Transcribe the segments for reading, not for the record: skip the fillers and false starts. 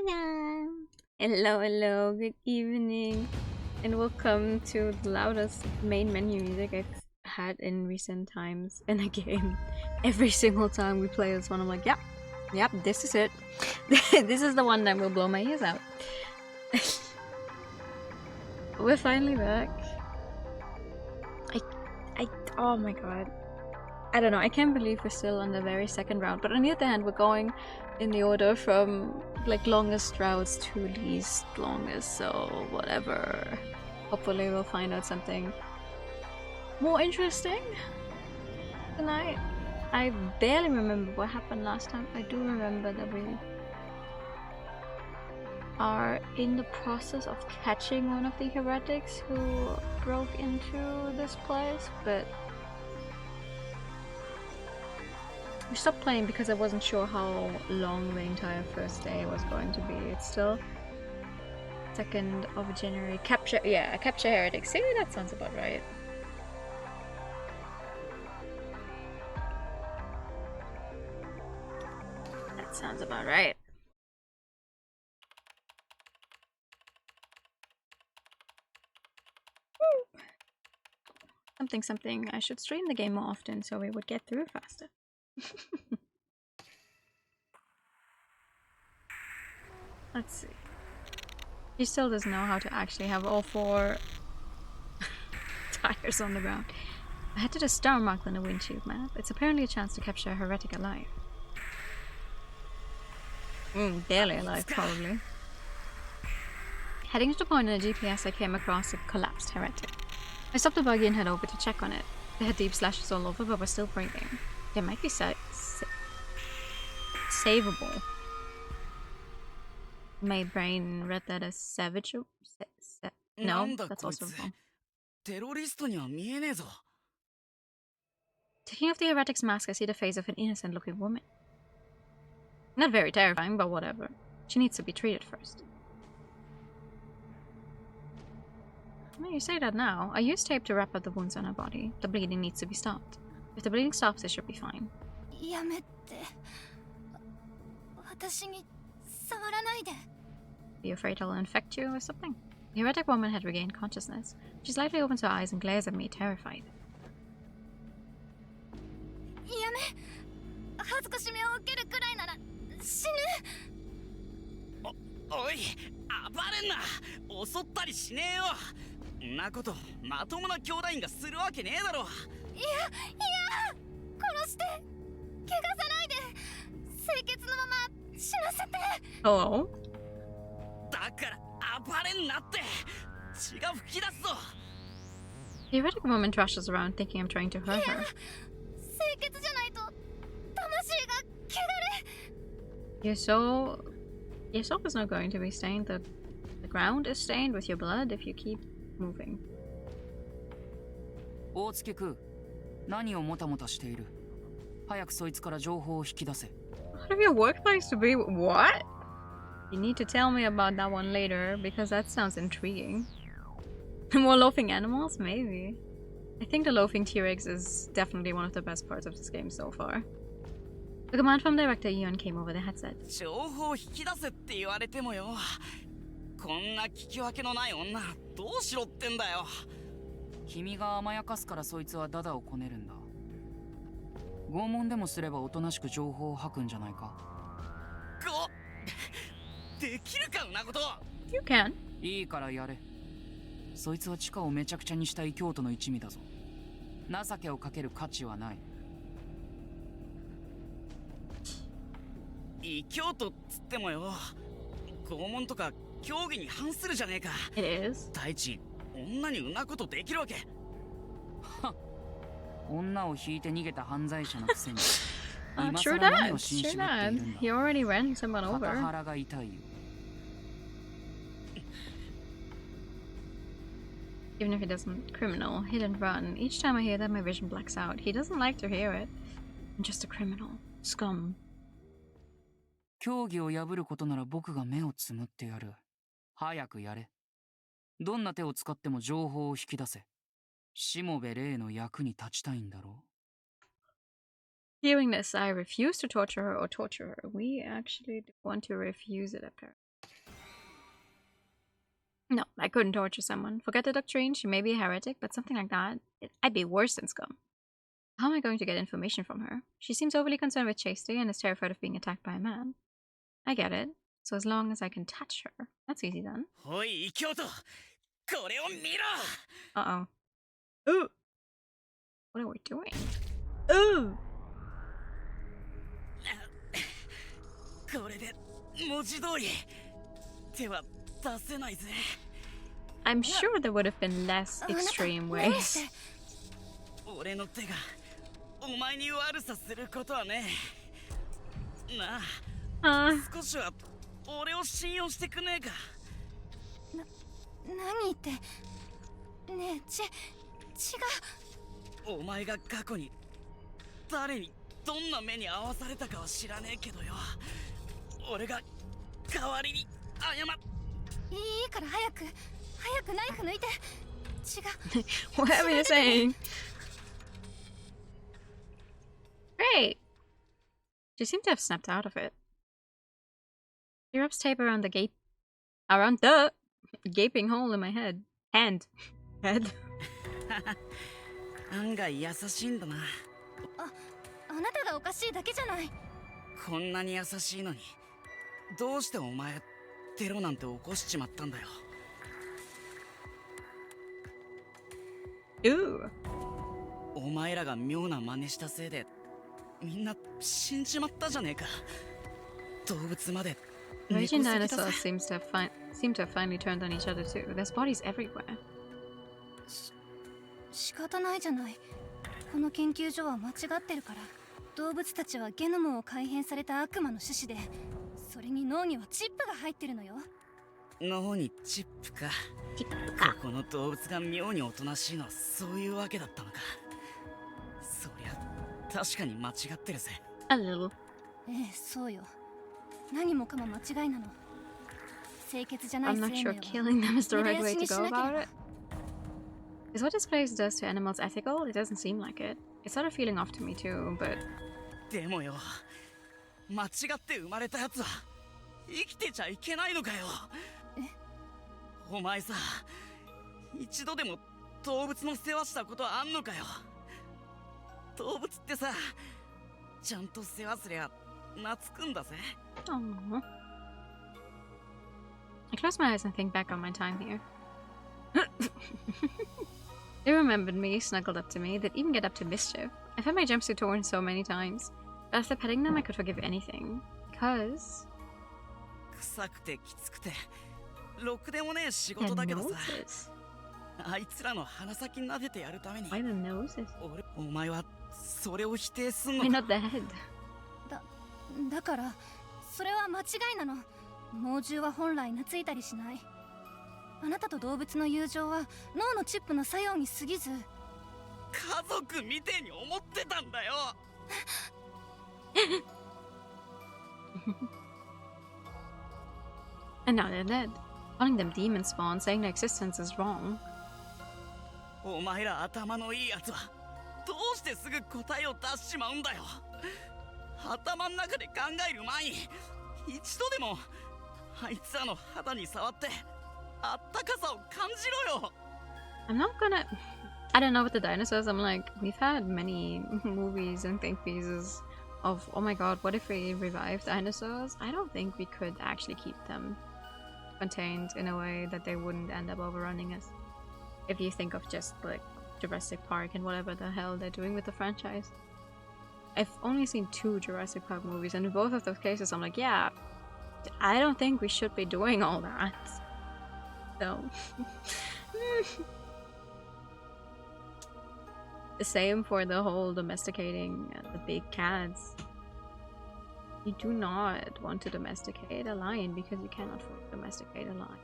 Hello, hello, good evening, and welcome to the loudest main menu music I've had in recent times in a game. Every single time we play this one, I'm like, yep, this is it. This is the one that will blow my ears out. We're finally back. Oh my god. I don't know, I can't believe we're still on the very second round, but on the other hand, we're going in the order from like longest routes to least longest, so whatever. Hopefully we'll find out something more interesting tonight. I barely remember what happened last time. I do remember that we are in the process of catching one of the heretics who broke into this place, but we stopped playing because I wasn't sure how long the entire first day was going to be. It's still 2nd of January. Capture heretics. See, that sounds about right. That sounds about right. Woo. Something. I should stream the game more often so we would get through faster. Let's see. He still doesn't know how to actually have all 4 tires on the ground. I head to the star marked on the windshield map. It's apparently a chance to capture a heretic alive. Barely alive, probably. Heading to the point on the GPS, I came across a collapsed heretic. I stopped the buggy and head over to check on it. They had deep slashes all over, but were still breathing. They might be savable. My brain read that as savage. No, that's also wrong. Taking off the heretic's mask, I see the face of an innocent-looking woman. Not very terrifying, but whatever. She needs to be treated first. Well, you say that now. I used tape to wrap up the wounds on her body. The bleeding needs to be stopped. If the bleeding stops, it should be fine. Are you afraid I'll infect you or something? The heretic woman had regained consciousness. She slightly opens her eyes and glares at me, terrified. Hello? The heretic woman thrashes around, thinking I'm trying to hurt her. Your soul is not going to be stained. The ground is stained with your blood if you keep moving. Out of your workplace to be what? You need to tell me about that one later, because that sounds intriguing. More loafing animals? Maybe. I think the loafing T-Rex is definitely one of the best parts of this game so far. The command from Director Eon came over the headset. You can. It is. Sure that. He already ran someone over. Even if he doesn't criminal, hit and run. Each time I hear that, my vision blacks out. He doesn't like to hear it. I'm just a criminal. Scum. Hearing this, I refuse to torture her or torture her. We actually want to refuse it, apparently. No, I couldn't torture someone. Forget the doctrine, she may be a heretic, but something like that, I'd be worse than scum. How am I going to get information from her? She seems overly concerned with chastity and is terrified of being attacked by a man. I get it. So as long as I can touch her, that's easy then. Uh-oh. Ooh! What are we doing? Ooh! I'm sure there would have been less extreme ways. Whatever you're saying. Great. She seemed to have snapped out of it. She wraps tape around the gaping hole in my head. Head. 案外優しいんだな。あなたがおかしいだけじゃない。こんなに優しいのに、どうしてお前テロなんて起こしちまったんだよ。お前らが妙な真似したせいで、みんな死んじまったじゃねえか。動物まで。Asian dinosaurs seem to have finally turned on each other too. There's bodies everywhere. 仕方ないじゃない。この研究所は間違ってるから。動物たちはゲノムを改変された悪魔の種子で、それに脳にはチップが入ってるのよ。脳にチップか。ここの動物が妙におとなしいのはそういうわけだったのか。そりゃ確かに間違ってるぜ。A little. ええ、そうよ。何もかも間違いなの。清潔じゃない生命は。I'm not sure killing them is the right way to go about it. Is what this place does to animals ethical? It doesn't seem like it. It's sort of feeling off to me too, but... でもよ、間違って生まれたやつは生きてちゃいけないのかよ。お前さ、一度でも動物の世話したことあんのかよ。動物ってさ、ちゃんと世話すりゃ懐くんだぜ。Aww. I close my eyes and think back on my time here. They remembered me, snuggled up to me, they'd even get up to mischief. I've had my jumpsuit torn so many times, but after petting them I could forgive anything. Because... 臭くてきつくて、ろくでもねえ仕事だけどさ。あいつらの鼻先撫でてやるために。お前はそれを否定すんのか。Not the head. だから、それは間違いなの。猛獣は本来懐いたりしない。あなたと動物の友情は脳のチップの作用に過ぎず。家族みてえに思ってたんだよ。And now they're dead. Calling them demon spawn, saying their existence is wrong. お前ら頭のいいやつはどうしてすぐ答えを出しちまうんだよ。頭の中で考える前に一度でもあいつらの肌に触ってあったかさを感じろよ。I'm not gonna... I don't know with the dinosaurs, I'm like, we've had many movies and think pieces of, oh my god, what if we revived dinosaurs? I don't think we could actually keep them contained in a way that they wouldn't end up overrunning us. If you think of just like Jurassic Park and whatever the hell they're doing with the franchise. I've only seen 2 Jurassic Park movies, and in both of those cases I'm like, yeah, I don't think we should be doing all that. So... The same for the whole domesticating the big cats. You do not want to domesticate a lion because you cannot domesticate a lion.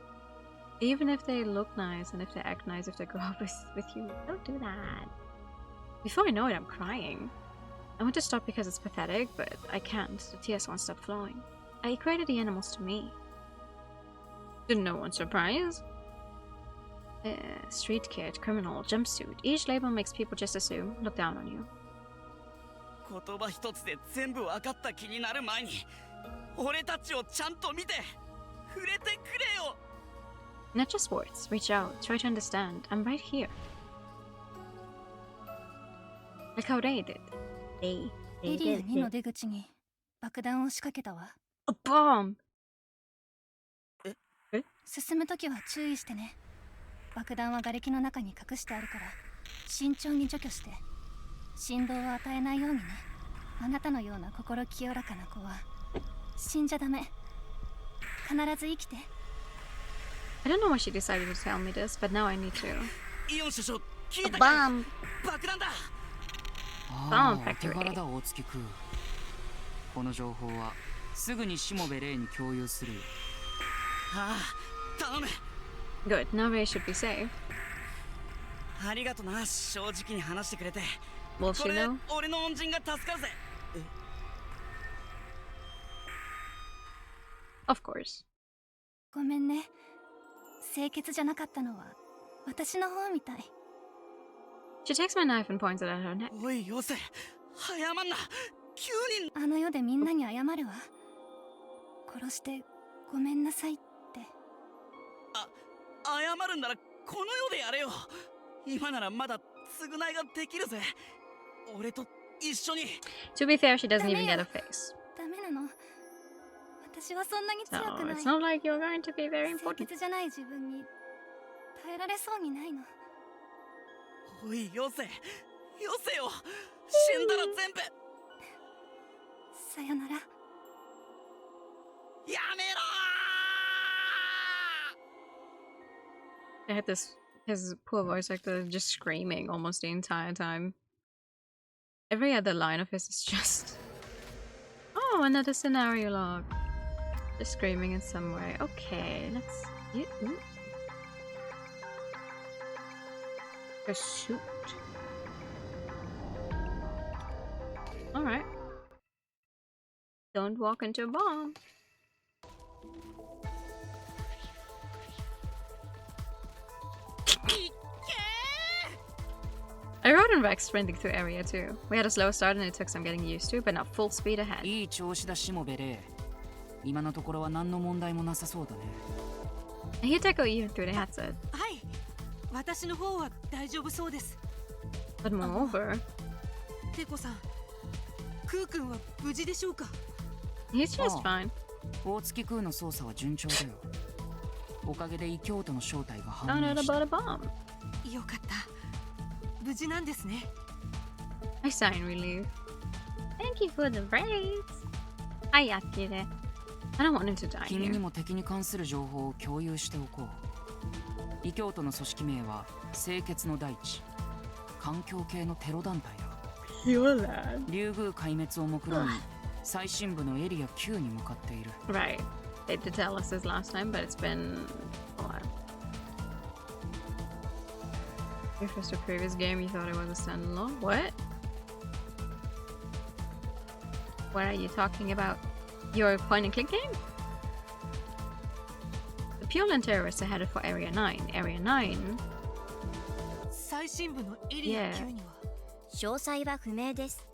Even if they look nice and if they act nice, if they grow up with you, don't do that. Before I know it, I'm crying. I want to stop because it's pathetic, but I can't. The tears won't stop flowing. I equated the animals to me. To no one's surprise. Street kid, criminal, jumpsuit. Each label makes people just assume, look down on you. 言葉一つで全部分かった気になる前に俺たちをちゃんと見て触れてくれよ。Not just words. Reach out. Try to understand. I'm right here. Like how they did. They エリア did 2の it. 出口に爆弾を仕掛けたわ。 A bomb! 進むときは注意してね。爆弾は瓦礫の中に隠してあるから慎重に除去して振動を与えないようにね。あなたのような心清らかな子は死んじゃダメ。必ず生きて。 I don't know why she decided to tell me this, but now I need to. イオン首相聞い A たか bomb! 爆弾だ。バーンお手柄だ大月君。この情報はすぐにしもべレイに共有するよ。ああ頼む。 Good, now Ray should be safe. ありがとな、正直に話してくれて。 Will こ she れで know? 俺の恩人が助かるぜ。 Of course. ごめんね。清潔じゃなかったのは私の方みたい。 She takes my knife and points it at her neck. おいよせ、謝んな。9人。あの世でみんなに謝るわ。殺してごめんなさいって。謝るんならこの世でやれよ。今ならまだ償いができるぜ。俺と一緒に。 To be fair, she doesn't even get a face. ダメなの。私はそんなに So 強くない。 it's not like you're going to be very 清 important. 潔じゃない自分に耐えられそうにないの。おいよせ、よせよ。死んだら全部。さよなら。やめろ I had his poor voice actor just screaming almost the entire time. Every other line of his is just... Oh, another scenario log. Just screaming in some way. Okay, let's... Pursuit. Alright. Don't walk into a bomb. I rode on Rex sprinting through area 2. We had a slow start and it took some getting used to, but now full speed ahead. いい調子だしもべレイ。今のところは何の問題もなさそうだね。I hear Deco even through the headset. はい、私の方は大丈夫そうです。 But moreover, テコさん、クー君は無事でしょうか？ he's just Oh. fine. 大月君の捜査は順調だよ。おかげで異教徒の正体が Found 判 out 明した。 about a bomb. よかった。無事なんですね。 I sigh in relief. Thank you for the raise. I Akire. I don't want him to die 君に here. も敵に関する情報を共有しておこう。異教徒の組織名は清潔の大地。環境系のテロ団体だ。You're that. 竜宮壊滅を目論み、最深部のエリア9に向かっている。Right. They did tell us this last time, but it's been a while. If it's the previous game, you thought it was a standalone. What? What are you talking about? Your point and click game? The Pureland terrorists are headed for Area 9. Area 9? 最深部のエリア Yeah. 9には詳細は不明です。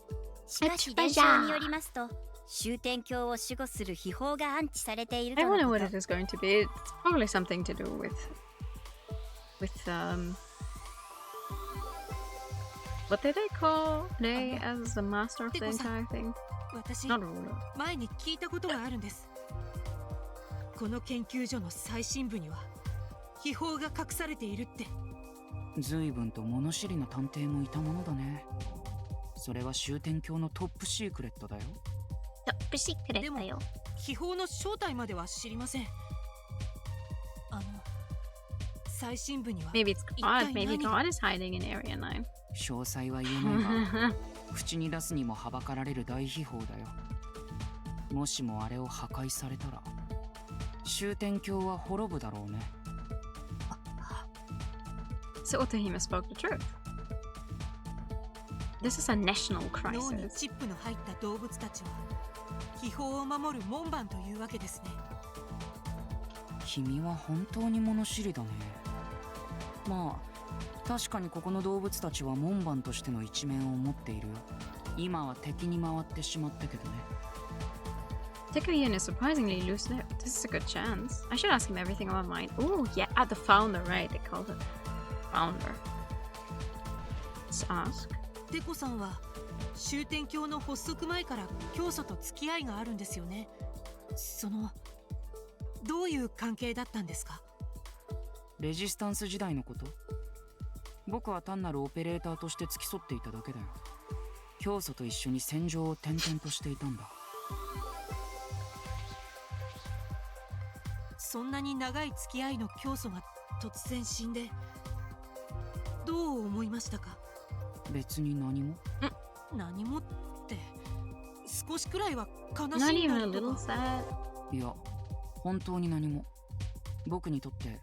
しかし It's 伝承 bizarre. によりますと、終点鏡を守護する秘宝が安置されている I と wonder のこ what と it。is going to be. It's probably something to do with what did they call Rei as the master of the entire thing? 私 Not ruler. 前に聞いたことがあるんです。この研究所の最深部には秘宝が隠されているって。随分と物知りな探偵もいたものだね。それは終点鏡のトップシークレットだよ。トップシークレットよ。秘宝の正体までは知りません。最深部には Maybe it's God. 一体 Maybe 何が God is hiding in Area 9. 詳細は言えないが、口に出すにもはばかられる大秘宝だよ。もしもあれを破壊されたら、終点鏡は滅ぶだろうね。So Otohime spoke the truth. This is a national 脳に crisis. チップの入った動物たちは秘宝を守る門番というわけですね。君は本当に物知りだね。まあ、確かにここの動物たちは門番としての一面を持っているよ。今は敵に回ってしまったけどね。Takeo Ian is surprisingly loose-lipped. This is a good chance. I should ask him everything about mine. Oh, yeah, the founder, right? They called it founder. Let's ask. テコさんは終点教の発足前から教祖と付き合いがあるんですよね。どういう関係だったんですか？レジスタンス時代のこと？僕は単なるオペレーターとして付き添っていただけだよ。教祖と一緒に戦場を転々としていたんだ。そんなに長い付き合いの教祖が突然死んでどう思いましたか？別に何も。何もって少しくらいは悲しいんだとか。いや、本当に何も。僕にとって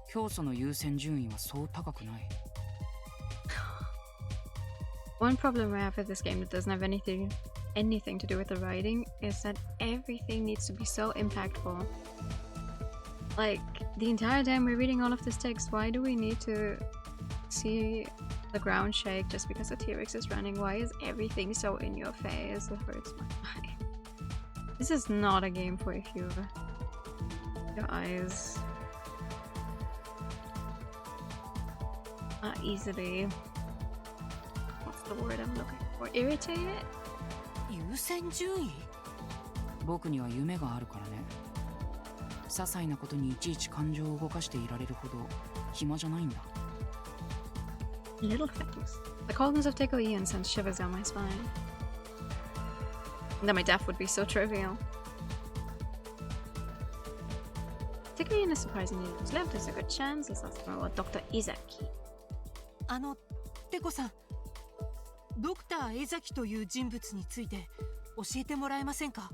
教祖の優先順位はそう高くない。One problem I have with this game that doesn't have anything to do with the writing is that everything needs to be so impactful. Like, the entire time we're reading all of this text, why do we need to see the ground shake just because a T-Rex is running? Why is everything so in your face? It hurts my eye. This is not a game for if your eyes are easily, what's the word I'm looking for? Irritated? 優先順位？僕には夢があるからね。些細なことにいちいち感情を動かしていられるほど暇じゃないんだ。Little things. The coldness of Takeo Ian sends shivers down my spine. That my death would be so trivial. Takeo Ian is surprisingly loose-lipped. There's a good chance. Let's ask him about Dr. Izaki. テコさん、ドクター江崎という人物について教えてもらえませんか？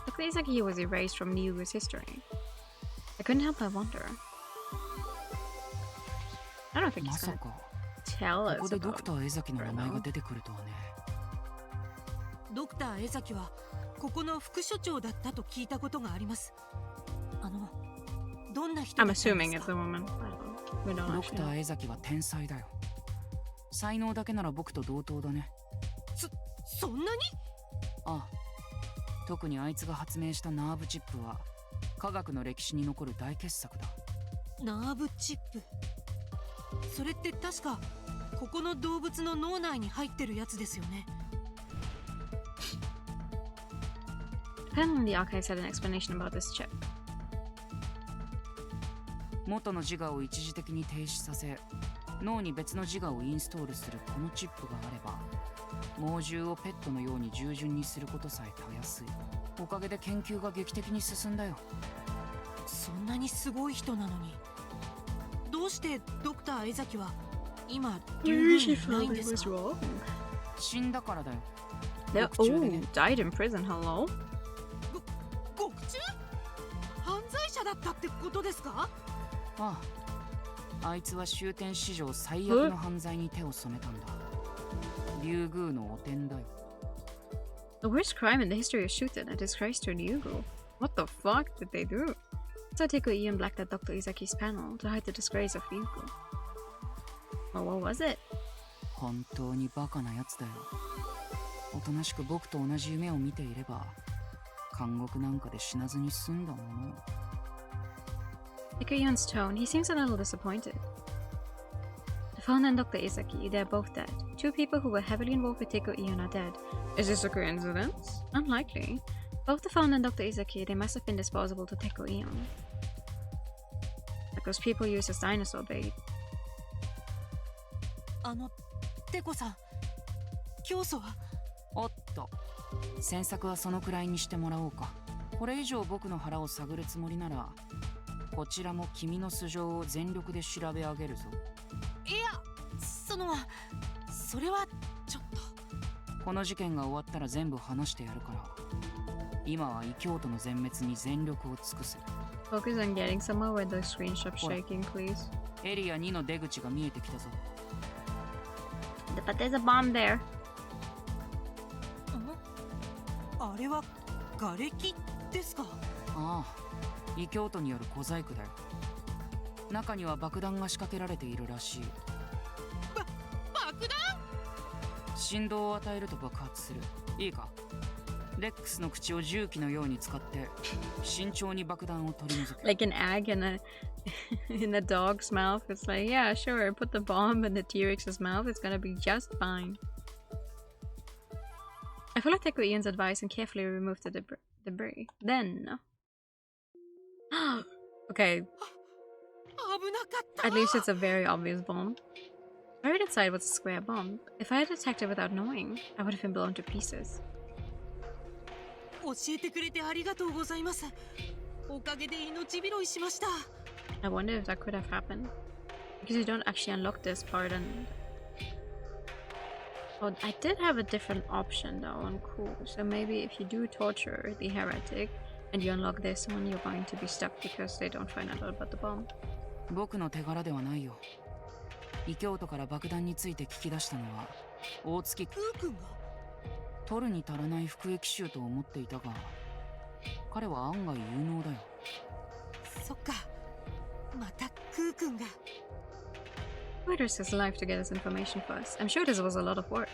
Dr. Izaki was erased from Ryugu's history. I couldn't help but wonder. I don't think ま he's さ gonna か tell こ us こでドク about ター江崎の名前が出てくるとはね。ドクター江崎はここの副所長だったと聞いたことがあります。どんな人 I'm だったんで assuming す it's か？ a woman. We don't ド actually クタ know. ー江崎は天才だよ。才能だけなら僕と同等だね。そんなに？ああ、特にあいつが発明したナーブチップは科学の歴史に残る大傑作だ。ナーブチップ。それって確かここの動物の脳内に入ってるやつですよね。Apparently the archives had an explanation about this chip. 元の自我を一時的に停止させ、脳に別の自我をインストールするこのチップがあれば、猛獣をペットのように従順にすることさえたやすい。おかげで研究が劇的に進んだよ。そんなにすごい人なのに、どうしてドクター江崎は今リュウグウにいないんですか？死んだからだよ。 Oh, died in prison. Hello? 獄中？犯罪者だったってことですか？ああ、あいつは終点史上最悪の犯罪に手を染めたんだ。リュウグウの汚点だよ。The worst crime in the history of SHUTEN, a disgrace to Ryugu. What the fuck did they do? So Takeo Ian blacked out Dr. Izaki's panel to hide the disgrace of Ryugu. Well, what was it? 本当にバカなやつだよ。おとなしく僕と同じ夢を見ていれば、監獄なんかで死なずに済んだもの。Takeo Ian's tone, he seems a little disappointed. The founder and Dr. Izaki, they're both dead. Two people who were heavily involved with Takeo Ian are dead. Is this a coincidence? Unlikely. Both the founder and Dr. Izaki, they must have been disposable to Takeo Ian. Like those people used as dinosaur bait. テコさん、教祖は？おっと、詮索はそのくらいにしてもらおうか。これ以上僕の腹を探るつもりなら、こちらも君の素性を全力で調べ上げるぞ。いや、それはちょっと。この事件が終わったら全部話してやるから、今は異教徒の全滅に全力を尽くす。Focus on getting somewhere where the screen stops shaking, please. エリア2の出口が見えてきたぞ。But there's a bomb there. あれは瓦礫ですか？ああ、異教徒による小細工だよ。中には爆弾が仕掛けられているらしい。爆弾？振動を与えると爆発する。いいか、レックスの口を重機のように使って慎重に爆弾を取り除く。 Like an egg in a in a dog's mouth. It's like, yeah, sure, put the bomb in the T-Rex's mouth. It's gonna be just fine. I followed Teko Ian's advice and carefully removed the debris. Then, okay, 危なかった。 at least it's a very obvious bomb. Buried inside was a square bomb. If I had detected without knowing, I would have been blown to pieces. 教えてくれてありがとうございます。おかげで命拾いしました。 I wonder if that could have happened. Because you don't actually unlock this part and... Oh, I did have a different option though on cool. So maybe if you do torture the heretic and you unlock this one, you're going to be stuck because they don't find out about the bomb. 僕の手柄ではないよ。異教徒から爆弾について聞き出したのは大月。クー君が取るに足らない服役囚と思っていたが、彼は案外有能だよ。そっか。またクー君が。 He would risk his life to get this information for us. I'm sure this was a lot of work.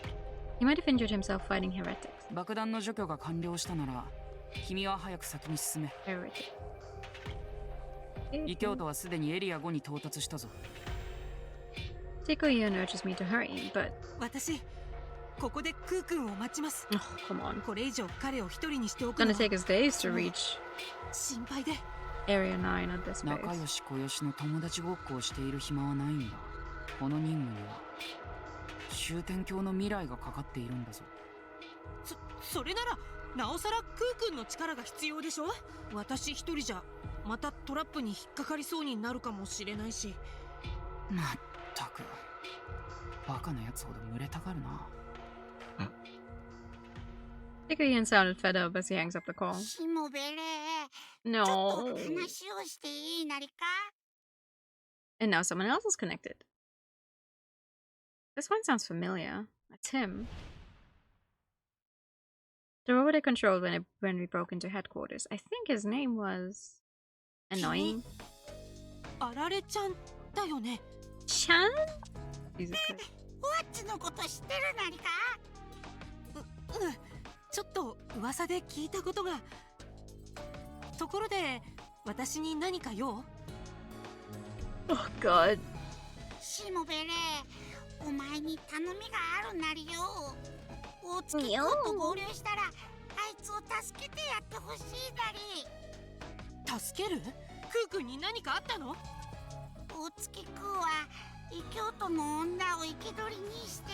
He might have injured himself fighting heretics. 爆弾の除去が完了したなら、君は早く先に進め。Heretic. 異教徒はすでにエリア5に到達したぞ。Teko Ian urges me to hurry, but... 私、ここでクー君を待ちます。 Oh, come on. これ以上彼を一人にしておく It's の gonna は take us days to reach 心配で。 Area 9 at this 仲 base. 良し小良しの友達ごっこをしている暇はないんだ。この任務には終点橋の未来がかかっているんだぞ。それならなおさらクー君の力が必要でしょ。私一人じゃまたトラップに引っかかりそうになるかもしれないし。まったくバカなやつほど群れたがるな。Teko Ian sounded fed up as he hangs up the call. しもべれ、ちょっ No. と話をしていいなりか？ And now someone else is connected. This one sounds familiar. That's him. The robot I controlled when we broke into headquarters. I think his name was... Annoying. あられちゃんだよね。 Chan? Jesus Christ. ホワッチのこと知ってるなりか？ちょっと噂で聞いたことが。ところで私に何か用？ Oh god. しもべれ、お前に頼みがあるなりよ。大月君と合流したら、あいつを助けてやってほしいなり。助ける？クー君に何かあったの？大月君は異教徒の女を生き捕りにして。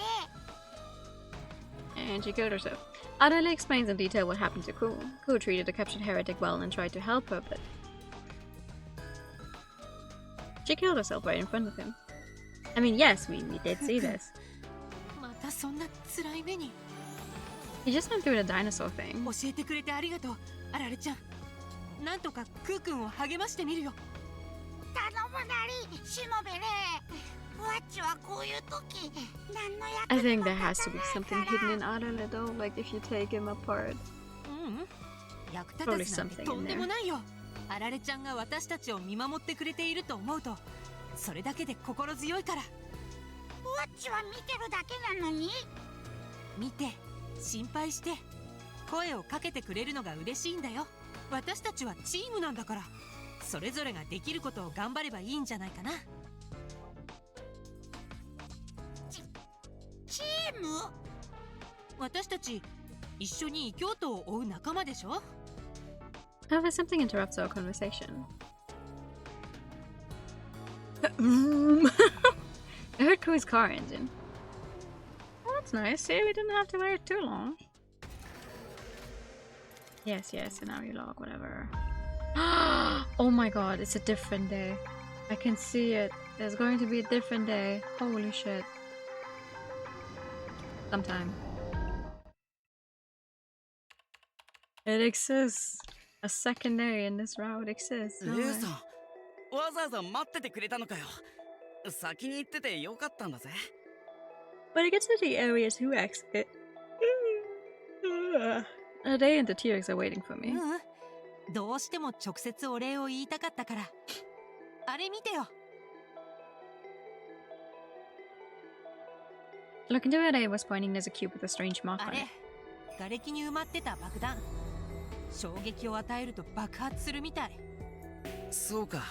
And she killed herself. Adele explains in detail what happened to Ku. Ku treated the captured heretic well and tried to help her, but... She killed herself right in front of him. I mean, yes, we did see this. またそんな辛い目に。 He just went through the dinosaur thing. 教えてくれてありがとう、あられちゃん。なんとかクー君を励ましてみるよ。頼むなり、しもべれ。ホワッチはこういう時、何の I 役に think も there 立 has た to be ない something から。 hidden in Adele though, like if you take him apart. 役立たずなんてとんでもないよ。あられちゃんが私たちを見守ってくれていると思うと、それだけで心強いから。ホワッチは見てるだけなのに。見て、心配して、声をかけてくれるのが嬉しいんだよ。私たちはチームなんだから、それぞれができることを頑張ればいいんじゃないかな。チーム？私たち一緒に異教徒を追う仲間でしょ。 However, something interrupts our conversation. I heard Kui's car engine. Oh, that's nice. See, we didn't have to wait too long. Yes, and now you log, whatever. Oh my god, it's a different day. I can see it. There's going to be a different day. Holy shit. Sometime. It exists. A second day in this route exists. レイさん、わざわざ待っててくれたのかよ。先に行っててよかったんだぜ。When it gets to the area 2 exit, a day and the T-Rex are waiting for me. どうしても直接お礼を言いたかったから。あれ見てよ。 Looking to where I was pointing, there's a cube with a strange mark あ on れ it. 瓦礫に埋まってた爆弾。衝撃を与えると爆発するみたい。そうか。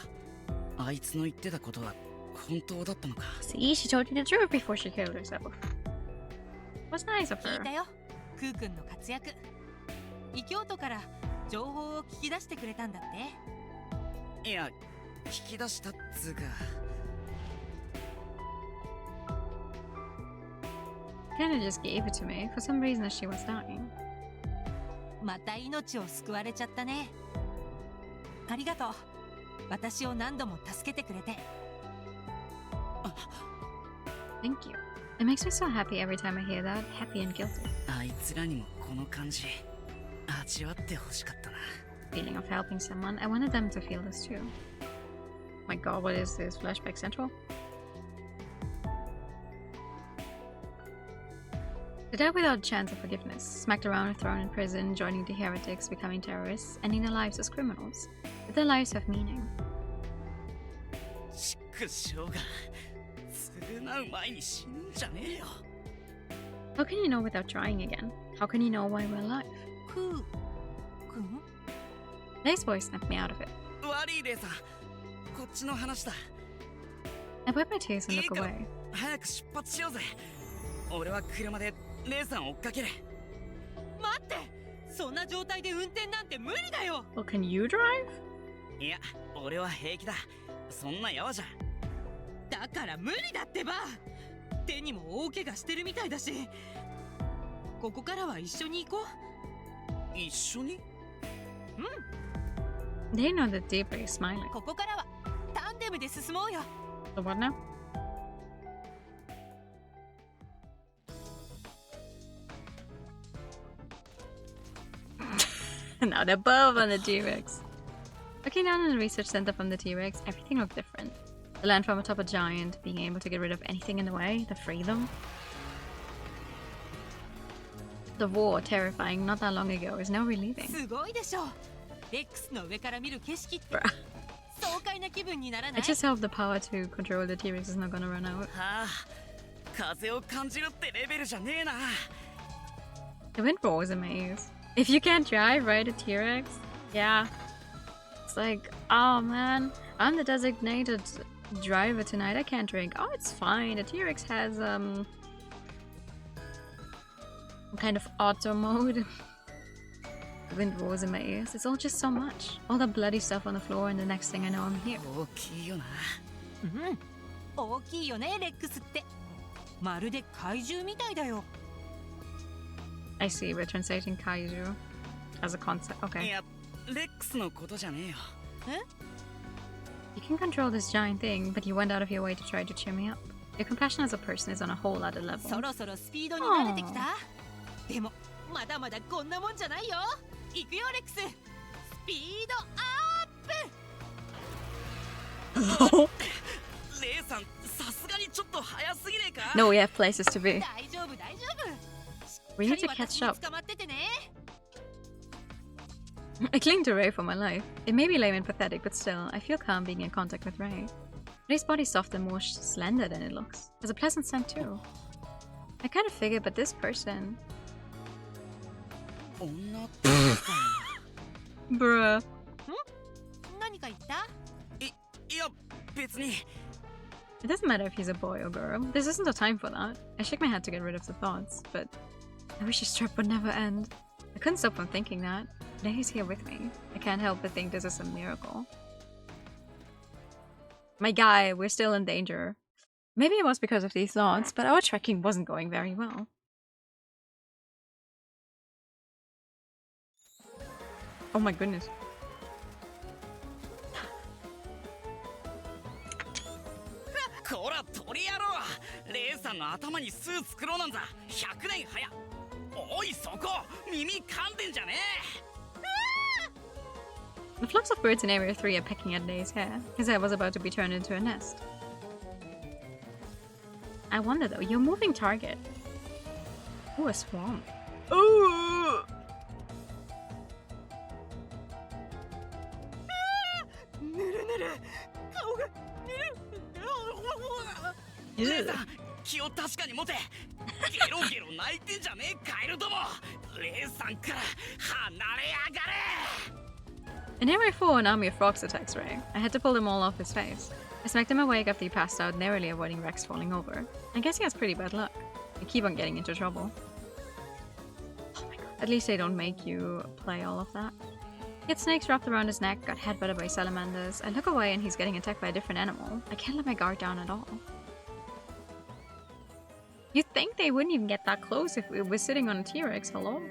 あいつの言ってたことは本当だったのか。See, she told you the truth before she killed herself. What's nice of 聞い her? たよ、クー君の活躍。異教徒から情報を聞き出してくれたんだって。いや、聞き出したっつうか。Kinda just gave it to me for some reason as she was dying. また命を救われちゃったね。ありがとう。私を何度も助けてくれて。Thank you. It makes me so happy every time I hear that. Happy and guilty. あいつらにもこの感じ味わってほしかったな。Feeling of helping someone. I wanted them to feel this too. My god, what is this? Flashback Central? To die without chance of forgiveness, smacked around and thrown in prison, joining the heretics, becoming terrorists, ending their lives as criminals. Did their lives have meaning? ちくしょうが償う前に死ぬんじゃねえよ。 How can you know without trying again? How can you know why we're alive? クー君 Lay's voice snapped me out of it. 悪いレイさん、こっちの話だ。 I wipe my tears and look away. 早く出発しようぜ。俺は車でレイさん追っかける。待って、そんな状態で運転なんて無理だよ。 Well, can you drive? いや、俺は平気だ。そんなやわじゃ。だから無理だってば。手にも大怪我してるみたいだし。ここからは一緒に行こう。一緒に？うん。 They know that deeply, smiling. ここからはタンデムで進もうよ。 So what now? Now they're both on the T-Rex. Looking down in the research center from the T-Rex, everything looked different. The land from atop a giant, being able to get rid of anything in the way, to free them. The war, terrifying not that long ago, is now relieving. すごいでしょ。レックスの上から見る景色って Bruh. 爽快な気分にならな I い？ just hope the power to control the T-Rex is not gonna run out. はあ、風を感じるってレベルじゃねえな。 The wind roars a maze. If you can't drive, ride a T-Rex? Yeah. It's like, oh man, I'm the designated driver tonight, I can't drink. Oh, it's fine. The T-Rex has, kind of auto mode. The wind roars in my ears. It's all just so much. All that bloody stuff on the floor, and the next thing I know, I'm here. 大きいよな。うん。大きいよね、レックスって。まるで怪獣みたいだよ。I see, we're translating kaiju as a concept. い Okay. や、レックスのことじゃねえよ。You can control this giant thing, but you went out of your way to try to cheer me up. Your compassion as a person is on a whole other level. そろそろスピードに慣れてきた？でもまだまだこんなもんじゃないよ。行くよレックス。スピードアップ。レイさん、さすがにちょっと早すぎねえか？ No, we have places to be. 大丈夫大丈夫。 We need to catch up. 捕まっててね。 I cling to Ray for my life. It may be lame and pathetic, but still, I feel calm being in contact with Ray. Ray's body's soft and more slender than it looks. Has a pleasant scent too. I kind of figured, but this person... 女って言った Bruh. 何か言った？いや、別に。 It doesn't matter if he's a boy or girl. This isn't the time for that. I shake my head to get rid of the thoughts, but I wish his trip would never end. I couldn't stop from thinking that. Now he's here with me. I can't help but think this is a miracle. My guy, we're still in danger. Maybe it was because of these thoughts, but our trekking wasn't going very well. Oh my goodness. こら鳥野郎、レイさんの頭に巣作ろうなんざ100年早。おいそこ、耳噛んでんじゃねえ。 The flocks of birds in Area 3 are pecking at Lay's hair. His hair was about to be turned into a nest. I wonder though, your moving target. Ooh, a swarm. Ooh! ぬるぬる。顔がぬる。レイさん、気を確かに持て。ゲロゲロ泣いてんじゃねえカエルども。レイさんから離れやがれ。 In Area 4, an army of frogs attacks Ray. I had to pull them all off his face. I smacked him awake after he passed out, narrowly avoiding Rex falling over. I guess he has pretty bad luck. I keep on getting into trouble. Oh my god. At least they don't make you play all of that. He had snakes wrapped around his neck, got headbutted by salamanders. I look away and he's getting attacked by a different animal. I can't let my guard down at all. You'd think they wouldn't even get that close if we were sitting on a T-Rex, hello?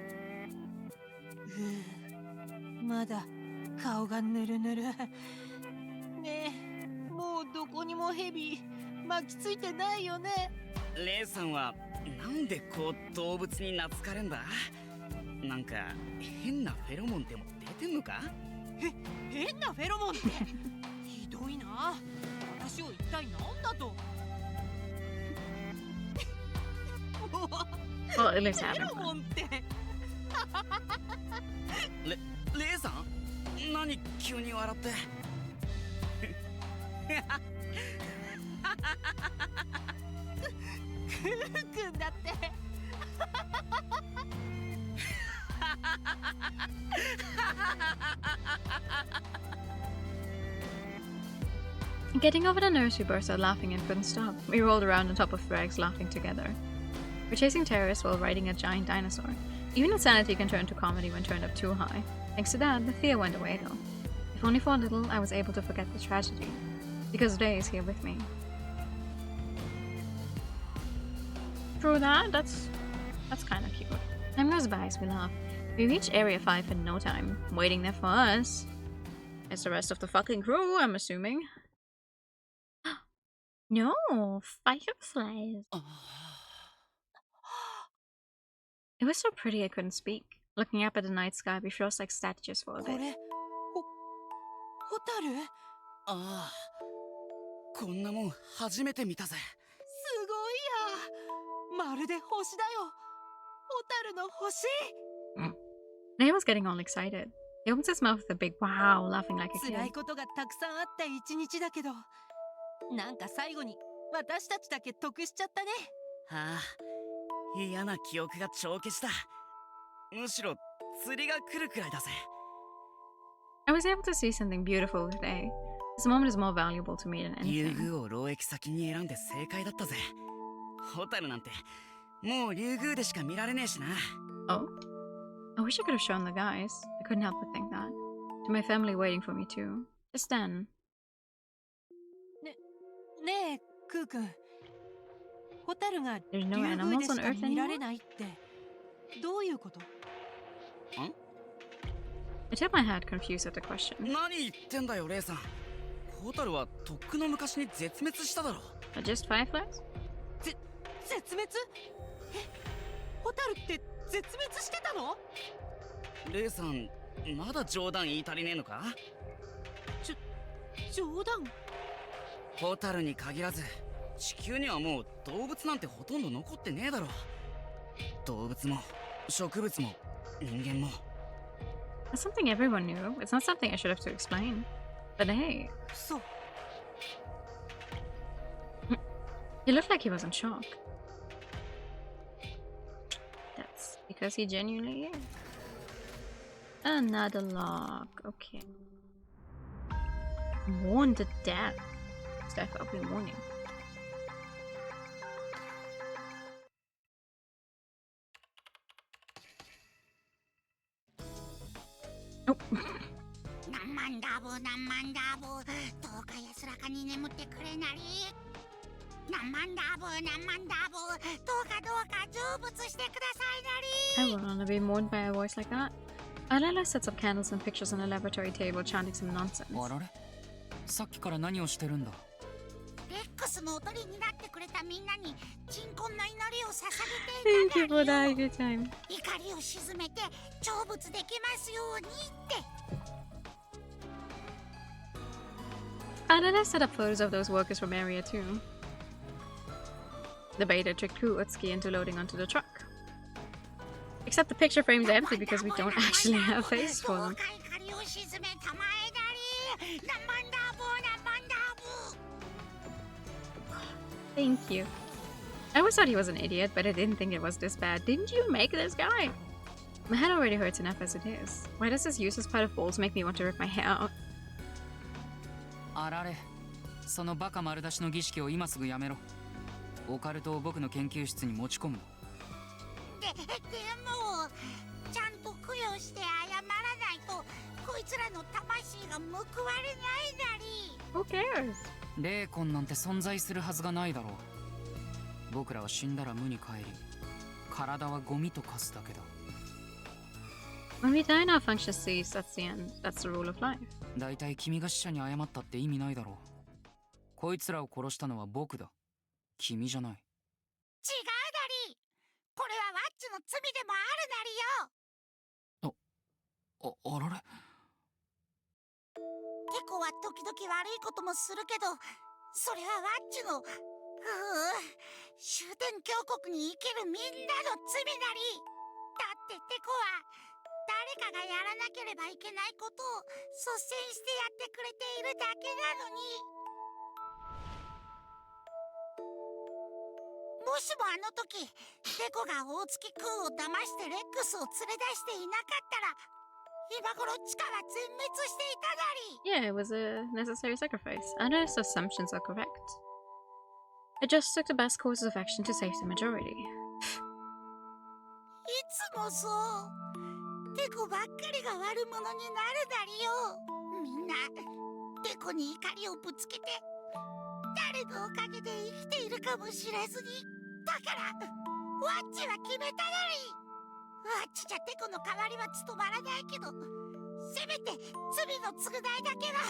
まだ顔がぬるぬる。ねえ、もうどこにもヘビ巻きついてないよね。レイさんはなんでこう動物に懐かれんだ。なんか変なフェロモンでも出てんのか。変なフェロモンってひどいな。私を一体何だと。Well, it looks フェ having ロモ fun. ンって。レイさん、何急に笑って。クーくんだって。Getting over the nurse, we burst out laughing and couldn't stop. We rolled around on top of Thrags, laughing together. We're chasing terrorists while riding a giant dinosaur. Even insanity can turn to comedy when turned up too high. Thanks to that, the fear went away though. If only for a little, I was able to forget the tragedy. Because Ray is here with me. True that, that's kinda cute. Time goes by as we laugh. We reach Area 5 in no time, waiting there for us. It's the rest of the fucking crew, I'm assuming. No, fireflies. It was so pretty I couldn't speak. Looking up at the night sky, we froze like statues for a こ bit. れホタル。ああ、こんなもん初めて見たぜ。すごいや。まるで星だよ。ホタルの星。Ray was getting all excited. He opens his mouth with a big wow, laughing like a 辛い kid. ことがたくさんあった一日だけど、なんか最後に私たちだけ得しちゃったね。ああ、嫌な記憶が帳消しだ。むしろ釣りが来るくらいだぜ。I was able to see something beautiful today. This moment is more valuable to me than 竜 anything. 宮を労役先に選んで正解だったぜ。ホタルなんてもう竜宮でしか見られねえしな。Oh? I wish I could have shown the guys. I couldn't help but think that. To my family waiting for me too. Just then. ねえクーくん、ホタルが There's 竜 no 宮 animals で on しか Earth 見られ anymore? ないってどういうこと？ I tipped my head, confused at the question. 何言ってんだよレイさん。ホタルはとっくの昔に絶滅しただろ。 Are just fireflies? 絶滅？ホタルって絶滅してたの？レイさん、まだ冗談言い足りねえのか？冗談？ホタルに限らず地球にはもう動物なんてほとんど残ってねえだろ。動物も植物も人間も。 That's something everyone knew. It's not something I should have to explain. But hey, そう。 he looked like he was in shock. That's because he genuinely is. Another log. Okay. Worn to death. Steph, I'll be warning. Oh. 何万ダブ何万ダブ、どうか安らかに眠ってくれなり。何万ダブ何万ダブ、どうか成仏してくださいなり。 I wouldn't want to be mourned by a voice like that. Alala sets up candles and pictures on a laboratory table, chanting some nonsense. あられ、さっきから何をしてるんだ。レックスのおとりになってくれたみんなに鎮魂の祈りを捧げ Thank て you い for ただ that きよ。 good time. 怒りを鎮めて成仏できますようにって。 Alala set up photos of those workers from Area 2. The beta tricked Utsuki into loading onto the truck. Except the picture frame's empty because we don't actually have face for them. どうか怒りを鎮めたまえなり。何万ダブ何万ダブ。 Thank you. I always thought he was an idiot, but I didn't think it was this bad. Didn't you make this guy? My head already hurts enough as it is. Why does this useless pile of balls make me want to rip my hair out? あられ、そのバカ丸出しの儀式を今すぐやめろ。オカルトを僕の研究室に持ち込むの。でもちゃんと供養して謝らないとこいつらの魂が報われないなり。 Who cares? 霊魂なんて存在するはずがないだろう。僕らは死んだら無に帰り、体はゴミと化すだけだ。When we die and our function cease, that's the end. That's the rule of life. だいたい君が死者に謝ったって意味ないだろう。こいつらを殺したのは僕だ。君じゃない。違うダリー。これはワッチの罪でもあるなりよ。あられ。テコは時々悪いこともするけど、それはワッチの終点峡谷に生きるみんなの罪なり。だってテコは誰かがやらなければいけないことを率先してやってくれているだけなのに。もしもあの時テコが大月空を騙してレックスを連れ出していなかったら今頃地下は全滅していたなり。 Yeah, it was a necessary sacrifice. Anna's assumptions are correct. I just took the best courses of action to save the majority. いつもそう。テコばっかりが悪者になるなりよ。みんなテコに怒りをぶつけて誰のおかげで生きているかもしれずに。だからワッチは決めたなり。ワッチじゃテコの代わりは務まらないけど、せめて罪の償いだけは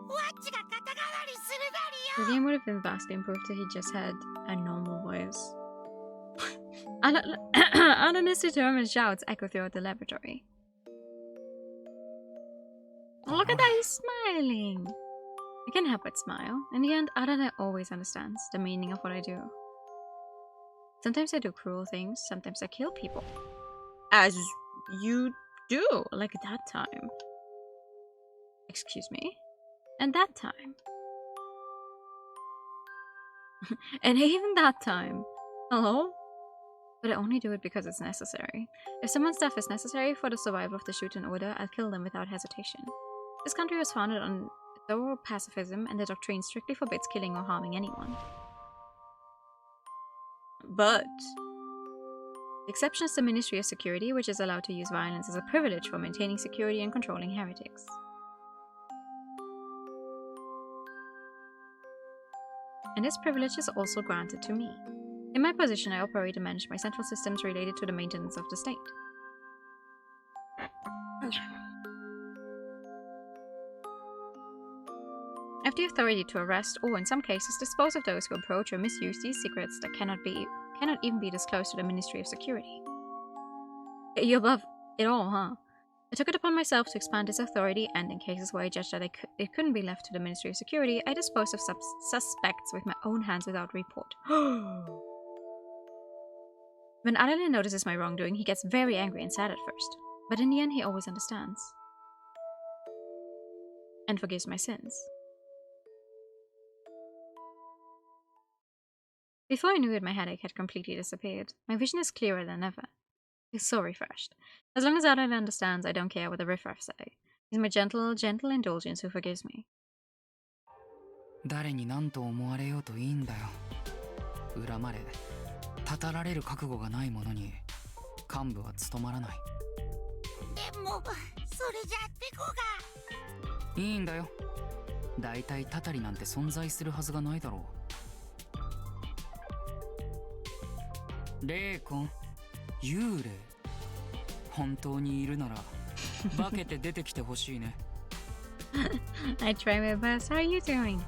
ワッチが肩代わりするな The りよ。 game would have been vastly improved if he just had a normal voice. Anna's determined shouts echo throughout the laboratory. Look at that, he's smiling! I can't help but smile. In the end, Adana always understands the meaning of what I do. Sometimes I do cruel things, sometimes I kill people. As you do, like that time. Excuse me? And that time. And even that time. Hello? But I only do it because it's necessary. If someone's death is necessary for the survival of the SHUTEN order, I'll kill them without hesitation. This country was founded on thorough pacifism, and the doctrine strictly forbids killing or harming anyone. But the exception is the Ministry of Security, which is allowed to use violence as a privilege for maintaining security and controlling heretics. And this privilege is also granted to me. In my position, I operate and manage my central systems related to the maintenance of the state. I have the authority to arrest, or in some cases, dispose of those who approach or misuse these secrets that cannot even be disclosed to the Ministry of Security. You're above it all, huh? I took it upon myself to expand this authority, and in cases where I judged that it couldn't be left to the Ministry of Security, I disposed of suspects with my own hands without report. When Adalin notices my wrongdoing, he gets very angry and sad at first. But in the end, he always understands. And forgives my sins. Before I knew it, my headache had completely disappeared. My vision is clearer than ever. It's so refreshed. As long as Adalin understands, I don't care what the riffraff say. He's my gentle indulgence who forgives me. 誰に何と思われようといいんだよ。恨まれ、たたられる覚悟がない者に幹部は務まらない。でもそれじゃテコが。いいんだよ。だいたいたたりなんて存在するはずがないだろう。霊魂、幽霊、本当にいるなら化けて出てきてほしいね。I try my best. How are you doing? ダ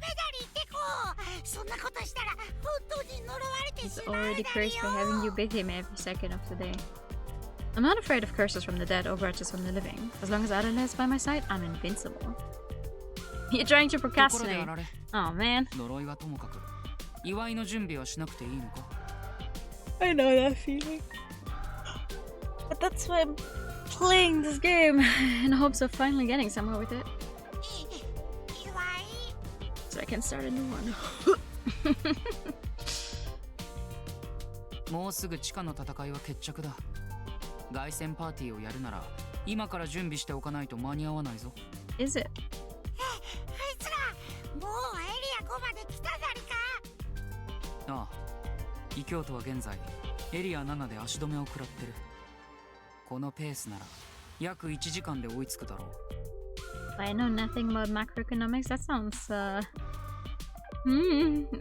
メだりテコ。そんなことしたら本当に呪われて He's しまうだ already り cursed by よ。 having you bid him every second of the day. I'm not afraid of curses from the dead or grudges from the living. As long as Adana is by my side, I'm invincible. You're trying to ところであ procrastinate. られ、 Oh man. 呪いはともかく、祝いの準備はしなくていいのか。 I know that feeling. But that's why I'm playing this game in hopes of finally getting somewhere with it. 祝い。 So I can start a new one. もうすぐ地下の戦いは決着だ。凱旋パーティーをやるなら今から準備しておかないと間に合わないぞ。 Is it? あいつらもうエリア5まで来たなりか。ああ、異教徒は現在エリア7で足止めを食らってる。このペースなら約1時間で追いつくだろう。 I know nothing about macroeconomics. That sounds,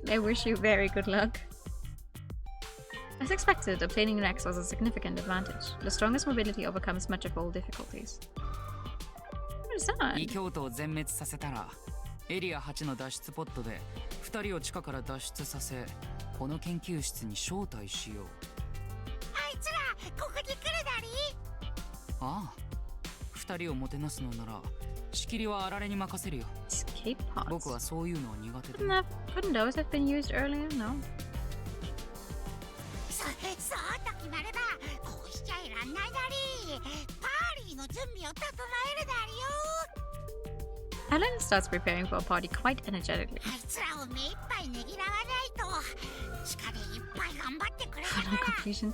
I wish you very good luck. As expected, obtaining Rex was a significant advantage. The strongest mobility overcomes much of all difficulties. What is that? 異教徒を全滅させたらエリア8の脱出ポットで2人を地下から脱出させ、この研究室に招待しよう。あいつらここに来るなり。ああ、2人をもてなすのなら仕切りはあられに任せるよ。 Escape 僕 pods. はそういうのは苦手で。 Couldn't those have been used earlier? No. そうと決まればこうしちゃいらんないなり。パーリーの準備を整えるなりよ。 Alan starts preparing for a party quite energetically. あいつらを目いっぱいねぎらわないと。地下でいっぱい頑張ってくれた Final から。 conclusion.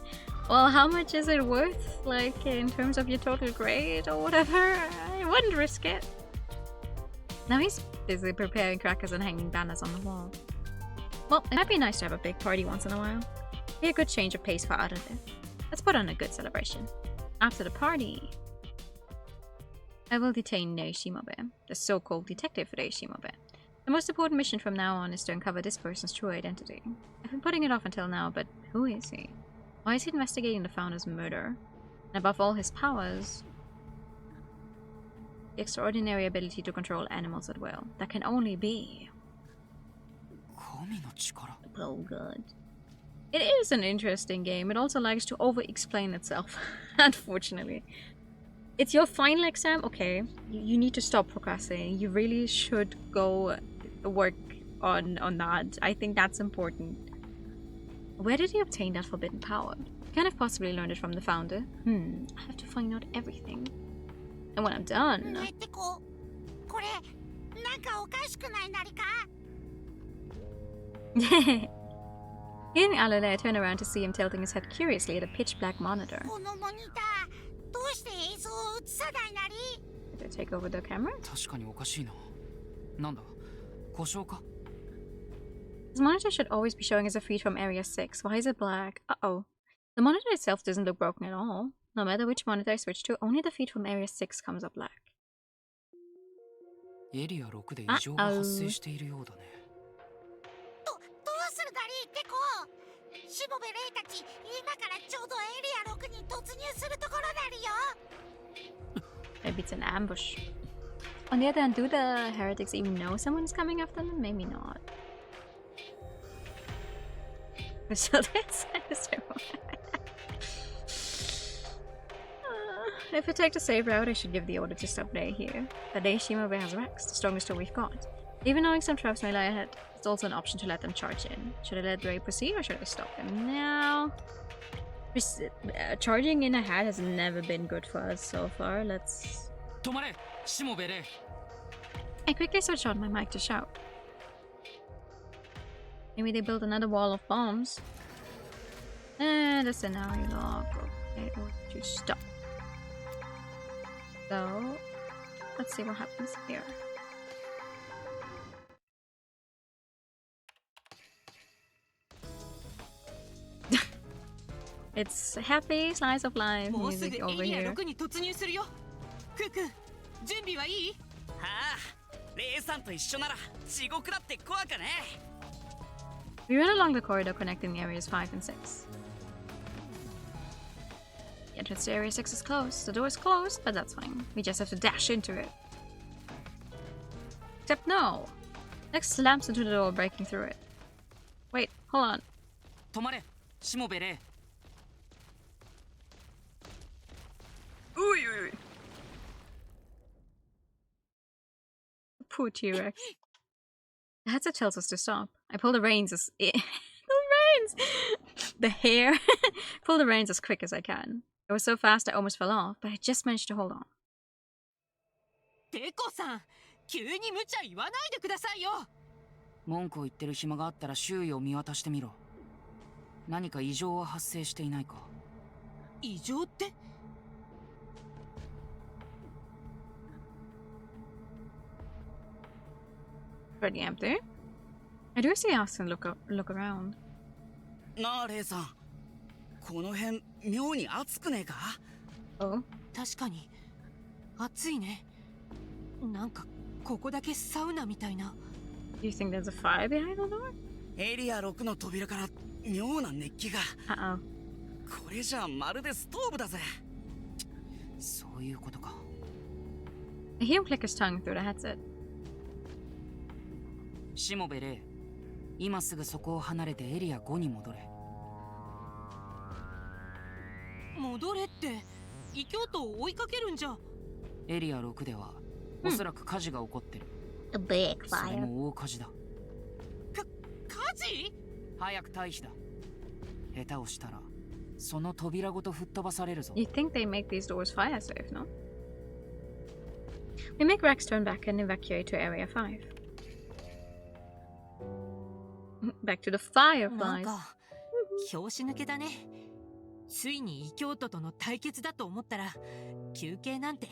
Well, how much is it worth? Like, in terms of your total grade or whatever? I wouldn't risk it. Now he's busy preparing crackers and hanging banners on the wall. Well, it might be nice to have a big party once in a while. Be a good change of pace for Arale. Let's put on a good celebration. After the party, I will detain Neishimobe, the so-called detective for Neishimobe. The most important mission from now on is to uncover this person's true identity. I've been putting it off until now, but who is he? Why is he investigating the founder's murder? And above all his powers, the extraordinary ability to control animals at will. That can only be... 神の力。 Oh god. It is an interesting game. It also likes to over-explain itself, unfortunately. It's your final exam? Okay. You need to stop procrastinating. You really should go work on that. I think that's important. Where did he obtain that forbidden power? He can't have possibly learned it from the founder. I have to find out everything. And when I'm done... ねってこれなんかおかしくないなりか。 Hearing Alale, I turn around to see him tilting his head curiously at a pitch-black monitor. このモニターどうして映像を映さないなり。 Did I take over the camera? 確かにおかしいな。なんだ、故障か？ His monitor should always be showing us a feed from Area 6. Why is it black? Uh-oh. The monitor itself doesn't look broken at all. No matter which monitor I switch to, only the feed from Area 6 comes up black. エリア6で異常が発生しているようだね。どうするなりってこ。しもべレイたち今からちょうどエリア6に突入するところなりよ。 Maybe it's an ambush. On the other hand, do the heretics even know someone's coming after them? Maybe not. So that's if I take the safe route, I should give the order to stop Day here. But Neishimobe has Rex, the strongest tool we've got. Even knowing some traps may lie ahead, it's also an option to let them charge in. Should I let Ray proceed or should I stop them now? Charging in ahead has never been good for us so far. Let's... 止まれ、しもべれ。 I quickly switched on my mic to shout. Maybe they built another wall of bombs. And the scenario log. Okay, or to stop. So, let's see what happens here. It's happy slice of life もうすぐ music エ over リア here. 6に突入するよ。クーくん、準備はいい？はあ、レイさんと一緒なら地獄だって怖かね。 We run along the corridor connecting areas 5 and 6. The entrance to area 6 is closed. The door is closed, but that's fine. We just have to dash into it. Except no! Lex slams into the door, breaking through it. Wait, hold on. 止まれ、しもべれ。 Poor T-Rex. The headset tells us to stop. I pull the reins as... the reins! The hair! Pull the reins as quick as I can. It was so fast I almost fell off, but I just managed to hold on. テコさん、急に無茶言わないでくださいよ。文句を言ってる暇があったら周囲を見渡してみろ。何か異常は発生していないか？異常って Pretty empty. I do see us and look around. なあレイさん、この辺妙に暑くねえか？ Oh. 確かに暑いね。なんかここだけサウナみたいな。 Do you think there's a fire behind the door? エリア6の扉から妙な熱気が。 Uh-oh. これじゃまるでストーブだぜ。そういうことか。 I hear him click his tongue through the headset. しもべレイ、今すぐそこを離れてエリア5に戻れ。戻れって異教徒を追いかけるんじゃ。エリア6ではおそらく火事が起こってる。 A big それ fire. も大火事だ。火事？早く退避だ。下手をしたらその扉ごと吹っ飛ばされるぞ。 You think they make these doors fire safe, no? We make Rex turn back and evacuate to Area 5. Back to the なん fireflies. か拍子抜けだね。ついに異教徒との対決だと思ったら休憩なんて。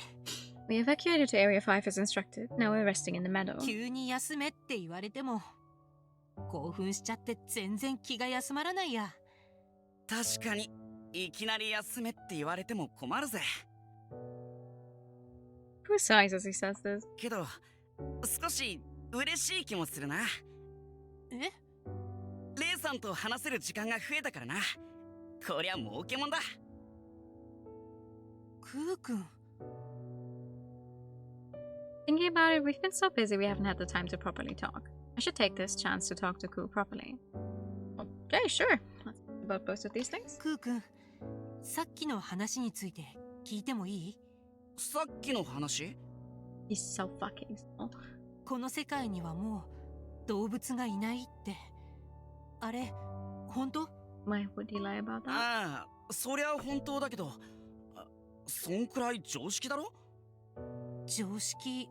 We evacuated to Area 5 as instructed. Now we're resting in the meadow. 急に休めって言われても興奮しちゃって全然気が休まらないや。確かにいきなり休めって言われても困るぜ。 Who sighs as he says this? けど少し嬉しい気もするな。え？レイさんと話せる時間が増えたからな。こりゃ儲けもんだ。クー君。 Thinking about it, we've been so busy we haven't had the time to properly talk. I should take this chance to talk to Ku properly. Okay, sure. Let's talk about both of these things. クー君、さっきの話について聞いてもいい？さっきの話？ He's so fucking small. この世界にはもう動物がいないって。あれ、本当？ Why would he lie about that? ああ、そりゃ本当だけど、そんくらい常識だろ？常識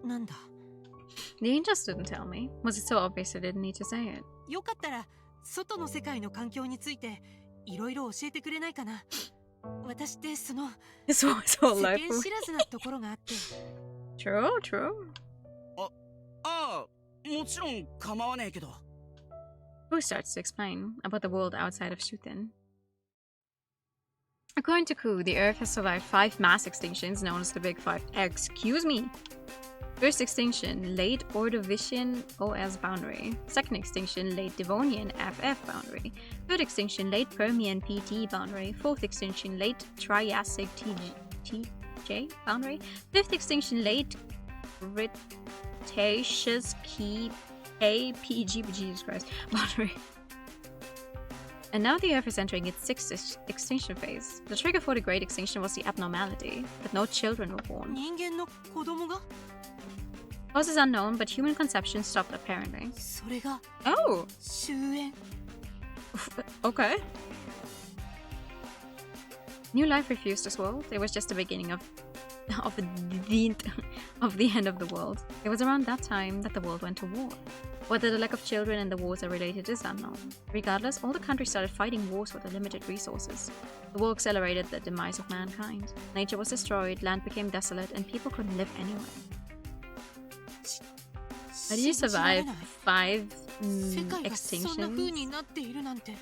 なんだ。 The angels didn't tell me. Was it so obvious I didn't need to say it? よかったら外の世界の環境についていろいろ教えてくれないかな。私ってその It's always 世 all 間 life. 知らずなところがあって。 True, true. ああ、もちろん構わねえけど。 Who starts to explain about the world outside of Shuten? According to Ku, the Earth has survived 5 mass extinctions known as the Big Five. Excuse me! First extinction, late Ordovician OS boundary. Second extinction, late Devonian FF boundary. Third extinction, late Permian PT boundary. Fourth extinction, late Triassic TJ boundary. Fifth extinction, late Cretaceous KPG, Jesus Christ, boundary. And now the Earth is entering its 6th extinction phase. The trigger for the Great Extinction was the abnormality, that no children were born. 人間の子供が？ Cause is unknown, but human conception stopped apparently. それが Oh! 終焉。 Okay. New life refused this world. It was just the beginning of the end of the world. It was around that time that the world went to war. Whether the lack of children and the wars are related is unknown. Regardless, all the countries started fighting wars with the limited resources. The war accelerated the demise of mankind. Nature was destroyed, land became desolate, and people couldn't live anywhere. How did you survive 5 世界がそんな風に extinctions なっているなんて。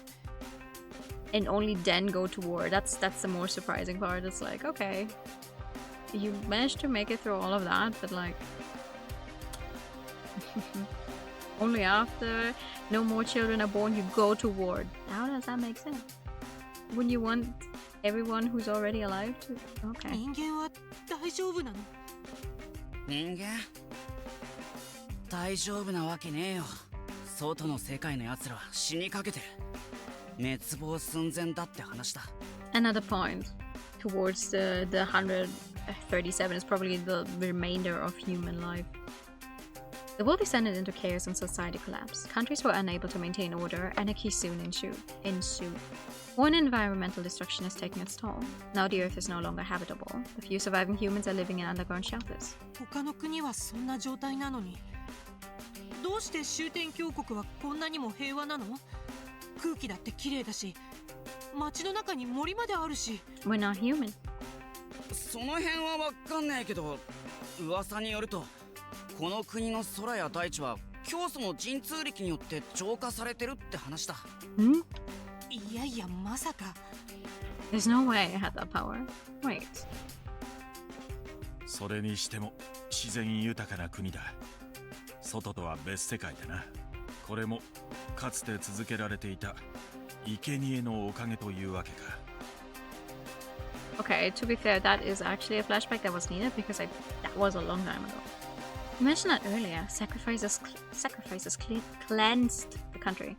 and only then go to war? That's the more surprising part. It's like, okay, you managed to make it through all of that, but like only after no more children are born you go to war. How does that make sense? Wouldn't you want everyone who's already alive to? Okay. 人間は大丈夫なの？人間？大丈夫なわけねえよ。外の世界の奴らは死にかけてる。滅亡寸前だって話だ。 Another point towards the 137 is probably the remainder of human life. The world descended into chaos and society collapsed. Countries were unable to maintain order. Anarchy soon ensued. War and environmental destruction has taken its toll. Now the earth is no longer habitable. The few surviving humans are living in underground shelters. 他の国はそんな状態なのに、どうして終点峡谷はこんなにも平和なの？空気だって綺麗だし、街の中に森まであるし。 We're not human. その辺はわかんねえけど、噂によるとこの国の空や大地は教祖の神通力によって浄化されてるって話だ。いやいや、まさか。 There's no way I had that power. Wait. それにしても自然豊かな国だ。外とは別世界だな。これもかつて続けられていた生贄のおかげというわけか。Okay, to be fair, that is actually a flashback that was needed because that was a long time ago. You mentioned that earlier. Sacrifices cleansed the country.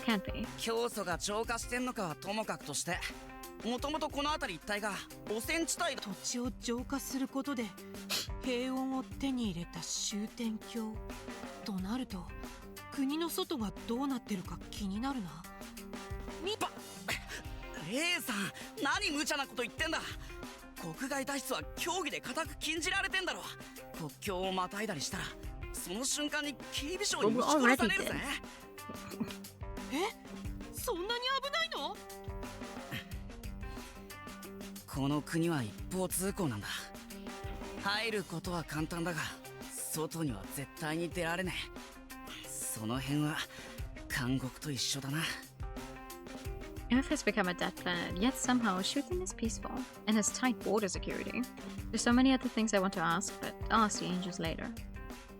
Can't be. 教祖が浄化してんのかはともかくとして、もともとこの辺り一帯が汚染地帯だ。土地を浄化することで平穏を手に入れた終点鏡となると、国の外がどうなってるか気になるな。レイさん、何無茶なこと言ってんだ。国外脱出は協議で固く禁じられてんだろ。国境をまたいだりしたらその瞬間に警備省に撃ち殺されるぜ。え、そんなに危ないの？この国は一方通行なんだ。入ることは簡単だが外には絶対に出られねえ。その辺は監獄と一緒だな。Earth has become a dead planet, yet somehow Shuten is peaceful and has tight border security. There's so many other things I want to ask, but I'll ask the angels later.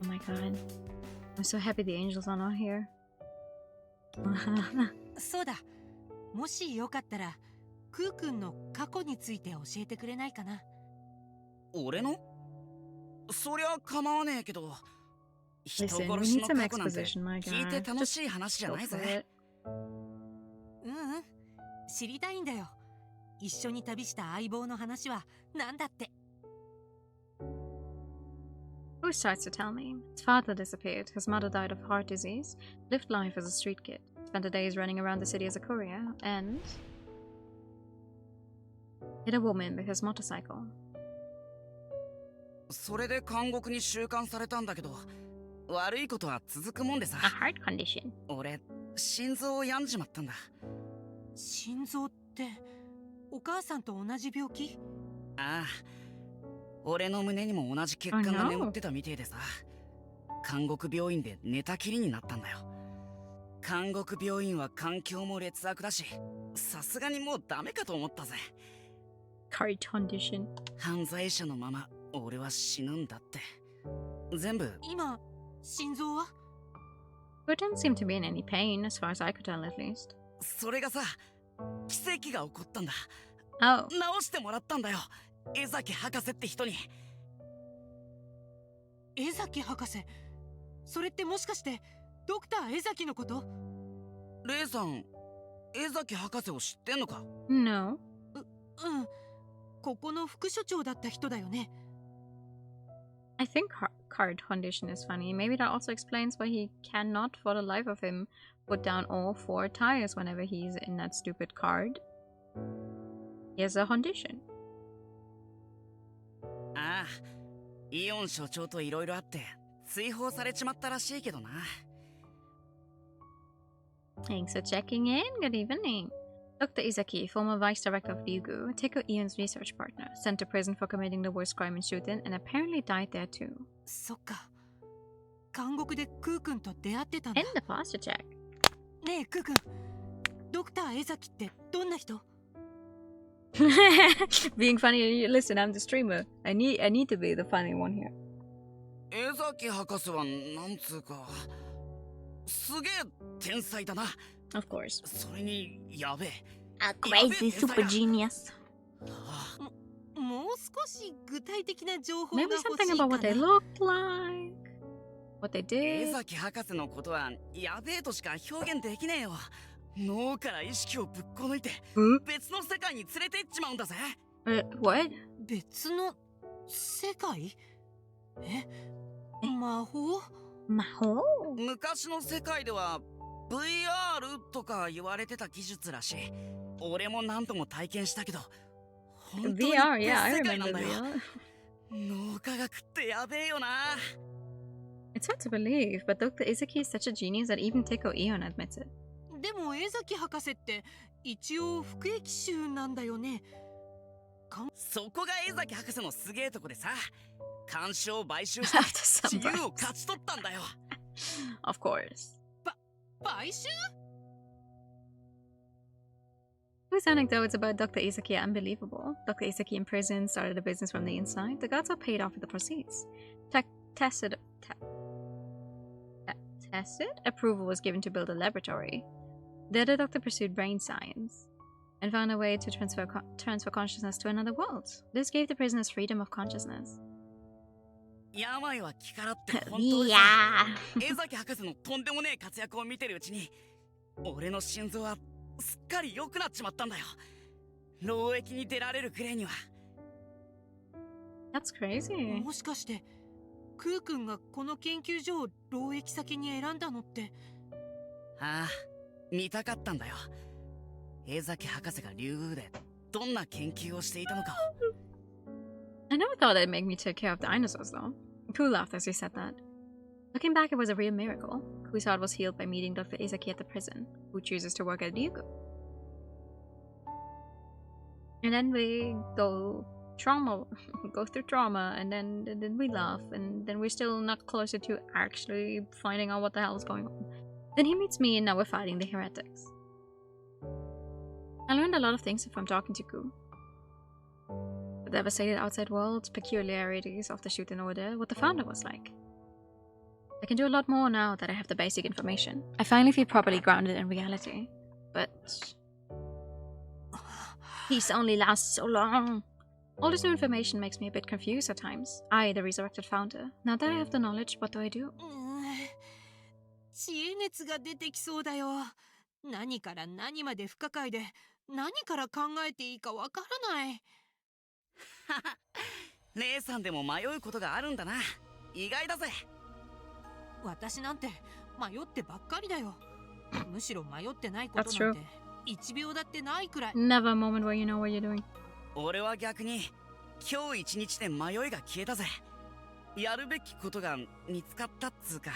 Oh my god. I'm so happy the angels are not here. そうだ。もしよかったらクー君の過去について教えてくれないかな。俺の？そりゃ構わねえけど、人 Listen, we 殺し need の some 過去なんて exposition, my 聞い god. て楽しい話じゃ Go ない for ぜ。 it. 知りたいんだよ。一緒に旅した相棒の話はなんだって。 Who starts to tell me? His father disappeared, his mother died of heart disease, lived life as a street kid, spent the days running around the city as a courier, and hit a woman with his motorcycle. それで監獄に収監されたんだけど、悪いことは続くもんでさ。 A heart condition. 俺、心臓を病んじまったんだ。心臓ってお母さんと同じ病気？ああ、俺の胸にも同じ血管が眠ってたみてえでさ、監獄病院で寝たきりになったんだよ。監獄病院は環境も劣悪だし、さすがにもうダメかと思ったぜ。 Heart condition. 犯罪者のまま俺は死ぬんだって。全部。今心臓は？ Who didn't seem to be in any pain, as far as I could tell at least. それがさ、奇跡が起こったんだ。 Oh. 直してもらったんだよ、江崎博士って人に。江崎博士？それってもしかしてドクター江崎のこと？レイさん、江崎博士を知ってんのか？ No. ここの副所長だった人だよね。 I think card condition is funny. Maybe that also explains why he cannot, for the life of him, put down all 4 tires whenever he's in that stupid card. He has a condition. ああ、イオン所長といろいろあって追放されちまったらしいけどな。 Thanks for checking in. Good evening. Dr. Izaki, former vice director of Ryugu, Teiko Ion's research partner, sent to prison for committing the worst crime in Shuten and apparently died there too. そっか。監獄でクー君と出会ってたんだ。 In the posture check. ねえクー君、ドクター江崎ってどんな人？ Being funny, listen, I'm the streamer. I need to be the funny one here. 江崎博士はなんつうか、すげえ天才だな。 Of course. それにやべえ。 A crazy super genius. もう少し具体的な情報が Maybe 欲しい something か about what they な。 looked like, what they 江 did. 崎博士のことはやべえとしか表現できねえよ。脳から意識をぶっこ抜いて別の世界に連れて行っちまうんだぜ。What? 別の世界？魔法？ Maho? 昔の世界では VR とか言われてた技術らしい。俺も何度も体験したけど、本当に別 VR, yeah, I 世界な remember んだよ。 VR. 脳科学ってやべえよな。 It's hard to believe, but Dr. Izaki is such a genius that even Teiko Ion admits it. でも江崎博士って一応服役囚なんだよね。そこが江崎博士のすげえとこでさ、監視を買収して After 自 some 由を breaks. 勝ち取ったんだよ。Of course. 買収？ Whose anecdotes about Dr. Isaki are unbelievable. Dr. Isaki in prison started a business from the inside. The gods are paid off with the proceeds. Tacit approval was given to build a laboratory. The other doctor pursued brain science and found a way to transfer consciousness to another world. This gave the prisoners freedom of consciousness. 病は気からって本当でさ、江崎博士のとんでもねえ活躍を見てるうちに、俺の心臓はすっかり良くなっちまったんだよ。労役に出られるくらいには。That's crazy. もしかしてクー君がこの研究所を労役先に選んだのって？ああ、見たかったんだよ。江崎博士が竜宮でどんな研究をしていたのか。I never thought it'd make me take care of dinosaurs, though. Pooh laughed as he said that. Looking back, it was a real miracle. Pooh's heart was healed by meeting Dr. Isaki at the prison, who chooses to work at Ryugu. And then we go through trauma, and then we laugh, and then we're still not closer to actually finding out what the hell is going on. Then he meets me, and now we're fighting the heretics. I learned a lot of things from talking to Ku. The devastated outside world, peculiarities of the SHUTEN Order, what the founder was like. I can do a lot more now that I have the basic information. I finally feel properly grounded in reality. But peace only lasts so long. All this new information makes me a bit confused at times. I, the resurrected founder. Now that I have the knowledge, what do I do? 知恵熱が出てきそうだよ。何から何まで不可解で、何から考えていいかわからない。姉さんでも迷うことがあるんだな。意外だぜ。私なんて迷ってばっかりだよ。むしろ迷ってないことなんて1秒だってないくらい。Never a moment where you know what you're doing. 俺は逆に今日一日で迷いが消えたぜ。やるべきことが見つかったっつうか。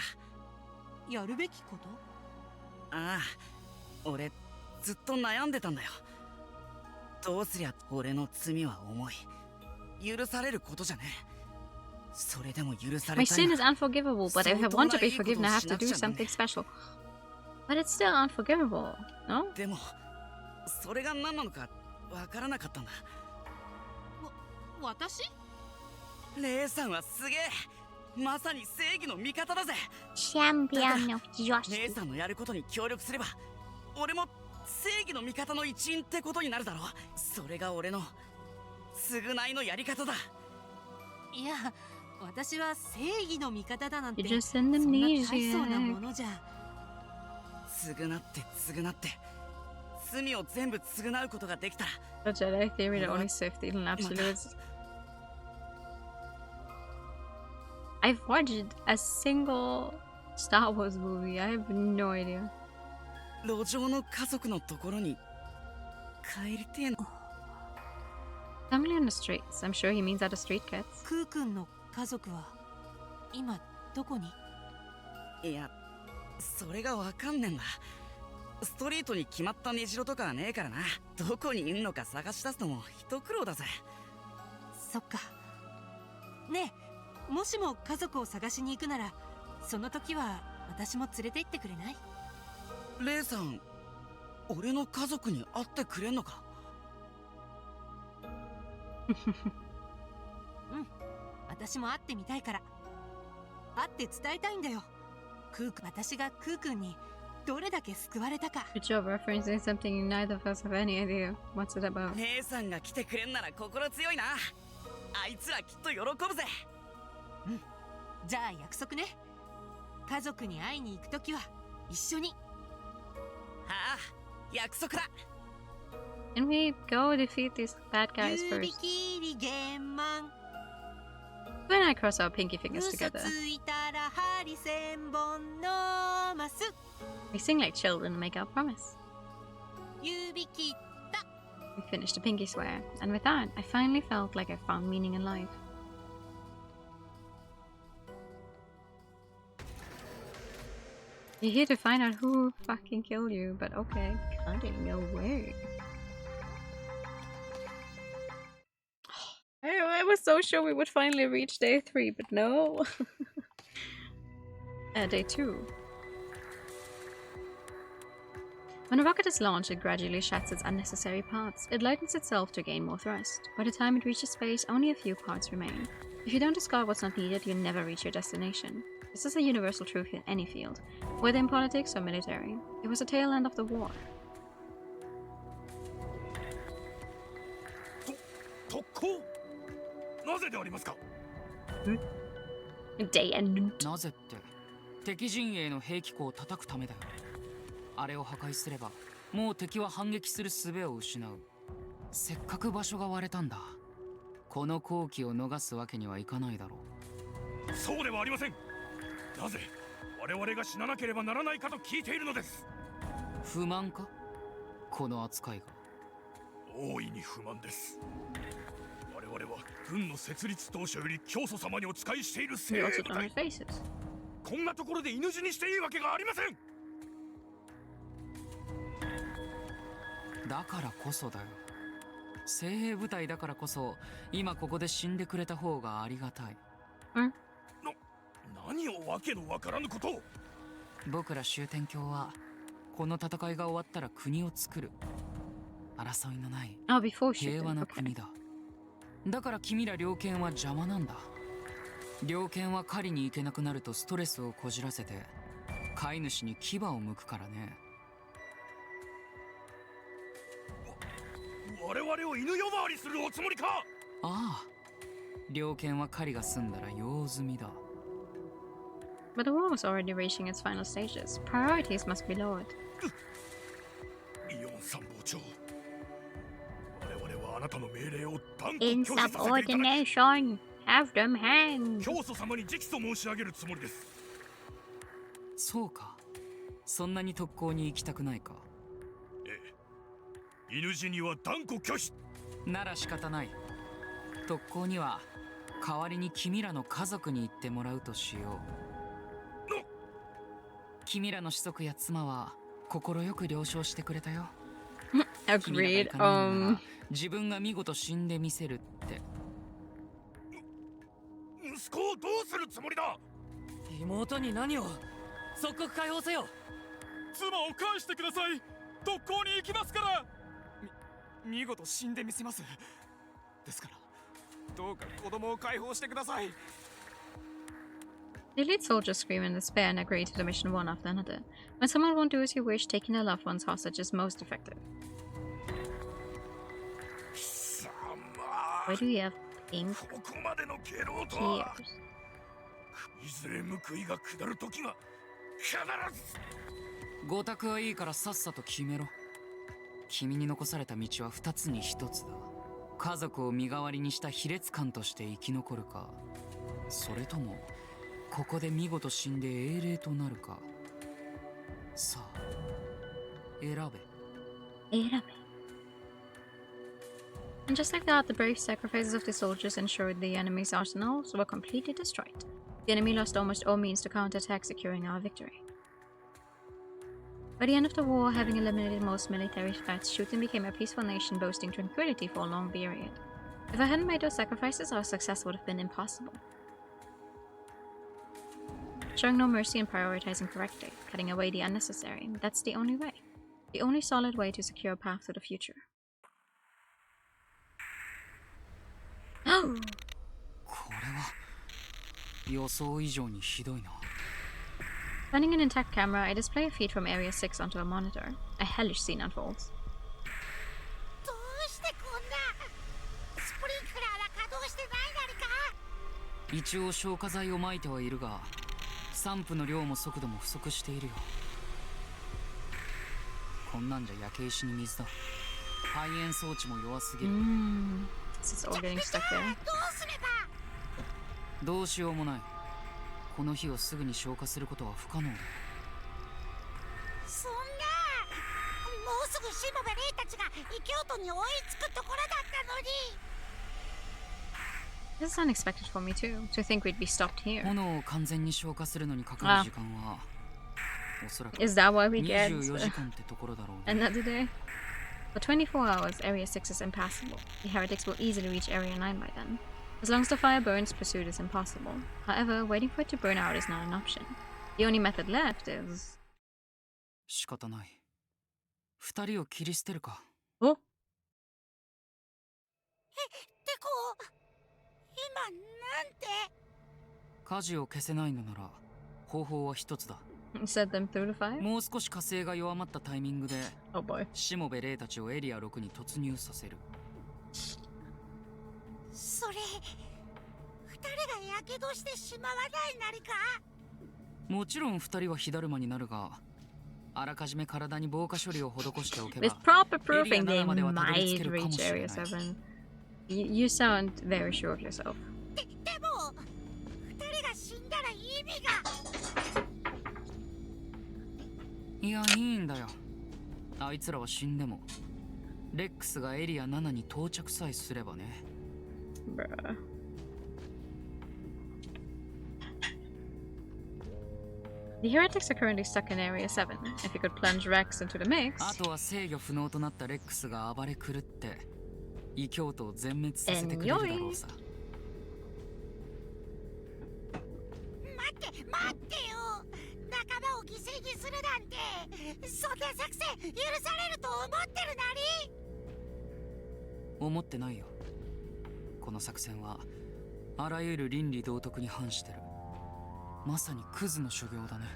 やるべきこと？ああ、俺ずっと悩んでたんだよ。どうすりゃ俺の罪は重い。許されることじゃねえ。それでも許され My たい sin な。 is unforgivable, but if I want to be forgiven, I have to do something special. But it's still unforgivable, no? でもそれが何なのかわからなかったんだ。私？レイさんはすげえ。まさに正義の味方だぜ。チャンピオンの女子。レイさんのやることに協力すれば、俺も正義の味方の一員ってことになるだろう。それが俺の償いのやり方だ。いや、私は正義の味方だなんて You're just in そんな amnesia. 大層なものじゃ。償って罪を全部償うことができたら。 The Jedi theory that only safety and absolutes. I've watched a single Star Wars movie. I have no idea. 路上の家族のところに帰りてえの。Family on the streets. I'm sure he means other street kids. クー君の家族は今どこに？いや、それがわかんねえんだ。ストリートに決まった根城とかはねえからな。どこにいんのか探し出すのも一苦労だぜ。そっか。ねえ、もしも家族を探しに行くなら、その時は私も連れて行ってくれない？レイさん、俺の家族に会ってくれんのか？うん、私も会ってみたいから。会って伝えたいんだよ。私がクー君にどれだけ救われたか。Good job referencing something neither of us have any idea. What's it about? 姉さんが来てくれんなら心強いな。あいつらきっと喜ぶぜ。うん、じゃあ約束ね。家族に会いに行くときは一緒に。ああ、約束だ。Can we go defeat these bad guys 指 first? 切り玄満。When I cross our pinky fingers 嘘 together. ついたら針千本のます。 We sing like children and make our promise. 指切った。 We finished the pinky swear, and with that, I finally felt like I found meaning in life. You're here to find out who fucking killed you, but okay, cutting, no way. so sure we would finally reach day 3, but no. Day 2. When a rocket is launched, it gradually sheds its unnecessary parts. It lightens itself to gain more thrust. By the time it reaches space, only a few parts remain. If you don't discard what's not needed, you never reach your destination. This is a universal truth in any field, whether in politics or military. It was the tail end of the war. Day end. なぜって敵陣営の兵器庫を叩くためだよ。あれを破壊すればもう敵は反撃する術を失う。せっかく場所が割れたんだ。この好機を逃すわけにはいかないだろう。そうではありません。なぜ我々が死ななければならないかと聞いているのです。不満か？この扱いが。大いに不満です。我々は軍の設立当初より教祖様にお仕えしている精鋭部隊。こんなところで犬死にしていいわけがありません。だからこそだよ。精鋭部隊だからこそ今ここで死んでくれた方がありがたい。何をわけのわからぬことを。僕ら終天教はこの戦いが終わったら国を作る。争いのない平和な国だ。だから君ら猟犬は邪魔なんだ。猟犬は狩りに行けなくなるとストレスをこじらせて飼い主に牙を剥くからね。我々を犬呼ばわりするおつもりか。ああ、猟犬は狩りが済んだら用済みだ。But the war was already reaching its final stages. Priorities must be lowered. イオン参謀長、我々はあなたの命令を断固拒否させていただき、Insubordination! Have them hanged! 教祖様に直訴申し上げるつもりです。そうか。そんなに特攻に行きたくないか。ええ、犬死には断固拒否。なら仕方ない。特攻には代わりに君らの家族に行ってもらうとしよう。君らの子息や妻は心よく了承してくれたよ。Agreed. 自分が見事死んでみせるって。息子をどうするつもりだ。妹に何を。即刻解放せよ。妻を返してください。特攻に行きますから。見事死んでみせます。ですからどうか子供を解放してください。The elite soldiers scream in despair and agree to the mission one after another. When someone won't do as you wish, taking their loved ones hostage is most effective. Why do you have pink tears? いずれ報いが下る時が必ず。ご託はいいからさっさと決めろ。君に残された道は2つに1つだ。家族を身代わりにした卑劣漢として生き残るか、それともここで見事死んで英霊となるか。さあ、選べ。And just like that, the brave sacrifices of the soldiers ensured the enemy's arsenals were completely destroyed. The enemy lost almost all means to counterattack, securing our victory. By the end of the war, having eliminated most military threats, Shuten became a peaceful nation boasting tranquility for a long period. If I hadn't made those sacrifices, our success would have been impossible. Showing no mercy and prioritizing correctly, cutting away the unnecessary, that's the only way. The only solid way to secure a path to the future. Oh! これは予想以上にひどいな。Running an intact camera, I display a feed from Area 6 onto a monitor. A hellish scene unfolds. どうしてこんな。スプリンクラーは稼働してないなりか。一応消火剤を撒いてはいるが、散布の量も速度も不足しているよ。こんなんじゃ焼け石に水だ。排煙装置も弱すぎる。This is all getting stuck there. どうすれば。どうしようもない。この火をすぐに消火することは不可能だ。そんな。もうすぐしもべレイたちが異教徒に追いつくところだったのに。This is unexpected for me too, to think we'd be stopped here. 炎を完全に消火するのにかかる時間は、おそらく Is that why we get 24時間ってところだろうね。another day? For 24 hours, Area 6 is impassable. The heretics will easily reach Area 9 by then. As long as the fire burns, pursuit is impossible. However, waiting for it to burn out is not an option. The only method left is... 仕方ない。二人を切り捨てるか。Oh? てこ、今なんて。火事を消せないのなら方法は一つだ。Set them through the fire? もう少し火星が弱まったタイミングで、Oh boy. しもべ霊たちをエリア6に突入させる。それ、二人がやけどしてしまわないなりか？もちろん二人は火だるまになるが、あらかじめ体に防火処理を施しておけば、 With proper エリア proofing, they 7まではたどり着 might けるかも reach しれ Area ない。 7. You sound very sure of yourself. でも、二人が死んだら意味が。いや、いいんだよ。あいつらは死んでも、レックスがエリア7に到着さえすればね。Bruh. The heretics are currently stuck in Area 7. If you could plunge Rex into the mix... あとは制御不能となったレックスが暴れ狂って、異教徒を全滅させてくれるだろうさ。待ってよ。仲間を犠牲にするなんて、そんな作戦許されると思ってるなり？思ってないよ。この作戦はあらゆる倫理道徳に反してる。まさにクズの所業だね。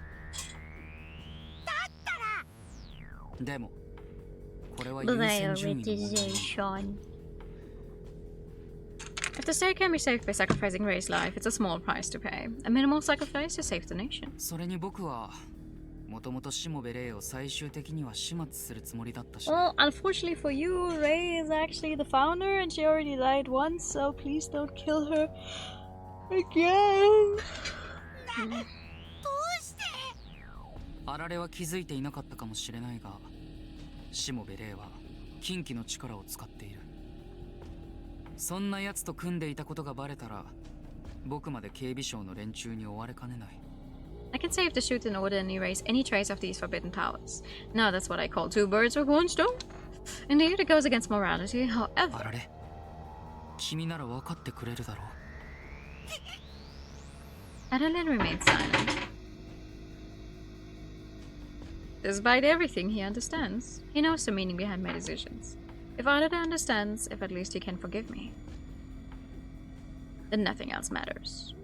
だったら。でもこれは優先順位の問題。If the state can be saved by sacrificing Ray's life, it's a small price to pay. A minimal sacrifice to save the nation. それに僕はもともとしもべ霊を最終的には始末するつもりだったし。 Well, unfortunately for you, Ray is actually the founder and she already died once, so please don't kill her again. どうして？あられは気づいていなかったかもしれないが、しもべ霊は禁忌の力を使っている。そんな奴と組んでいたことがバレたら、僕まで警備省の連中に追われかねない。I can save the SHUTEN order and erase any trace of these forbidden powers. Now that's what I call two birds with one stone. Indeed, it goes against morality, however... あられ、君なら分かってくれるだろう。Adalin remains silent. Despite everything, he understands. He knows the meaning behind my decisions. If Adalin understands, if at least he can forgive me, then nothing else matters.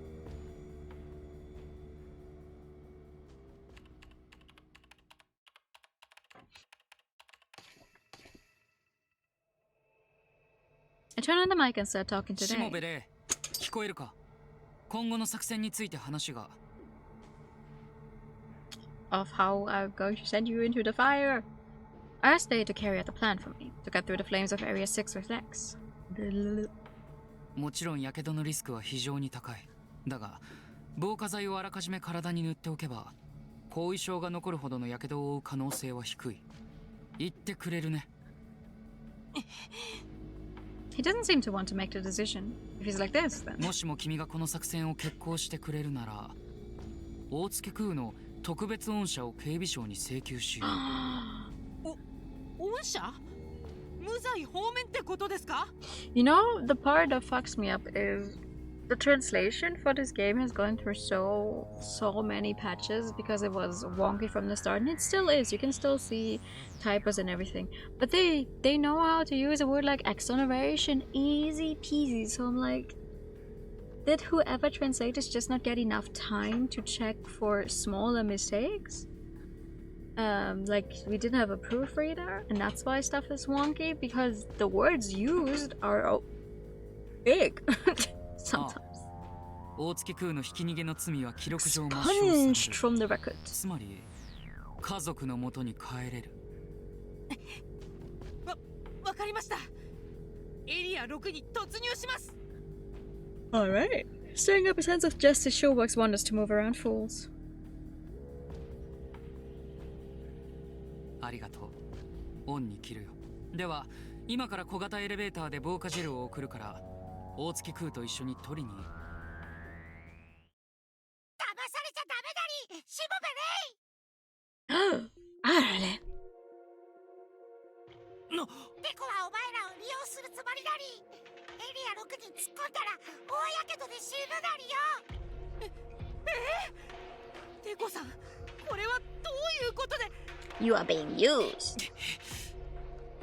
I turn on the mic and start talking しもべ today. 霊、聞こえるか？今後の作戦について話が。Of how I'm going to send you into the fire. I asked they to carry out the plan for me, to cut through the flames of Area 6 with Lex. もちろん火傷のリスクは非常に高い。だが、防火剤をあらかじめ体に塗っておけば、後遺症が残るほどの火傷を負う可能性は低い。言ってくれるね。He doesn't seem to want to make the decision. If he's like this, then... もしも君がこの作戦を決行してくれるなら、大月空の特別恩赦を警備省に請求しよう。恩赦？無罪放免ってことですか？ You know, the part that fucks me up is the translation for this game has gone through so many patches because it was wonky from the start, and it still is. You can still see typos and everything, but they know how to use a word like exoneration easy peasy. So I'm like, did whoever translated just not get enough time to check for smaller mistakes? Like we didn't have a proofreader, and that's why stuff is wonky, because the words used are big sometimes. 大月空のひき逃げの罪は記録上抹消さ Sponged れ from る。 the record. つまり家族の元に帰れる。わかりました。エリア6に突入します。Alright. Stirring up a sense of justice sure works wonders to move around fools. ありがとう。オンに切るよ。では今から小型エレベーターで防火ジェルを送るから、大月空と一緒に取りに。騙されちゃダメだり、しもべれい。あられ。ろ。テコはお前らを利用するつもりだり。エリア6に突っ込んだら大やけどで死ぬなりよ。テコさん、これはどういうことで。 You are being used.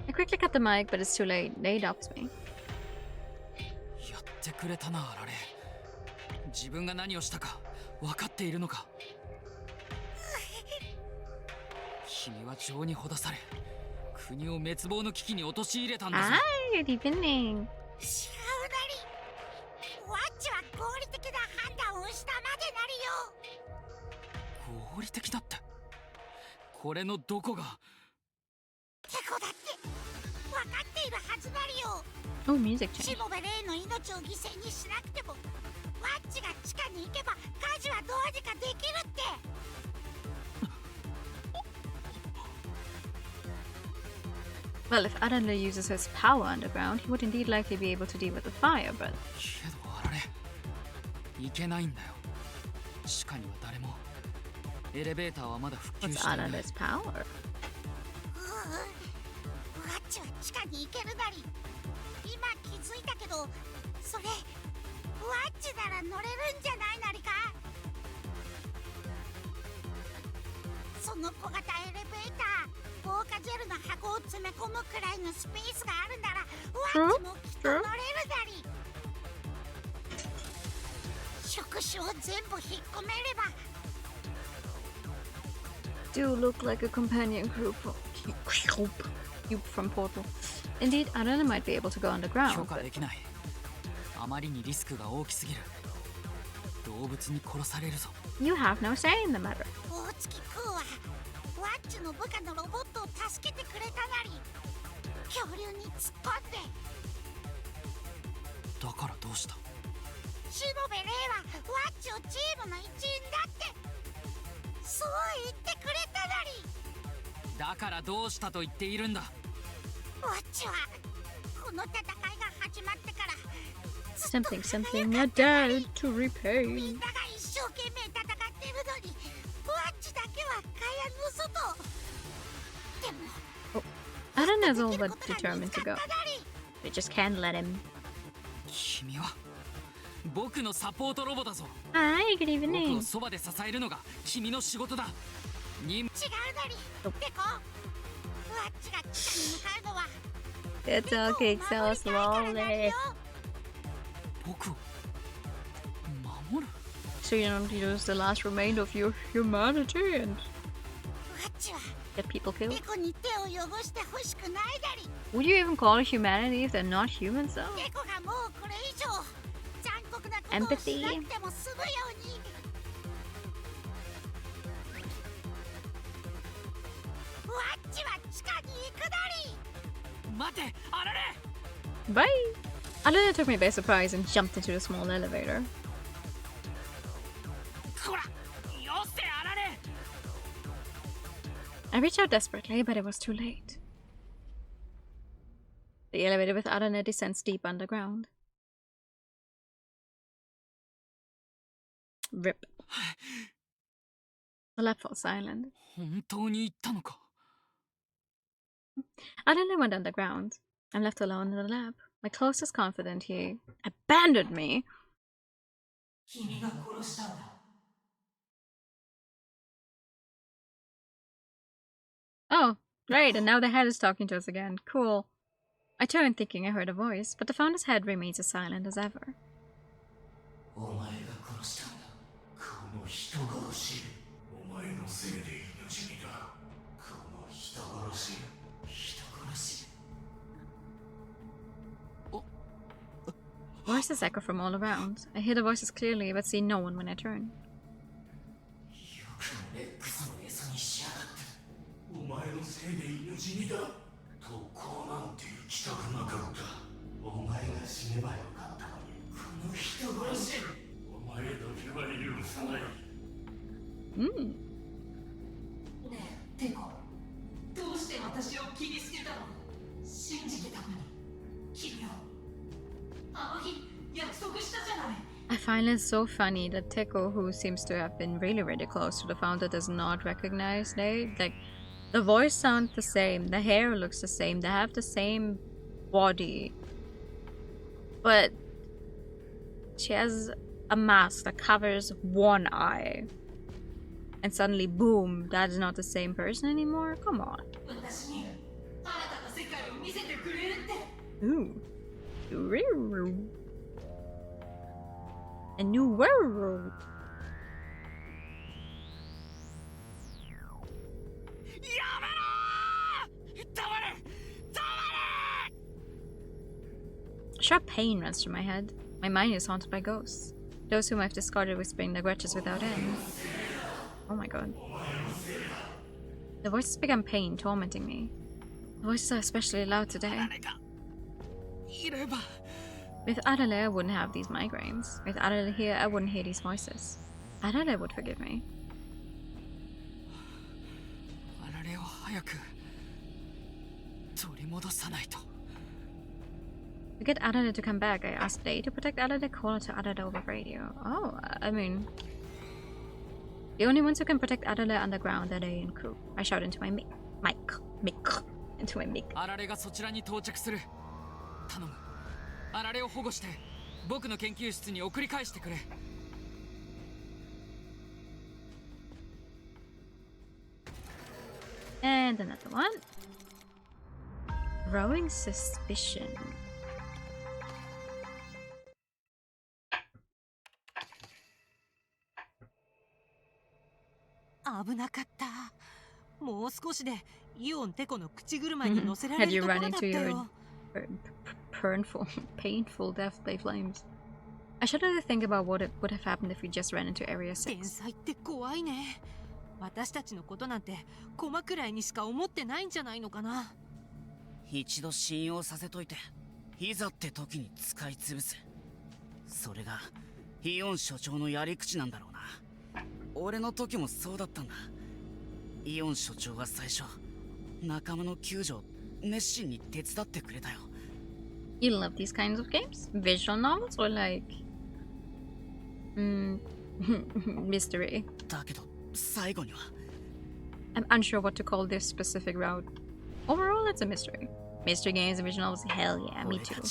I quickly cut the mic, but it's too late. They adopt me. やってくれたな、あられ。自分が何をしたか分かっているのか。君は情にほだされ、国を滅亡の危機に陥れたんだぞ。Good evening. 違うなり。ワッチは合理的な判断をしたまでなりよ。合理的だって。これのどこが。テコだって分かっているはずなりよ。 Oh, music し change. もべレイの命を犠牲にしなくてもワッチが地下に行けば火事はどうにかできるって。 Well, if Arale uses his power underground, he would indeed likely be able to deal with the fire, but... けどあられ、いけないんだよ。地下には誰も。エレベーターはまだ復旧 What's していない。 Arale's power? ワッチは地下に行けるなり。今気づいたけどそれワッチなら乗れるんじゃないなりか。その小型エレベーター、防火ジェルの箱を詰め込むくらいのスペースがあるならワッチもきっと乗れるなり。触手を全部引っ込めれば。 Do look like a companion group from Portal. Indeed, Arale might be able to go 許 underground. 可できない。あまりにリスクが大きすぎる。動物に殺されるぞ。 You have no say in the matter. 大月クーはワッチの部下のロボットを助けてくれたなり。恐竜に突っ込んで。だからどうした。しもべレイはワッチをチームの一員だってそう言ってくれたなり。だからどうしたと言っているんだ。ワッチはこの戦いが始まってからずっと Something a dad to み repay. んなが一生懸命戦ってるのにワッチだけは蚊帳の外。でも Arale's all but determined to go. They just can't let him. 君は僕のサポートロボだぞ。 Hi, good 僕 evening. をそばで支えるのが君の仕事だ。任違うなり。でこワッチが地下に向かうのは They're talking so 守りたいからなり slowly. よ。僕を守る。 So you don't use the last remainder of your humanity and ワッチは get people killed. 猫に手を汚してほしくないなり。 Would you even call it humanity if they're not humans though? 猫がもうこれ以上残酷なことをしなくても済むように。ワッチは地下に行くなり。待て、あられ。 Bye! Arale took me by surprise and jumped into the small elevator. こら、よせあられ。 I reached out desperately, but it was too late. The elevator with Arale descends deep underground. Rip. The lab falls silent. 本当に行ったのか。 Arale went underground. I'm left alone in the lab. My closest confidant, he abandoned me. 君が殺したんだ。 Oh, right, and now the head is talking to us again. Cool. I turned thinking I heard a voice, but the founder's head remains as silent as ever. お前が殺したんだ。この人殺し。お前のせいで命にだ。この人殺し。人殺し。 Voices echo from all around. I hear the voices clearly, but see no one when I turn. よくレックスの餌にしやがった。お前のせいで命にだ。投稿なんて行きたくなかった。お前が死ねばよかったのに。この人殺し。お前だけは許さない。Mm. ねえ、テコ、どうして私を切り捨てたの？信じてたのに。君を。あの日、約束したじゃない。 I find it so funny that Teko, who seems to have been really close to the founder, does not recognize they like The voice sounds the same, the hair looks the same, they have the same body. But she has a mask that covers one eye. And suddenly, boom, that is not the same person anymore? Come on. Ooh. A new world. A sharp pain runs through my head. My mind is haunted by ghosts. Those whom I've discarded whispering their grudges without end. Oh my god. The voices become pain, tormenting me. The voices are especially loud today. With Adele, I wouldn't have these migraines. With Adele here, I wouldn't hear these voices. Adele would forgive me. To get Adele to come back, I asked Day to protect Adele, call her to Adele over radio. Oh, I mean... The only ones who can protect Adele underground are Day and crew. I shout into my mic. Into my mic. And another one. Growing suspicion. Had you run into your painful death by flames? I shudder to think about what would have happened if we just ran into Area 6. 私たちのことなんてコマくらいにしか思ってないんじゃないのかな。一度信用させといて、いざって時に使い潰す。それがイオン所長のやり口なんだろうな。俺の時もそうだったんだ。イオン所長は最初、仲間の救助を熱心に手伝ってくれたよ。You love these kinds of games? Visual novels or like... mystery? だけど、最後には I'm unsure what to call this specific route. Overall, it's a mystery. Mystery games and visual novels, hell yeah, me too.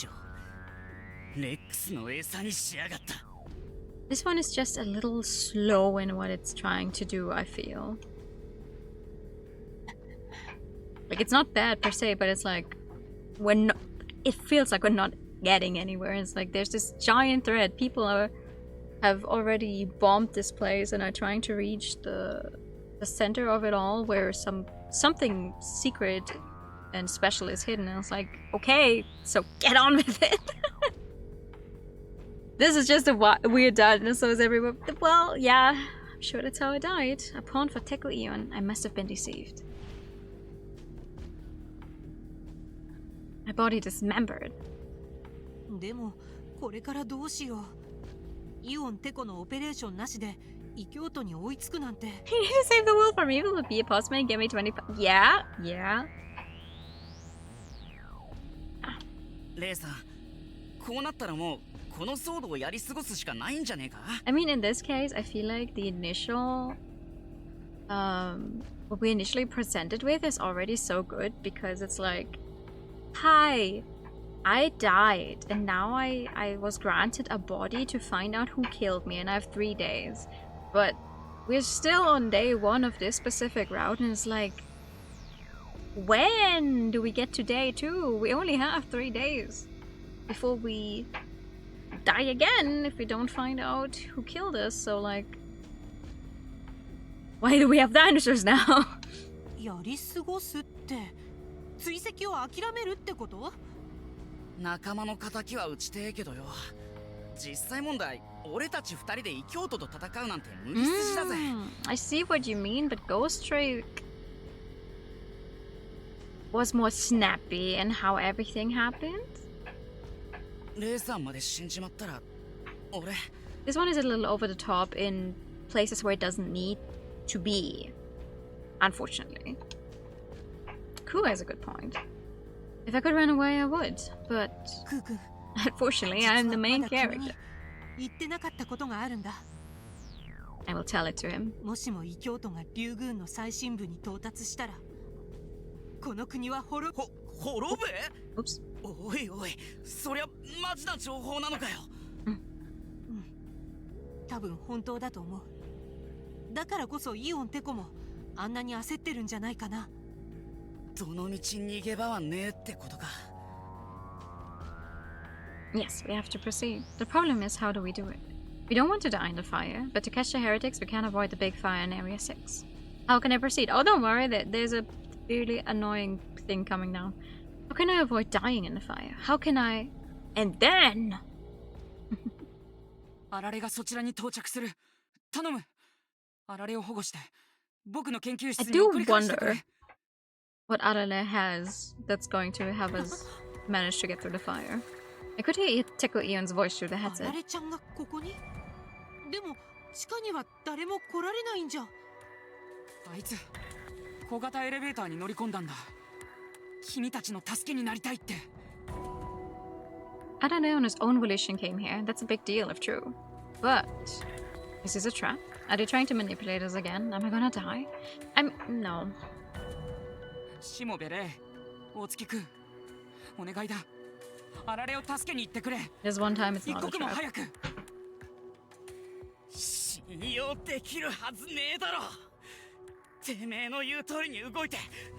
This one is just a little slow in what it's trying to do, I feel. Like, it's not bad per se, but it's like... it feels like we're not getting anywhere. It's like there's this giant thread. People have already bombed this place and are trying to reach the center of it all, where something secret and special is hidden. And it's like, okay, so get on with it. This is just a weird dad, and so is everyone. Well, yeah, I'm sure that's how I died. A pawn for Tekel Eon. I must have been deceived. My body dismembered. でもこれからどうしよう。イオンテコのオペレーションなしで異教徒に追いつくなんて。You need to save the world from evil with be a postman and give me 20. Yeah. レイさん、こうなったらもうこの騒動をやり過ごすしかないんじゃねえか。I mean, in this case, I feel like the initial, what we initially presented with is already so good, because it's like, hi, I died, and now I was granted a body to find out who killed me, and I have 3 days. But we're still on day 1 of this specific route, and it's like, when do we get to day 2? We only have 3 days before we die again if we don't find out who killed us. So like, why do we have dinosaurs now? やり過ごすって追跡を諦めるってこと？仲間の敵は討ちてえけどよ。実際問題、俺たち2人で異教徒と戦うなんて無理筋だぜ。I see what you mean, but Ghost Trick was more snappy in how everything happened. レイさんまで死んじまったら、俺。This one is a little over the top in places where it doesn't need to be. Unfortunately. Ku has a good point. If I could run away, I would, but unfortunately, I'm the main character. 言ってなかったことがあるんだ。I will tell it to him. もしも異教徒が竜宮の最深部に到達したら、この国は滅滅ぶ Oops. おいおい、そりゃマジな情報なのかよ。多分本当だと思う。だからこそイオンテコもあんなに焦ってるんじゃないかな。どの道逃げ場はねえってことか。Yes, we have to proceed. The problem is, how do we do it? We don't want to die in the fire, but to catch the heretics, we can't avoid the big fire in Area 6. How can I proceed? Oh, don't worry, there's a really annoying thing coming down. How can I avoid dying in the fire? How can I... And then... あられがそちらに到着する。頼む。あられを保護して、僕の研究 I 室に do 送り返してくれ。 wonder what Arale has that's going to have us manage to get through the fire. I could hear Teko Ion's voice through the あ headset. られちゃんがここに？でも地下には誰も来られないんじゃ。あいつ、小型エレベーターに乗り込んだんだ。君たちの助けになりたいって。 Arale on his own volition came here. That's a big deal if true. But... Is this a trap? Are they trying to manipulate us again? Am I gonna die? No. しもべれ、大月くん、お願いだ。あられを助けに行ってくれ。 There's one time it's 一 not a 刻も trap. 早く。信用できるはずねえだろ。てめえの言う通りに動いて、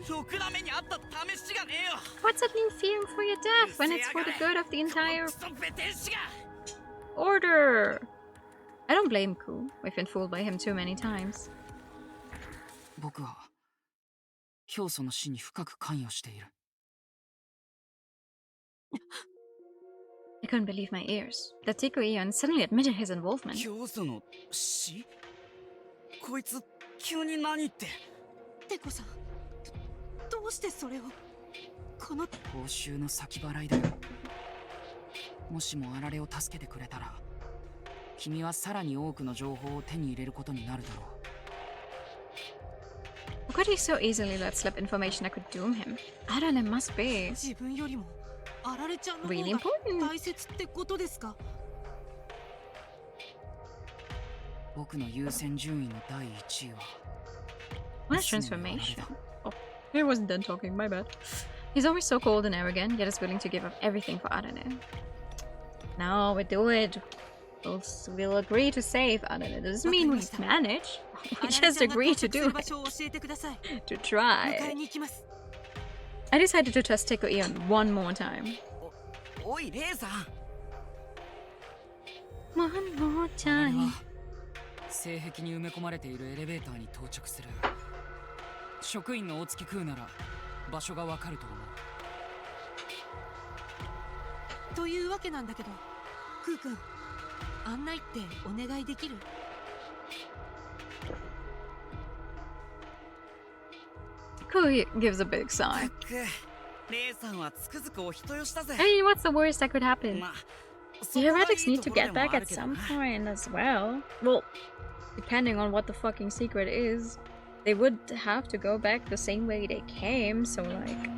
ろくな目にあった試しがねえよ。 What's that mean fearing for your death when it's for the good of the entire クソベテン師が。 order? I don't blame Ku. We've been fooled by him too many times. 僕は教祖の死に深く関与している。 I couldn't believe my ears. That Teko Ion suddenly admitted his involvement. 教祖の死？こいつ急に何って。テコさん、どうしてそれを？この報酬の先払いだよ。もしもあられを助けてくれたら、君はさらに多くの情報を手に入れることになるだろう。 How could he so easily let slip information that could doom him? Arale must be 自分よりもあられちゃんの really 方が important. 大切ってことですか？僕の優先順位の第1位は What a transformation. Oh, he wasn't done talking, my bad. He's always so cold and arrogant, yet is willing to give up everything for Arale. No, we do it. We'll agree to save Arale. Doesn't mean we manage. We just agree to do it. To try. I decided to test Teko Ion one more time. おい、レイさん。 One more あれ time. は性壁に埋め込まれているエレベーターに到着する。職員の大月空なら場所がわかると思う。というわけなんだけど、クー君、案内ってお願いできる？ Ku gives a big sigh. レイさんはつくづくお人よしだぜ。 I mean, what's the worst that could happen? まあ、 The heretics need to get back at some point as well. Well, depending on what the fucking secret is, they would have to go back the same way they came, so like...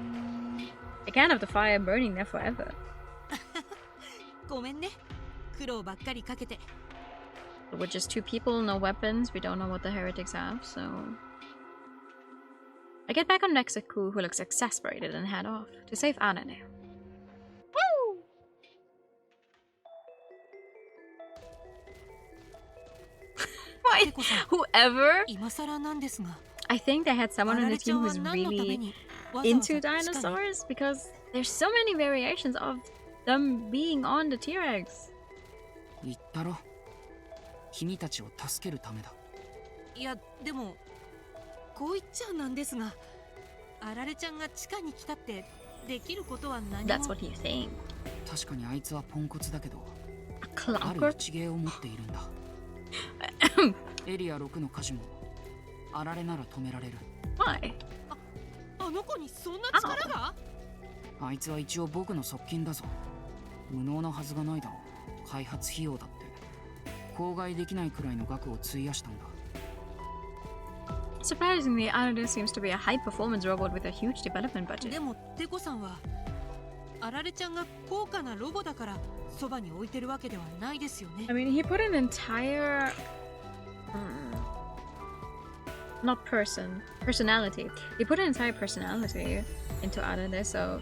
They can't have the fire burning there forever. ごめんね、苦労ばっかりかけて。 We're just two people, no weapons, we don't know what the heretics have, so... I get back on next at Ku, who looks exasperated, and head off to save Arale. Woo! Why? Whoever? 今更なんですが、 I think they had someone on the team who's 何のため really にわざわざ into 地下に？ dinosaurs because there's so many variations of them being on the T-Rex. 言ったろ。君たちを助けるためだ。いや、でもこう言っちゃなんですが、あられちゃんが地下に来たってできることは何も。 That's what you think. 確かにあいつはポンコツだけど、 A ある clocker? 一芸を持っているんだ。エリア6の火事もあられなら止められる。 Why? あの子にそんな力が？あいつは一応僕の側近だぞ。無能なはずがないだろう。開発費用だって口外できないくらいの額を費やしたんだ。 Surprisingly, Arale seems to be a high-performance robot with a huge development budget. でもテコさんはあられちゃんが高価なロボだからそばに置いてるわけではないですよね。 I mean, he put an entire Not personality. He put an entire personality into Arale, so